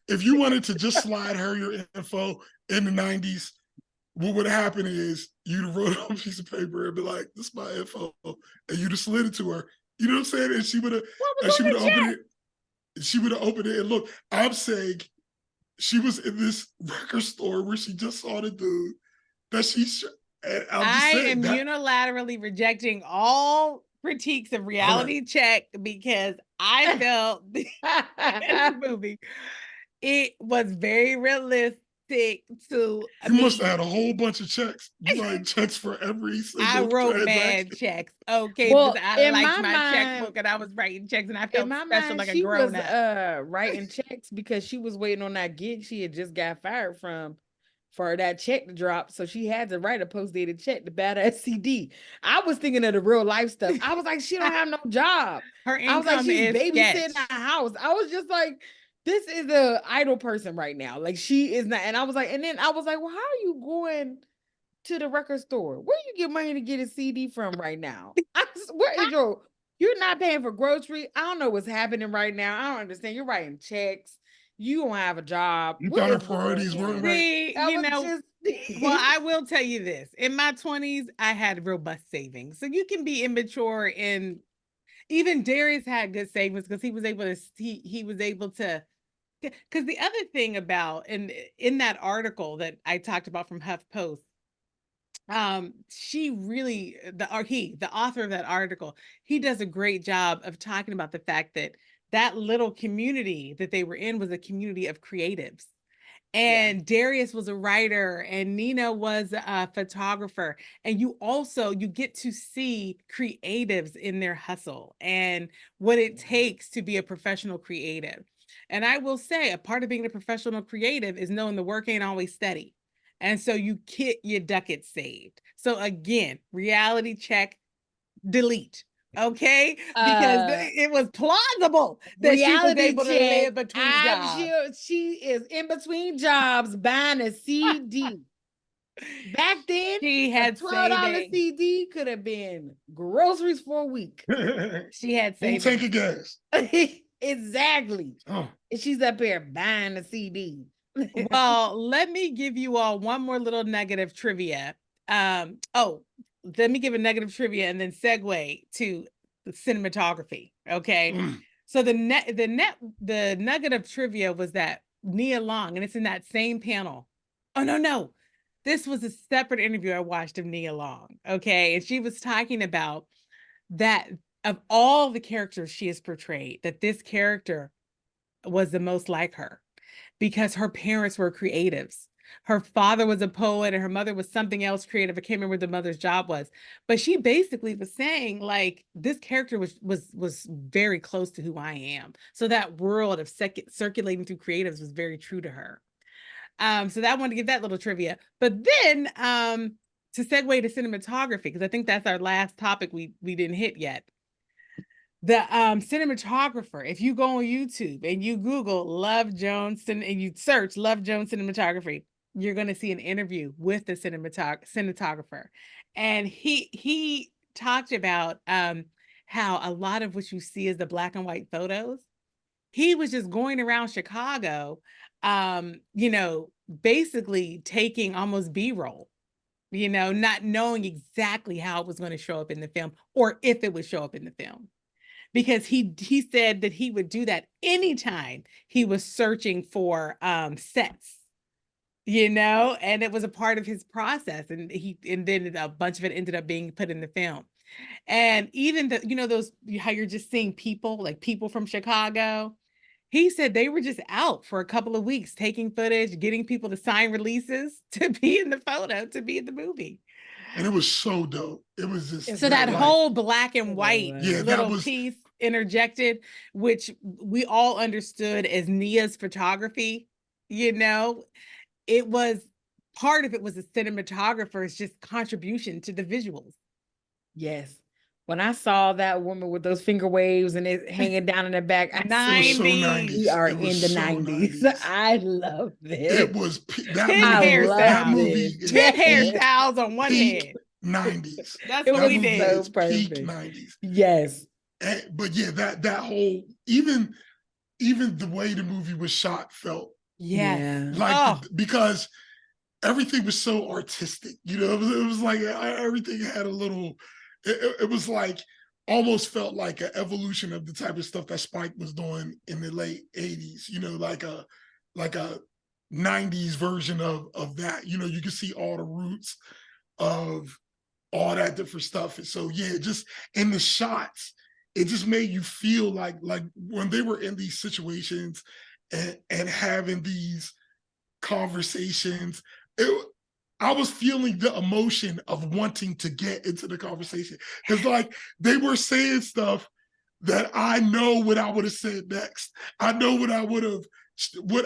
If you wanted to just slide her your info in the 90s, what would happen is you'd have wrote on a piece of paper and be like, "This is my info," and you'd have slid it to her. You know what I'm saying? And she would have opened it. She would have opened it and look. I'm saying she was in this record store where she just saw the dude that she's. I am unilaterally rejecting all critiques of Reality Check because I felt this movie It was very realistic to, You must have had a whole bunch of checks. You write checks for every I single wrote transaction. mad checks. Okay, Well, because I in liked my my mind- checkbook and I was writing checks and I In felt my special mind, like a she was grown up. writing checks because she was waiting on that gig she had just got fired from for that check to drop. So she had to write a post-dated check to buy that CD. I was thinking of the real life stuff. I was like, she don't have no job. Her I was like, income she's is babysitting sketch. a house. I was just like, this is a idle person right now. Like she is not. And I was like, and then I was like, well, how are you going to the record store? Where you get money to get a CD from right now? Where is you're not paying for grocery? I don't know what's happening right now. I don't understand. You're writing checks. You don't have a job. You What thought her is going priorities weren't on? right. See, I you was know, just well, I will tell you this. In my 20s, I had robust savings. So you can be immature in even Darius had good savings because he was able to he was able to because the other thing about in that article that I talked about from HuffPost, she really the author of that article, he does a great job of talking about the fact that that little community that they were in was a community of creatives. And Darius was a writer and Nina was a photographer. And you get to see creatives in their hustle and what it takes to be a professional creative. And I will say a part of being a professional creative is knowing the work ain't always steady. And so you get your ducats saved. So again, reality check, delete. Okay, because it was plausible that she was able to live between jobs. Sure she is in between jobs buying a CD. Back then, She had $12 savings. CD could have been groceries for a week. She had Full savings. tank of gas. Exactly. Oh. And she's up here buying a CD. Well, let me give you all one more little negative trivia. Let me give a negative trivia and then segue to the cinematography. Okay. So the negative trivia was that Nia Long, and it's in that same panel. Oh, no. This was a separate interview I watched of Nia Long. Okay. And she was talking about that of all the characters she has portrayed, that this character was the most like her because her parents were creatives. Her father was a poet and her mother was something else creative. I can't remember what the mother's job was, but she basically was saying like this character was very close to who I am. So that world of circulating through creatives was very true to her. So that I wanted to give that little trivia. But then to segue to cinematography, because I think that's our last topic we didn't hit yet. The cinematographer, if you go on YouTube and you Google Love Jones and you search Love Jones cinematography, you're going to see an interview with the cinematographer. And he talked about how a lot of what you see is the black and white photos. He was just going around Chicago, basically taking almost B-roll, not knowing exactly how it was going to show up in the film or if it would show up in the film. Because he said that he would do that anytime he was searching for sets, and it was a part of his process. And then a bunch of it ended up being put in the film. And even those, how you're just seeing people from Chicago. He said they were just out for a couple of weeks taking footage, getting people to sign releases to be in the photo, to be in the movie. And it was so dope. It was just so that whole black and white little piece interjected, which we all understood as Nia's photography. It was part of it was the cinematographer's just contribution to the visuals. Yes. When I saw that woman with those finger waves and it hanging down in the back, I said, 90s. We are in the 90s. I love this. It was that 10 movie. 10 hairstyles on one head. 90s. That's what we did. So perfect. Peak 90s. Yes. But yeah, that whole even the way the movie was shot felt because everything was so artistic. It was like everything had a little. It was like almost felt like an evolution of the type of stuff that Spike was doing in the late 80s. Like a 90s version of that. You could see all the roots of all that different stuff. And so yeah, just in the shots, it just made you feel like when they were in these situations and having these conversations. I was feeling the emotion of wanting to get into the conversation, because like they were saying stuff that I know what I would have said next. I know what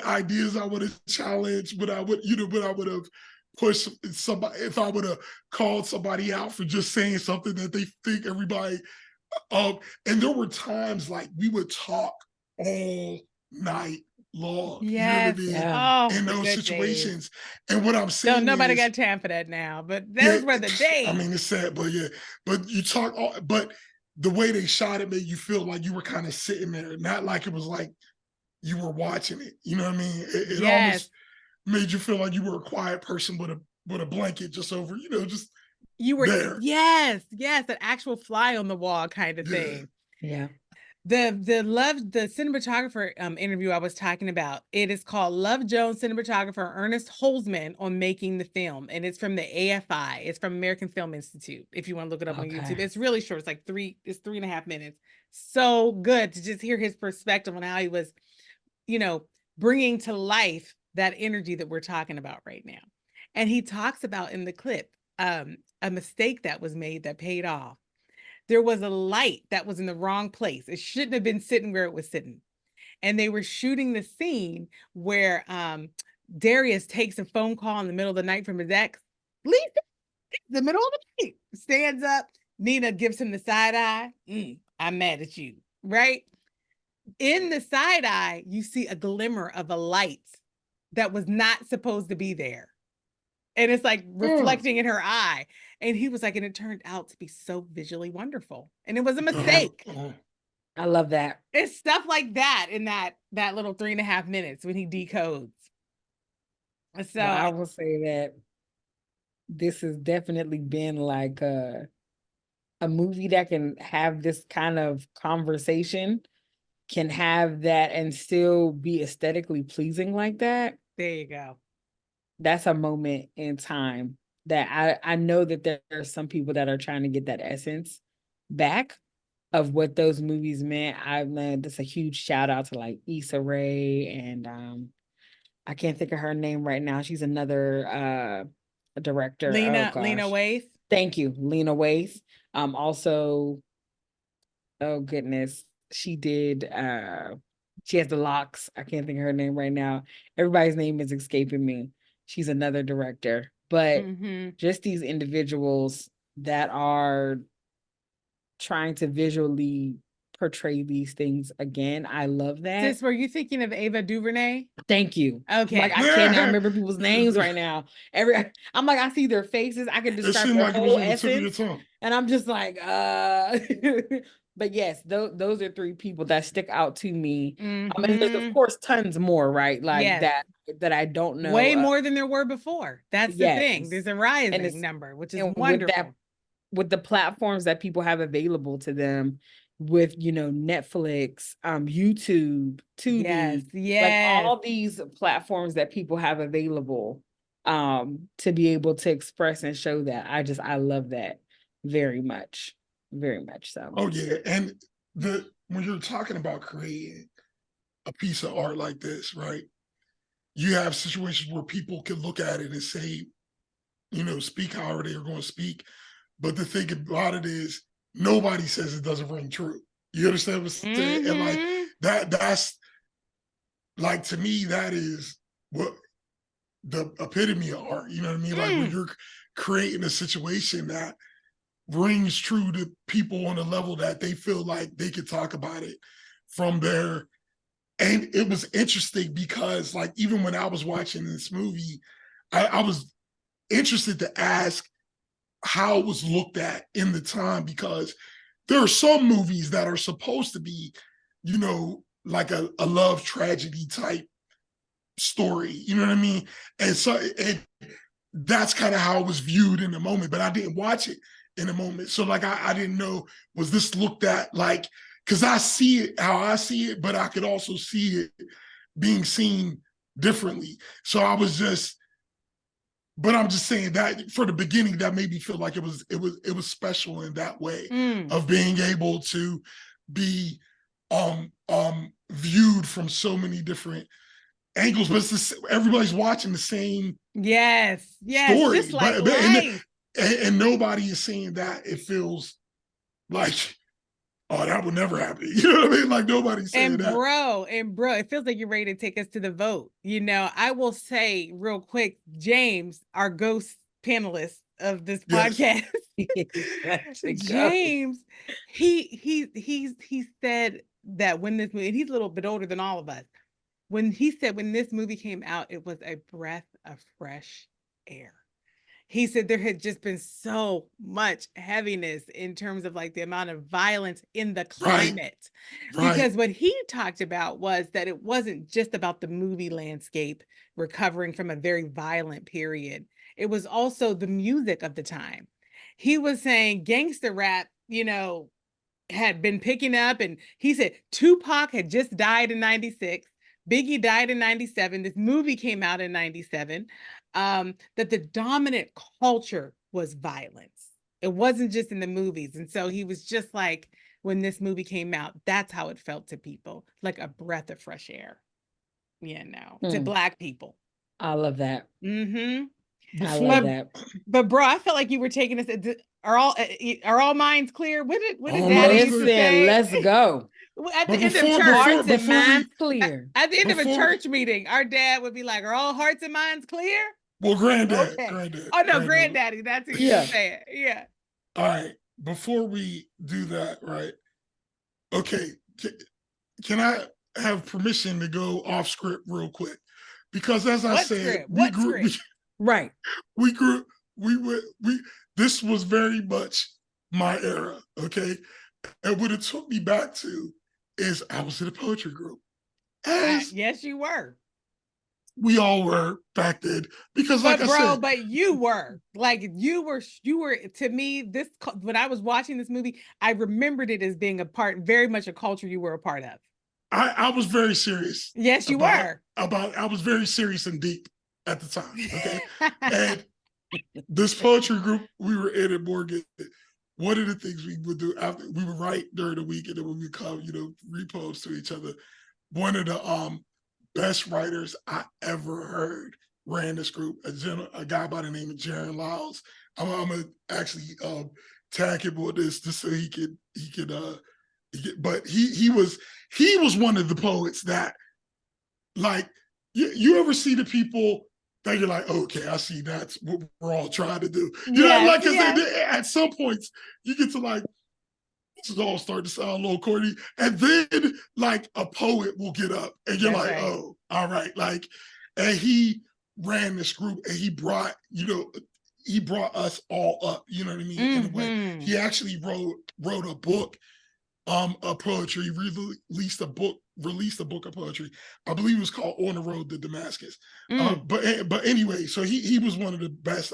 ideas I would have challenged, what I would have pushed somebody, if I would have called somebody out for just saying something that they think everybody. And there were times like we would talk all night long. Yes. You know what I mean? Yeah. In The those good situations. days. And what I'm saying Nobody is, got time for that now, but those were the days. I mean, it's sad, but yeah. But you talk, but the way they shot it made you feel like you were kind of sitting there, not like it was like you were watching it. You know what I mean? It almost made you feel like you were a quiet person with a blanket just over, just you were there. Yes, an actual fly on the wall kind of thing. Yeah. The cinematographer interview I was talking about, it is called Love Jones cinematographer Ernest Holzman on making the film, and it's from the AFI. It's from American Film Institute. If you want to look it up on YouTube, it's really short. It's like 3.5 minutes. So good to just hear his perspective on how he was, bringing to life that energy that we're talking about right now. And he talks about in the clip a mistake that was made that paid off. There was a light that was in the wrong place. It shouldn't have been sitting where it was sitting. And they were shooting the scene where Darius takes a phone call in the middle of the night from his ex. Lisa, the middle of the night, stands up. Nina gives him the side eye. I'm mad at you, right? In the side eye, you see a glimmer of a light that was not supposed to be there. And it's like reflecting in her eye. And he was like, and it turned out to be so visually wonderful. And it was a mistake. I love that. It's stuff like that in that little 3.5 minutes when he decodes. So well, I will say that this has definitely been like a movie that can have this kind of conversation, can have that and still be aesthetically pleasing like that. There you go. That's a moment in time that I know that there are some people that are trying to get that essence back of what those movies meant. That's a huge shout out to like Issa Rae and I can't think of her name right now. She's another director. Lena Waithe. Thank you, Lena Waithe. Also, oh goodness, she did. She has the locks. I can't think of her name right now. Everybody's name is escaping me. She's another director, but just these individuals that are trying to visually portray these things again. I love that. Sis, were you thinking of Ava DuVernay? Thank you. Okay. Like I cannot remember people's names right now. I'm like, I see their faces. I can describe their whole essence. And I'm just like, but yes, those are three people that stick out to me. I mean, there's of course tons more, right? Like that I don't know. Way more than there were before. That's the thing. There's a rising number, which is wonderful. With the platforms that people have available to them, with Netflix, YouTube, Tubi, like all these platforms that people have available to be able to express and show that. I love that very much so. Oh yeah, and when you're talking about creating a piece of art like this, right? You have situations where people can look at it and say, speak however they are going to speak. But the thing about it is, nobody says it doesn't ring true. You understand what I'm saying? And like that's like, to me, that is what the epitome of art. You know what I mean? Like when you're creating a situation that rings true to people on a level that they feel like they could talk about it from there. And it was interesting because like, even when I was watching this movie, I was interested to ask how it was looked at in the time, because there are some movies that are supposed to be, like a love tragedy type story, you know what I mean? And so that's kind of how it was viewed in the moment, but I didn't watch it in a moment. So like, I didn't know, was this looked at like, because I see it how I see it, but I could also see it being seen differently. So I was just, but I'm just saying that for the beginning, that made me feel like it was special in that way of being able to be viewed from so many different angles, but everybody's watching the same story. Just like but life. And nobody is saying that it feels like, oh, that would never happen. You know what I mean? Like nobody's saying that. Bro, it feels like you're ready to take us to the vote. I will say real quick, James, our ghost panelist of this podcast, James, he said that when this movie, and he's a little bit older than all of us, when this movie came out, it was a breath of fresh air. He said there had just been so much heaviness in terms of like the amount of violence in the climate. Right. Because what he talked about was that it wasn't just about the movie landscape recovering from a very violent period. It was also the music of the time. He was saying gangster rap, had been picking up, and he said Tupac had just died in 96. Biggie died in 97. This movie came out in 97. That the dominant culture was violence. It wasn't just in the movies. And so he was just like, when this movie came out, that's how it felt to people, like a breath of fresh air, to Black people. I love that. Mm-hmm. I love that. But bro, I felt like you were taking us. Are all minds clear? What did Daddy used to say? Let's go. At the end of church, hearts and minds clear. At the end of a church meeting, our dad would be like, "Are all hearts and minds clear?" Well, granddad. Oh no, granddaddy. That's what you're saying. Yeah. All right. Before we do that, right? Okay. Can I have permission to go off script real quick? Because as I said, this was very much my era. Okay. And what it took me back to is I was in a poetry group. Yes, you were. We all were back then, because like I said, but you were to me, when I was watching this movie, I remembered it as being very much a culture you were a part of. I was very serious. Yes, you were. I was very serious and deep at the time. Okay. And this poetry group we were in at Morgan, one of the things we would do after we would write during the week, and then when we come, repose to each other. One of the best writers I ever heard ran this group, a guy by the name of Jaron Lyles. I'm gonna actually tag him on this just so he could but he was one of the poets that, like, you ever see the people that you're like, okay, I see that's what we're all trying to do. At some points you get to like, this is all starting to sound a little corny. And then like a poet will get up and you're that's like, right. Oh, all right. Like, and he ran this group and he brought us all up, you know what I mean? In a way. He actually wrote a book of poetry, released a book of poetry. I believe it was called On the Road to Damascus. But anyway, so he was one of the best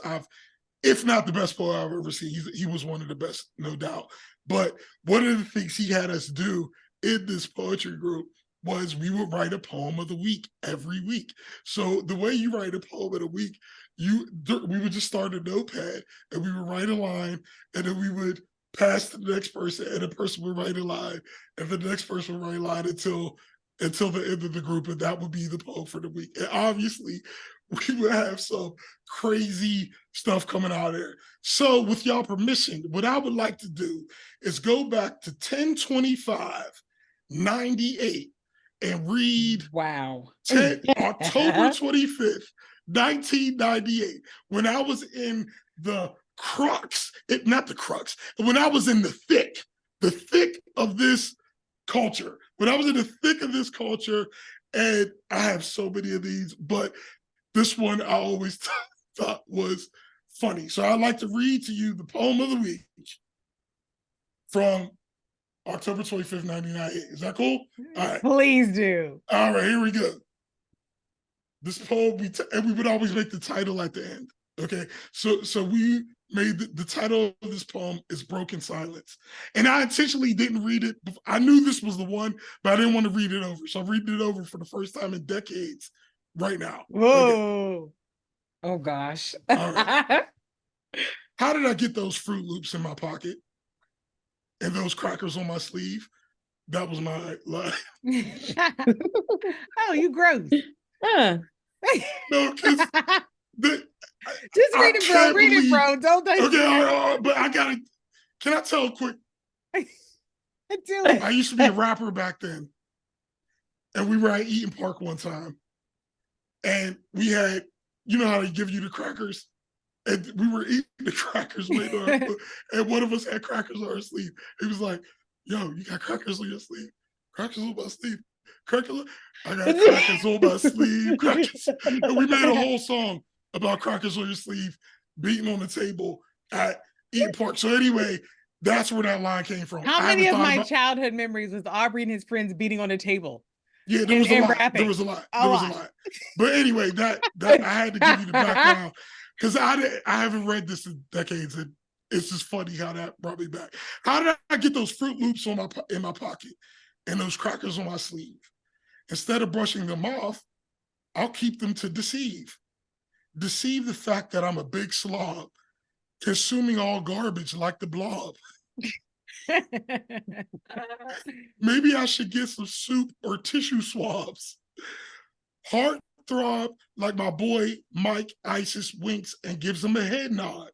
if not the best poet I've ever seen. He was one of the best, no doubt. But one of the things he had us do in this poetry group was we would write a poem of the week every week. So the way you write a poem of the week, we would just start a notepad and we would write a line, and then we would pass to the next person, and the person would write a line, and the next person would write a line until the end of the group, and that would be the poem for the week. And obviously, we would have some crazy stuff coming out of there. So with y'all permission, what I would like to do is go back to 10/25/98 and read October 25th, 1998, when I was in the when I was in the thick of this culture, and I have so many of these, but this one I always thought was funny. So I'd like to read to you the poem of the week from October 25th, 1998. Is that cool? All right. Please do. All right, here we go. This poem, and we would always make the title at the end. Okay, so we made the title of this poem is Broken Silence. And I intentionally didn't read it. I knew this was the one, but I didn't want to read it over. So I'm reading it over for the first time in decades right now. Whoa. Okay. Oh, gosh. All right. How did I get those Fruit Loops in my pocket and those crackers on my sleeve? That was my line. Oh, you gross. Huh. No, because Just read it, bro. Read it, bro. Don't Okay, all right, but I gotta. Can I tell a quick? do it. I used to be a rapper back then, and we were at Eaton Park one time, and we had, you know how they give you the crackers, and we were eating the crackers waiting on our food, and one of us had crackers on our sleeve. He was like, "Yo, you got crackers on your sleeve? Crackers on my sleeve? Crackers? I got crackers on my sleeve. Crackers." And we made a whole song about crackers on your sleeve, beating on the table at Eaton Park. So anyway, that's where that line came from. How many of my childhood memories was Aubrey and his friends beating on the table? Yeah, there was a lot. Rapping. There was a lot. There was a lot. But anyway, that I had to give you the background because I haven't read this in decades, and it's just funny how that brought me back. How did I get those Fruit Loops in my pocket and those crackers on my sleeve? Instead of brushing them off, I'll keep them to deceive the fact that I'm a big slob, consuming all garbage like the blob. Maybe I should get some soup or tissue swabs. Heart throb like my boy Mike Isis winks and gives him a head nod.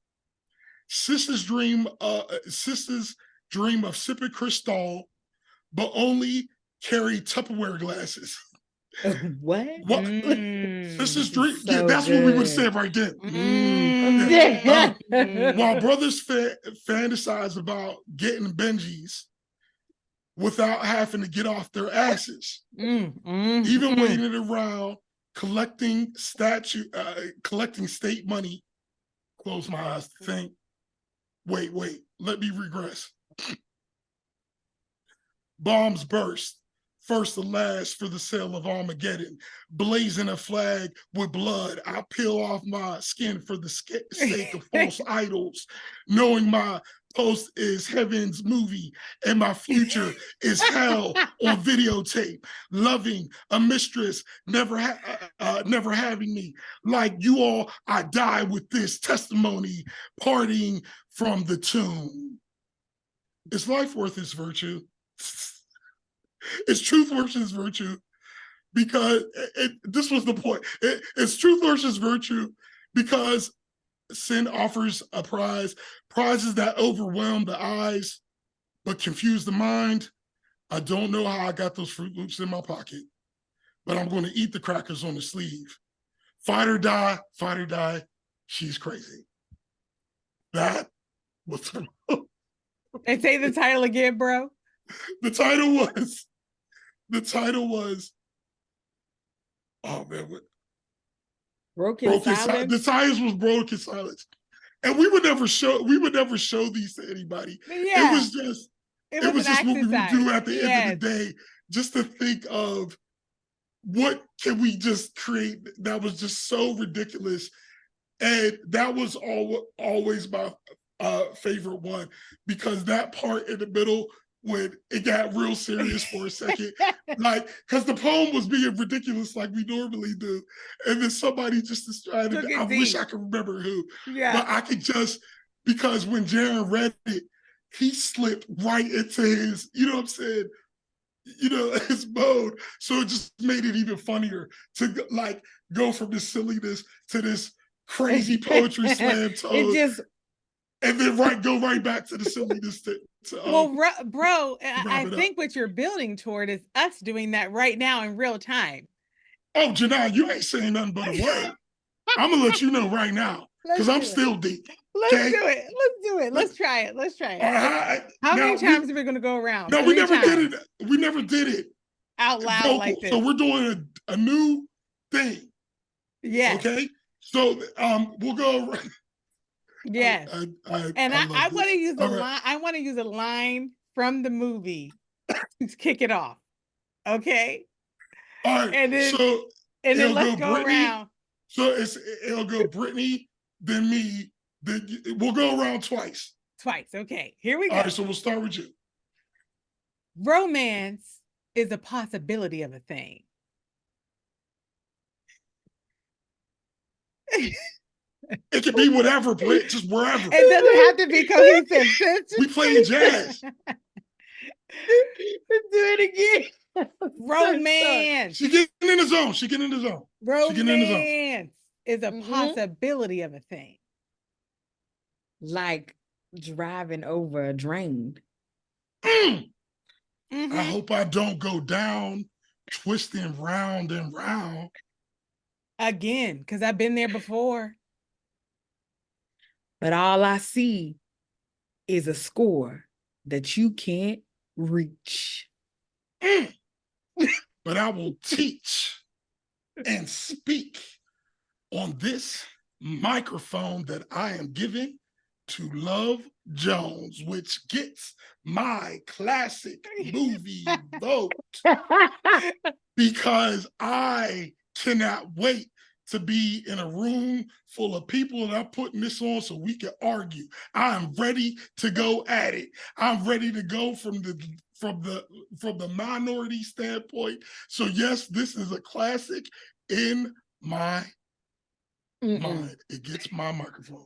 Sisters dream of sipping Cristal, but only carry Tupperware glasses. What? Sisters dream. So yeah, that's good. what we would say right then. While brothers fantasize about getting Benjis without having to get off their asses, even waiting around collecting state money. Close my eyes to think. Wait, let me regress. Bombs burst, first and last for the sale of Armageddon, blazing a flag with blood. I peel off my skin for the sake of false idols, knowing my post is heaven's movie and my future is hell on videotape, loving a mistress, never having me. Like you all, I die with this testimony, partying from the tomb. Is life worth its virtue? Is truth versus virtue? Because this was the point. It's truth versus virtue because sin offers a prize, prizes that overwhelm the eyes but confuse the mind. I don't know how I got those Fruit Loops in my pocket, but I'm going to eat the crackers on the sleeve. Fight or die, she's crazy. That was... And say the title again, bro. The title was, oh man, Broken Silence. The title was Broken Silence. And we would never show these to anybody. Yeah. It was just what we would do at the end of the day, just to think of what can we just create that was just so ridiculous. And that was always my favorite one, because that part in the middle when it got real serious for a second, like, because the poem was being ridiculous like we normally do, and then somebody just decided, I wish I could remember who, but I could just, because when Jaron read it, he slipped right into his, you know what I'm saying, his mode, so it just made it even funnier to like go from this silliness to this crazy poetry slam tone. And then go right back to the silliness. Bro, I think what you're building toward is us doing that right now in real time. Oh, Janai, you ain't saying nothing but a word. I'm gonna let you know right now, because I'm still deep. Let's do it. Let's try it. How many times are we gonna go around? No, we never did it. We never did it out loud like this. So we're doing a new thing. Yeah. Okay. So we'll go. Yes. I want to use line. I want to use a line from the movie to kick it off. Okay. All right. And then let's go around. So it'll go Brittany, then me, then we'll go around twice. Okay. Here we go. All right. So we'll start with you. Romance is a possibility of a thing. It can be whatever, Britt, just wherever. It doesn't have to be cohesive. We playing jazz. Let's do Romance. She getting in the zone. She getting in the zone. She getting in the zone. Romance is a possibility of a thing. Like driving over a drain. I hope I don't go down, twisting round and round. Again, because I've been there before. But all I see is a score that you can't reach. But I will teach and speak on this microphone that I am giving to Love Jones, which gets my classic movie vote because I cannot wait to be in a room full of people and I'm putting this on so we can argue. I'm ready to go at it. I'm ready to go from the minority standpoint. So yes, this is a classic in my mind. It gets my microphone.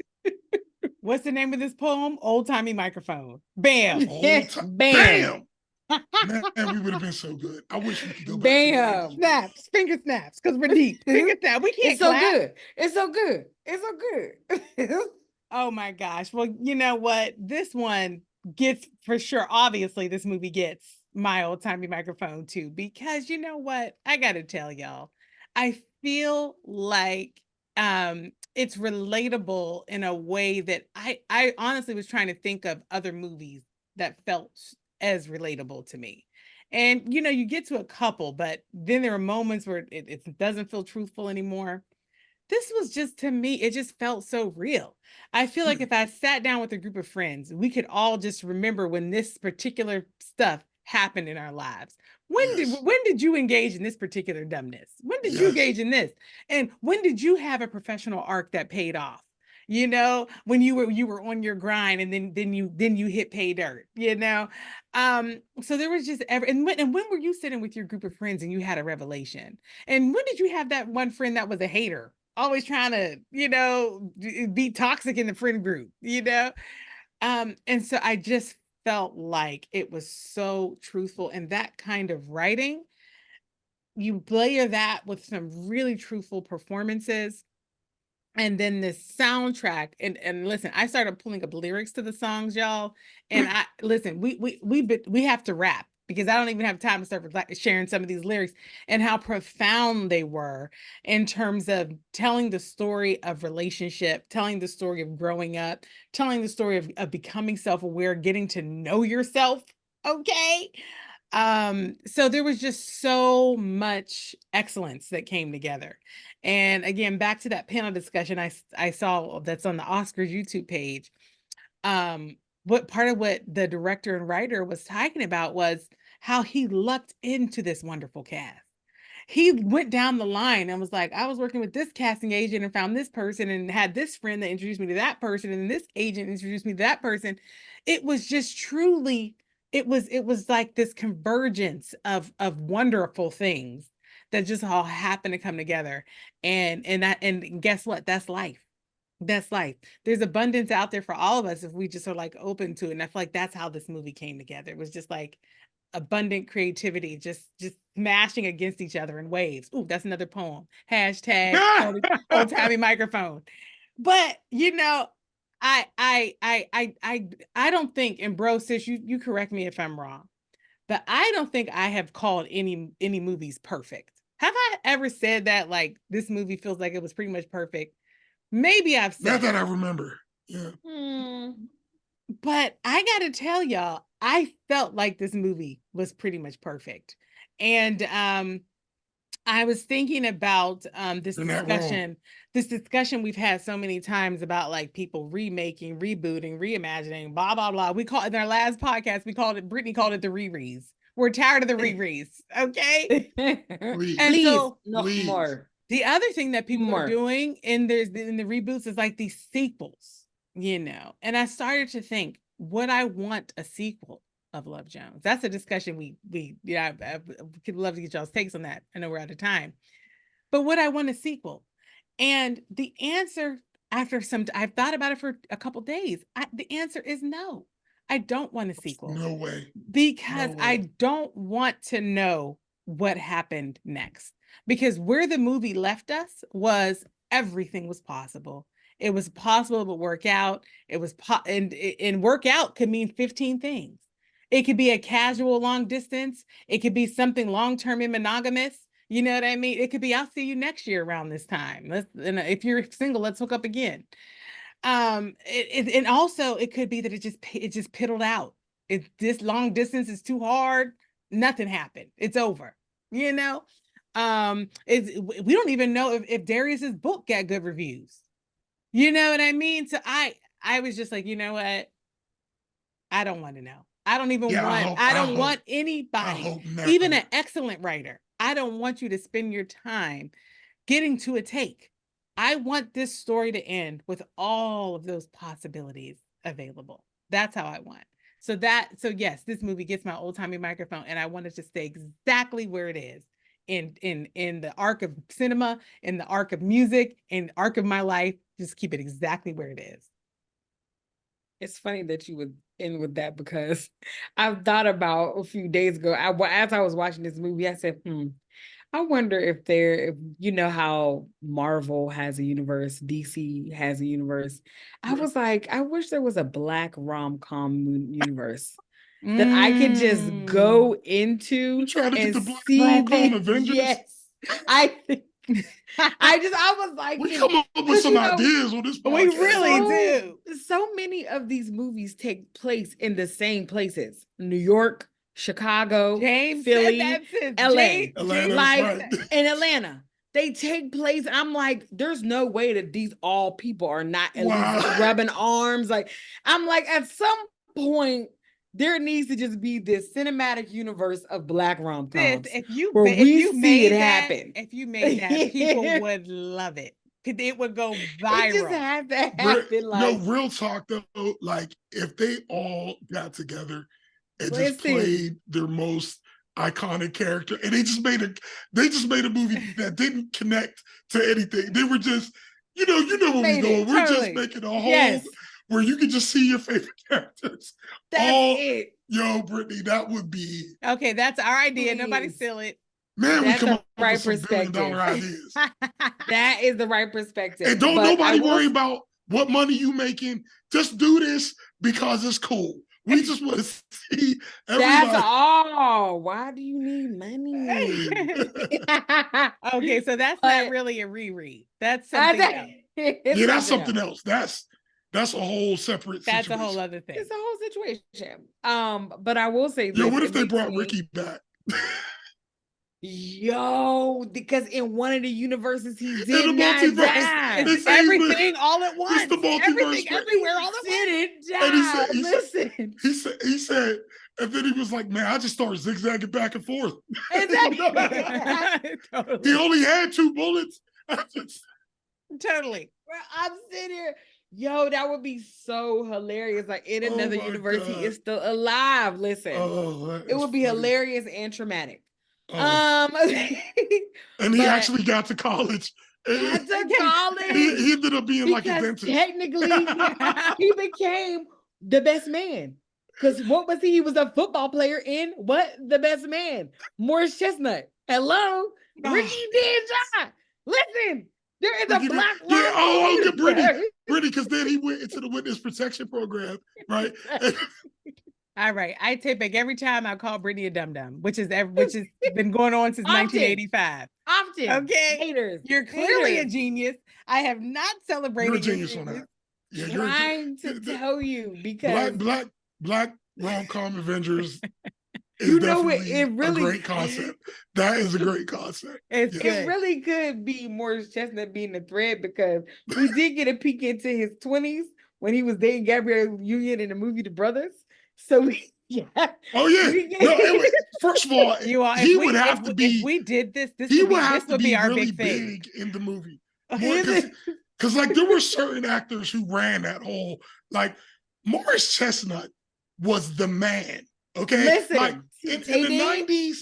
What's the name of this poem? Old Timey Microphone. Bam. Bam. Man, we would have been so good. I wish we could go back. Bam. Snaps, finger snaps, because we're deep. Finger snap. We can't It's so clap. good. It's so good. It's so good. Oh my gosh. Well, you know what? This one gets for sure. Obviously, this movie gets my Old Timey Microphone too, because you know what? I gotta tell y'all, I feel like it's relatable in a way that I honestly was trying to think of other movies that felt as relatable to me. And you know, you get to a couple, but then there are moments where it doesn't feel truthful anymore. This was just, to me, it just felt so real. I feel like if I sat down with a group of friends, we could all just remember when this particular stuff happened in our lives. When did you engage in this particular dumbness? When did you engage in this? And when did you have a professional arc that paid off? You know, when you were on your grind and then you hit pay dirt, you know? So there was just and when were you sitting with your group of friends and you had a revelation? And when did you have that one friend that was a hater, always trying to, you know, be toxic in the friend group, you know? And so I just felt like it was so truthful, and that kind of writing, you layer that with some really truthful performances. And then this soundtrack, and listen, I started pulling up lyrics to the songs, y'all. And I listen, we have to rap because I don't even have time to start sharing some of these lyrics and how profound they were in terms of telling the story of relationship, telling the story of growing up, telling the story of becoming self-aware, getting to know yourself. Okay. So there was just so much excellence that came together. And again, back to that panel discussion I saw that's on the Oscars YouTube page. What part of what the director and writer was talking about was how he lucked into this wonderful cast. He went down the line and was like, I was working with this casting agent and found this person and had this friend that introduced me to that person, and this agent introduced me to that person. It was just truly, it was like this convergence of wonderful things that just all happened to come together. And guess what? That's life. That's life. There's abundance out there for all of us if we just are like open to it. And I feel like that's how this movie came together. It was just like abundant creativity, just smashing against each other in waves. Ooh, that's another poem. Hashtag Old Timey Microphone. But you know, I don't think, and bro, sis, you correct me if I'm wrong, but I don't think I have called any movies perfect. Have I ever said that, like, this movie feels like it was pretty much perfect? Maybe I've said Not that I remember. Yeah. But I gotta tell y'all, I felt like this movie was pretty much perfect. And I was thinking about this discussion we've had so many times about like people remaking, rebooting, reimagining, blah, blah, blah. We call it in our last podcast, Brittany called it the rereads. We're tired of the rereads, okay? And so more. The other thing that people are doing in the reboots is like these sequels, you know. And I started to think, would I want a sequel of Love Jones? That's a discussion I could love to get y'all's takes on that. I know we're out of time, but would I want a sequel? And the answer, I've thought about it for a couple days. The answer is no. I don't want a sequel. No way. Because I don't want to know what happened next. Because where the movie left us was everything was possible. It was possible to work out. It was and work out could mean 15 things. It could be a casual long distance. It could be something long-term and monogamous. You know what I mean? It could be, I'll see you next year around this time. And if you're single, let's hook up again. And also it could be that it just piddled out. This long distance is too hard. Nothing happened. It's over. You know, we don't even know if Darius's book got good reviews. You know what I mean? So I was just like, you know what? I don't want to know. I don't even want. I don't want anybody, even an excellent writer. I don't want you to spend your time getting to a take. I want this story to end with all of those possibilities available. That's how I want. So yes, this movie gets my old-timey microphone, and I want it to stay exactly where it is in the arc of cinema, in the arc of music, in the arc of my life. Just keep it exactly where it is. It's funny that you would end with that, because I've thought about a few days ago, as I was watching this movie, I said, I wonder if you know how Marvel has a universe, DC has a universe. I was like, I wish there was a Black rom-com universe that I could just go into trying to and get the Black see rom-com Avengers. Yes, I was like, we come up with some ideas on this podcast. We really do. So many of these movies take place in the same places: New York, Chicago, Philly, LA. Atlanta, like right. in Atlanta, they take place. I'm like, there's no way that these all people are not at least rubbing arms. Like, I'm like, at some point, there needs to just be this cinematic universe of Black rom-coms if you see it happen. If you made that, people would love it. It would go viral. It just had to happen. No, real talk though. Like, if they all got together and just played their most iconic character, and they just made a movie that didn't connect to anything. They were just, you know where we're going. We're just making a whole where you can just see your favorite characters. That's it. Yo, Brittany, that would be okay. That's our idea. Please. Nobody steal it. Man, we come up with some $1 billion ideas. That is the right perspective. And don't nobody worry about what money you making. Just do this because it's cool. We just want to see everybody. That's all. Why do you need money? Okay, so that's not really a reread. That's something else. That's something else. That's a whole separate situation. That's a whole other thing. It's a whole situation. But I will say, what if they brought Ricky back? Yo, because in one of the universes he did in the multiverse, it's everything all at once. It's the multiverse. Everything everywhere all at once. And he said, and then he was like, man, I just started zigzagging back and forth. Exactly. Totally. He only had 2 bullets. Totally. I'm sitting here. Yo, that would be so hilarious. Like, in another universe, he is still alive. Listen, it would be hilarious and traumatic. And he actually got to college. He ended up being like a dentist. Technically, he became the best man. Because what was he? He was a football player in what? The Best Man. Morris Chestnut. Hello? Ricky John. Listen, there is a Black Brittany, because then he went into the witness protection program, right? All right, I take back every time I call Brittany a dum-dum, which has been going on since 1985. Often. Okay, haters. You're clearly a genius. I have not celebrated. You're a genius on that. Yeah, trying to tell you, because Black rom-com Avengers is definitely a great concept. That is a great concept. It really could be Morris Chestnut being the thread, because we did get a peek into his 20s when he was dating Gabrielle Union in the movie The Brothers. So first of all, he would have to be. If we did this would be our really big thing. Big in the movie. Because like there were certain actors who ran that whole, like Morris Chestnut was the man. Okay, listen, like in the 90s,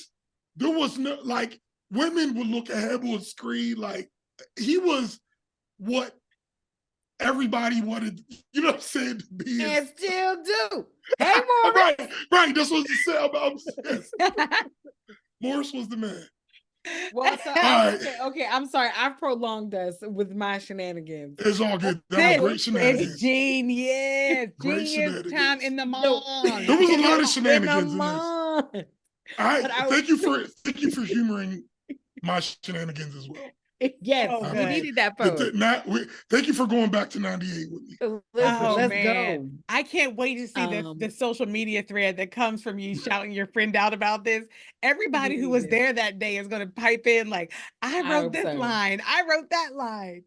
there was no, like, women would look at him on screen like he was what everybody wanted, you know what I'm saying, to be. And still do. Hey, Morris. Right. That's what you said about Morris was the man. Well, so right. okay, I'm sorry. I've prolonged us with my shenanigans. It's all good. That was great It's shenanigans. genius. Great Genius time shenanigans. in the No. mall. There was a lot of In shenanigans a in this. month. Thank you for humoring my shenanigans as well. Yes, Oh, we good. needed that post. Thank you for going back to 98 with me. Listen, Oh, let's man. go. I can't wait to see the social media thread that comes from you shouting your friend out about this. Everybody who was Yes. there that day is going to pipe in like, I wrote hope this so. line. I wrote that line.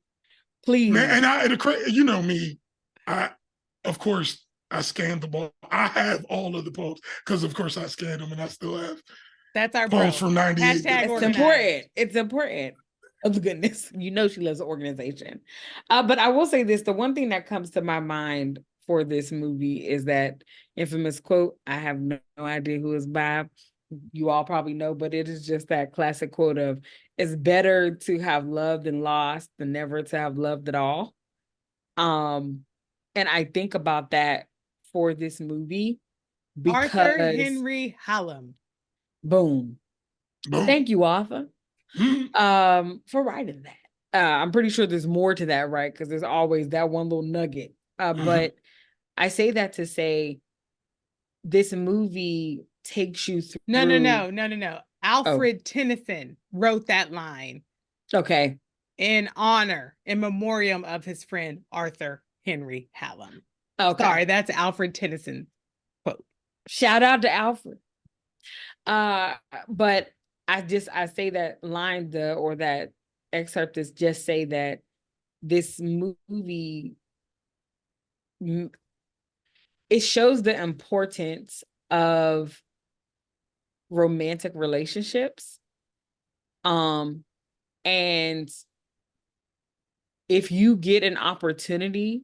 Please. Man, and you know me, of course, I scanned the ball. I have all of the poems because, of course, I scanned them and I still have That's our bro. poems from 98. Hashtag It's organized. important. It's important. Oh, goodness. You know she loves organization. But I will say this. The one thing that comes to my mind for this movie is that infamous quote. I have no idea who it's by. You all probably know, but it is just that classic quote of, it's better to have loved and lost than never to have loved at all. And I think about that for this movie because Arthur Henry Hallam. Boom. Thank you, Arthur. For writing that. I'm pretty sure there's more to that, right? Because there's always that one little nugget. But I say that to say this movie takes you through. No. Alfred Tennyson wrote that line. Okay. In honor, in memoriam of his friend Arthur Henry Hallam. Okay. Sorry, that's Alfred Tennyson quote. Shout out to Alfred. But I say that line or that excerpt is just say that this movie, it shows the importance of romantic relationships. And if you get an opportunity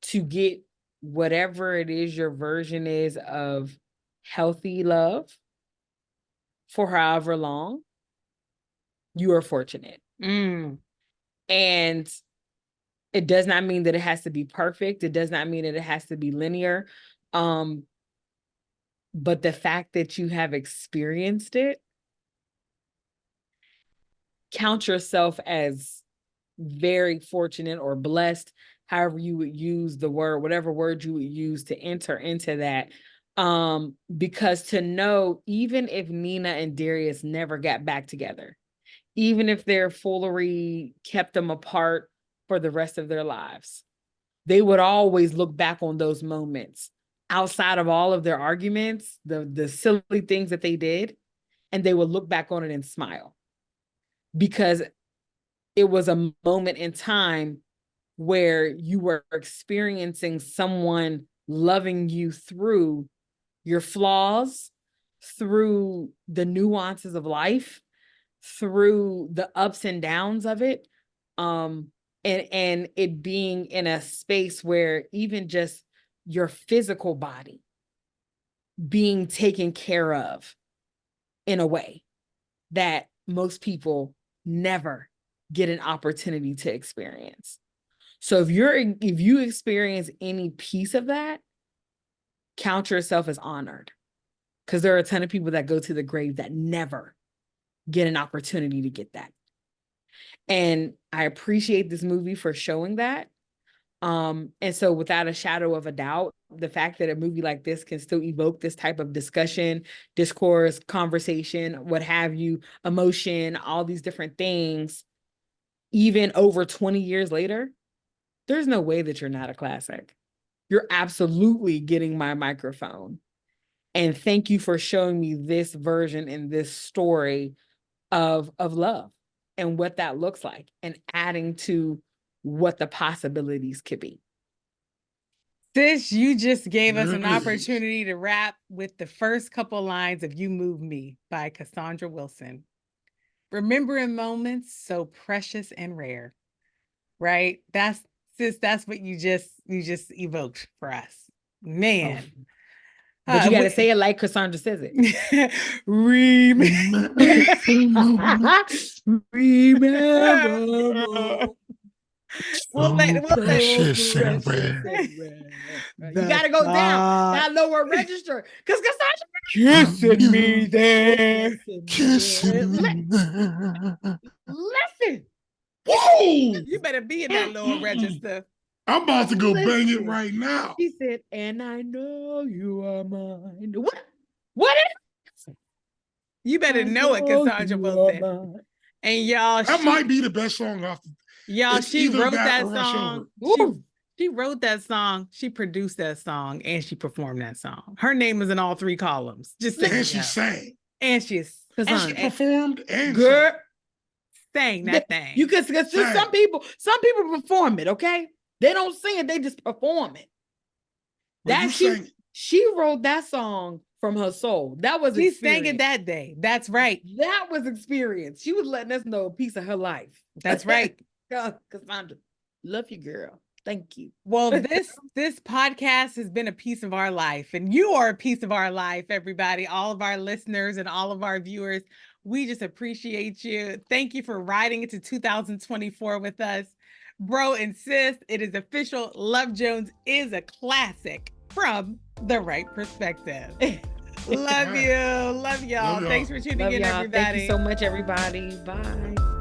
to get whatever it is your version is of healthy love for however long, you are fortunate. And it does not mean that it has to be perfect. It does not mean that it has to be linear. But the fact that you have experienced it, count yourself as very fortunate or blessed, however you would use the word, whatever word you would use to enter into that. Because to know, even if Nina and Darius never got back together, even if their foolery kept them apart for the rest of their lives, they would always look back on those moments outside of all of their arguments, the silly things that they did, and they would look back on it and smile. Because it was a moment in time where you were experiencing someone loving you through your flaws, through the nuances of life, through the ups and downs of it, and it being in a space where even just your physical body being taken care of in a way that most people never get an opportunity to experience. So if you experience any piece of that, count yourself as honored, because there are a ton of people that go to the grave that never get an opportunity to get that. And I appreciate this movie for showing that. And so without a shadow of a doubt, the fact that a movie like this can still evoke this type of discussion, discourse, conversation, what have you, emotion, all these different things, even over 20 years later, there's no way that you're not a classic. You're absolutely getting my microphone. And thank you for showing me this version and this story of love and what that looks like, and adding to what the possibilities could be. Sis, you just gave us an opportunity to wrap with the first couple lines of You Move Me by Cassandra Wilson. Remembering moments so precious and rare, right? That's what you just evoked for us. Man. Oh. But you got to say it like Cassandra says it. Remember. We'll let precious and precious rare. and rare. You gotta go down. That lower register. Because Kissing me there. Kissing me. Listen. Whoa! You better be in that lower register. I'm about to go bang it Listen. right now. She said, and I know you are mine. What is You better know it, Cassandra Wilson. And y'all, That might be the best song off the. Y'all, It's she either wrote that or Rush song. Over. She wrote that song. She produced that song, and she performed that song. Her name is in all three columns. Just so And you she know. sang. And she Performed and girl? sang that thing. You could some people perform it, okay? They don't sing it, they just perform it. She wrote that song from her soul. That was she experience. sang it that day. That's right. That was experience. She was letting us know a piece of her life. That's right. Cassandra, love you, girl. Thank you. Well, this podcast has been a piece of our life, and you are a piece of our life, everybody, all of our listeners and all of our viewers. We just appreciate you. Thank you for riding into 2024 with us. Bro and sis, it is official. Love Jones is a classic from the Wright Perspective. Love you. Love y'all. Thanks for tuning in, everybody. Thank you so much, everybody. Bye.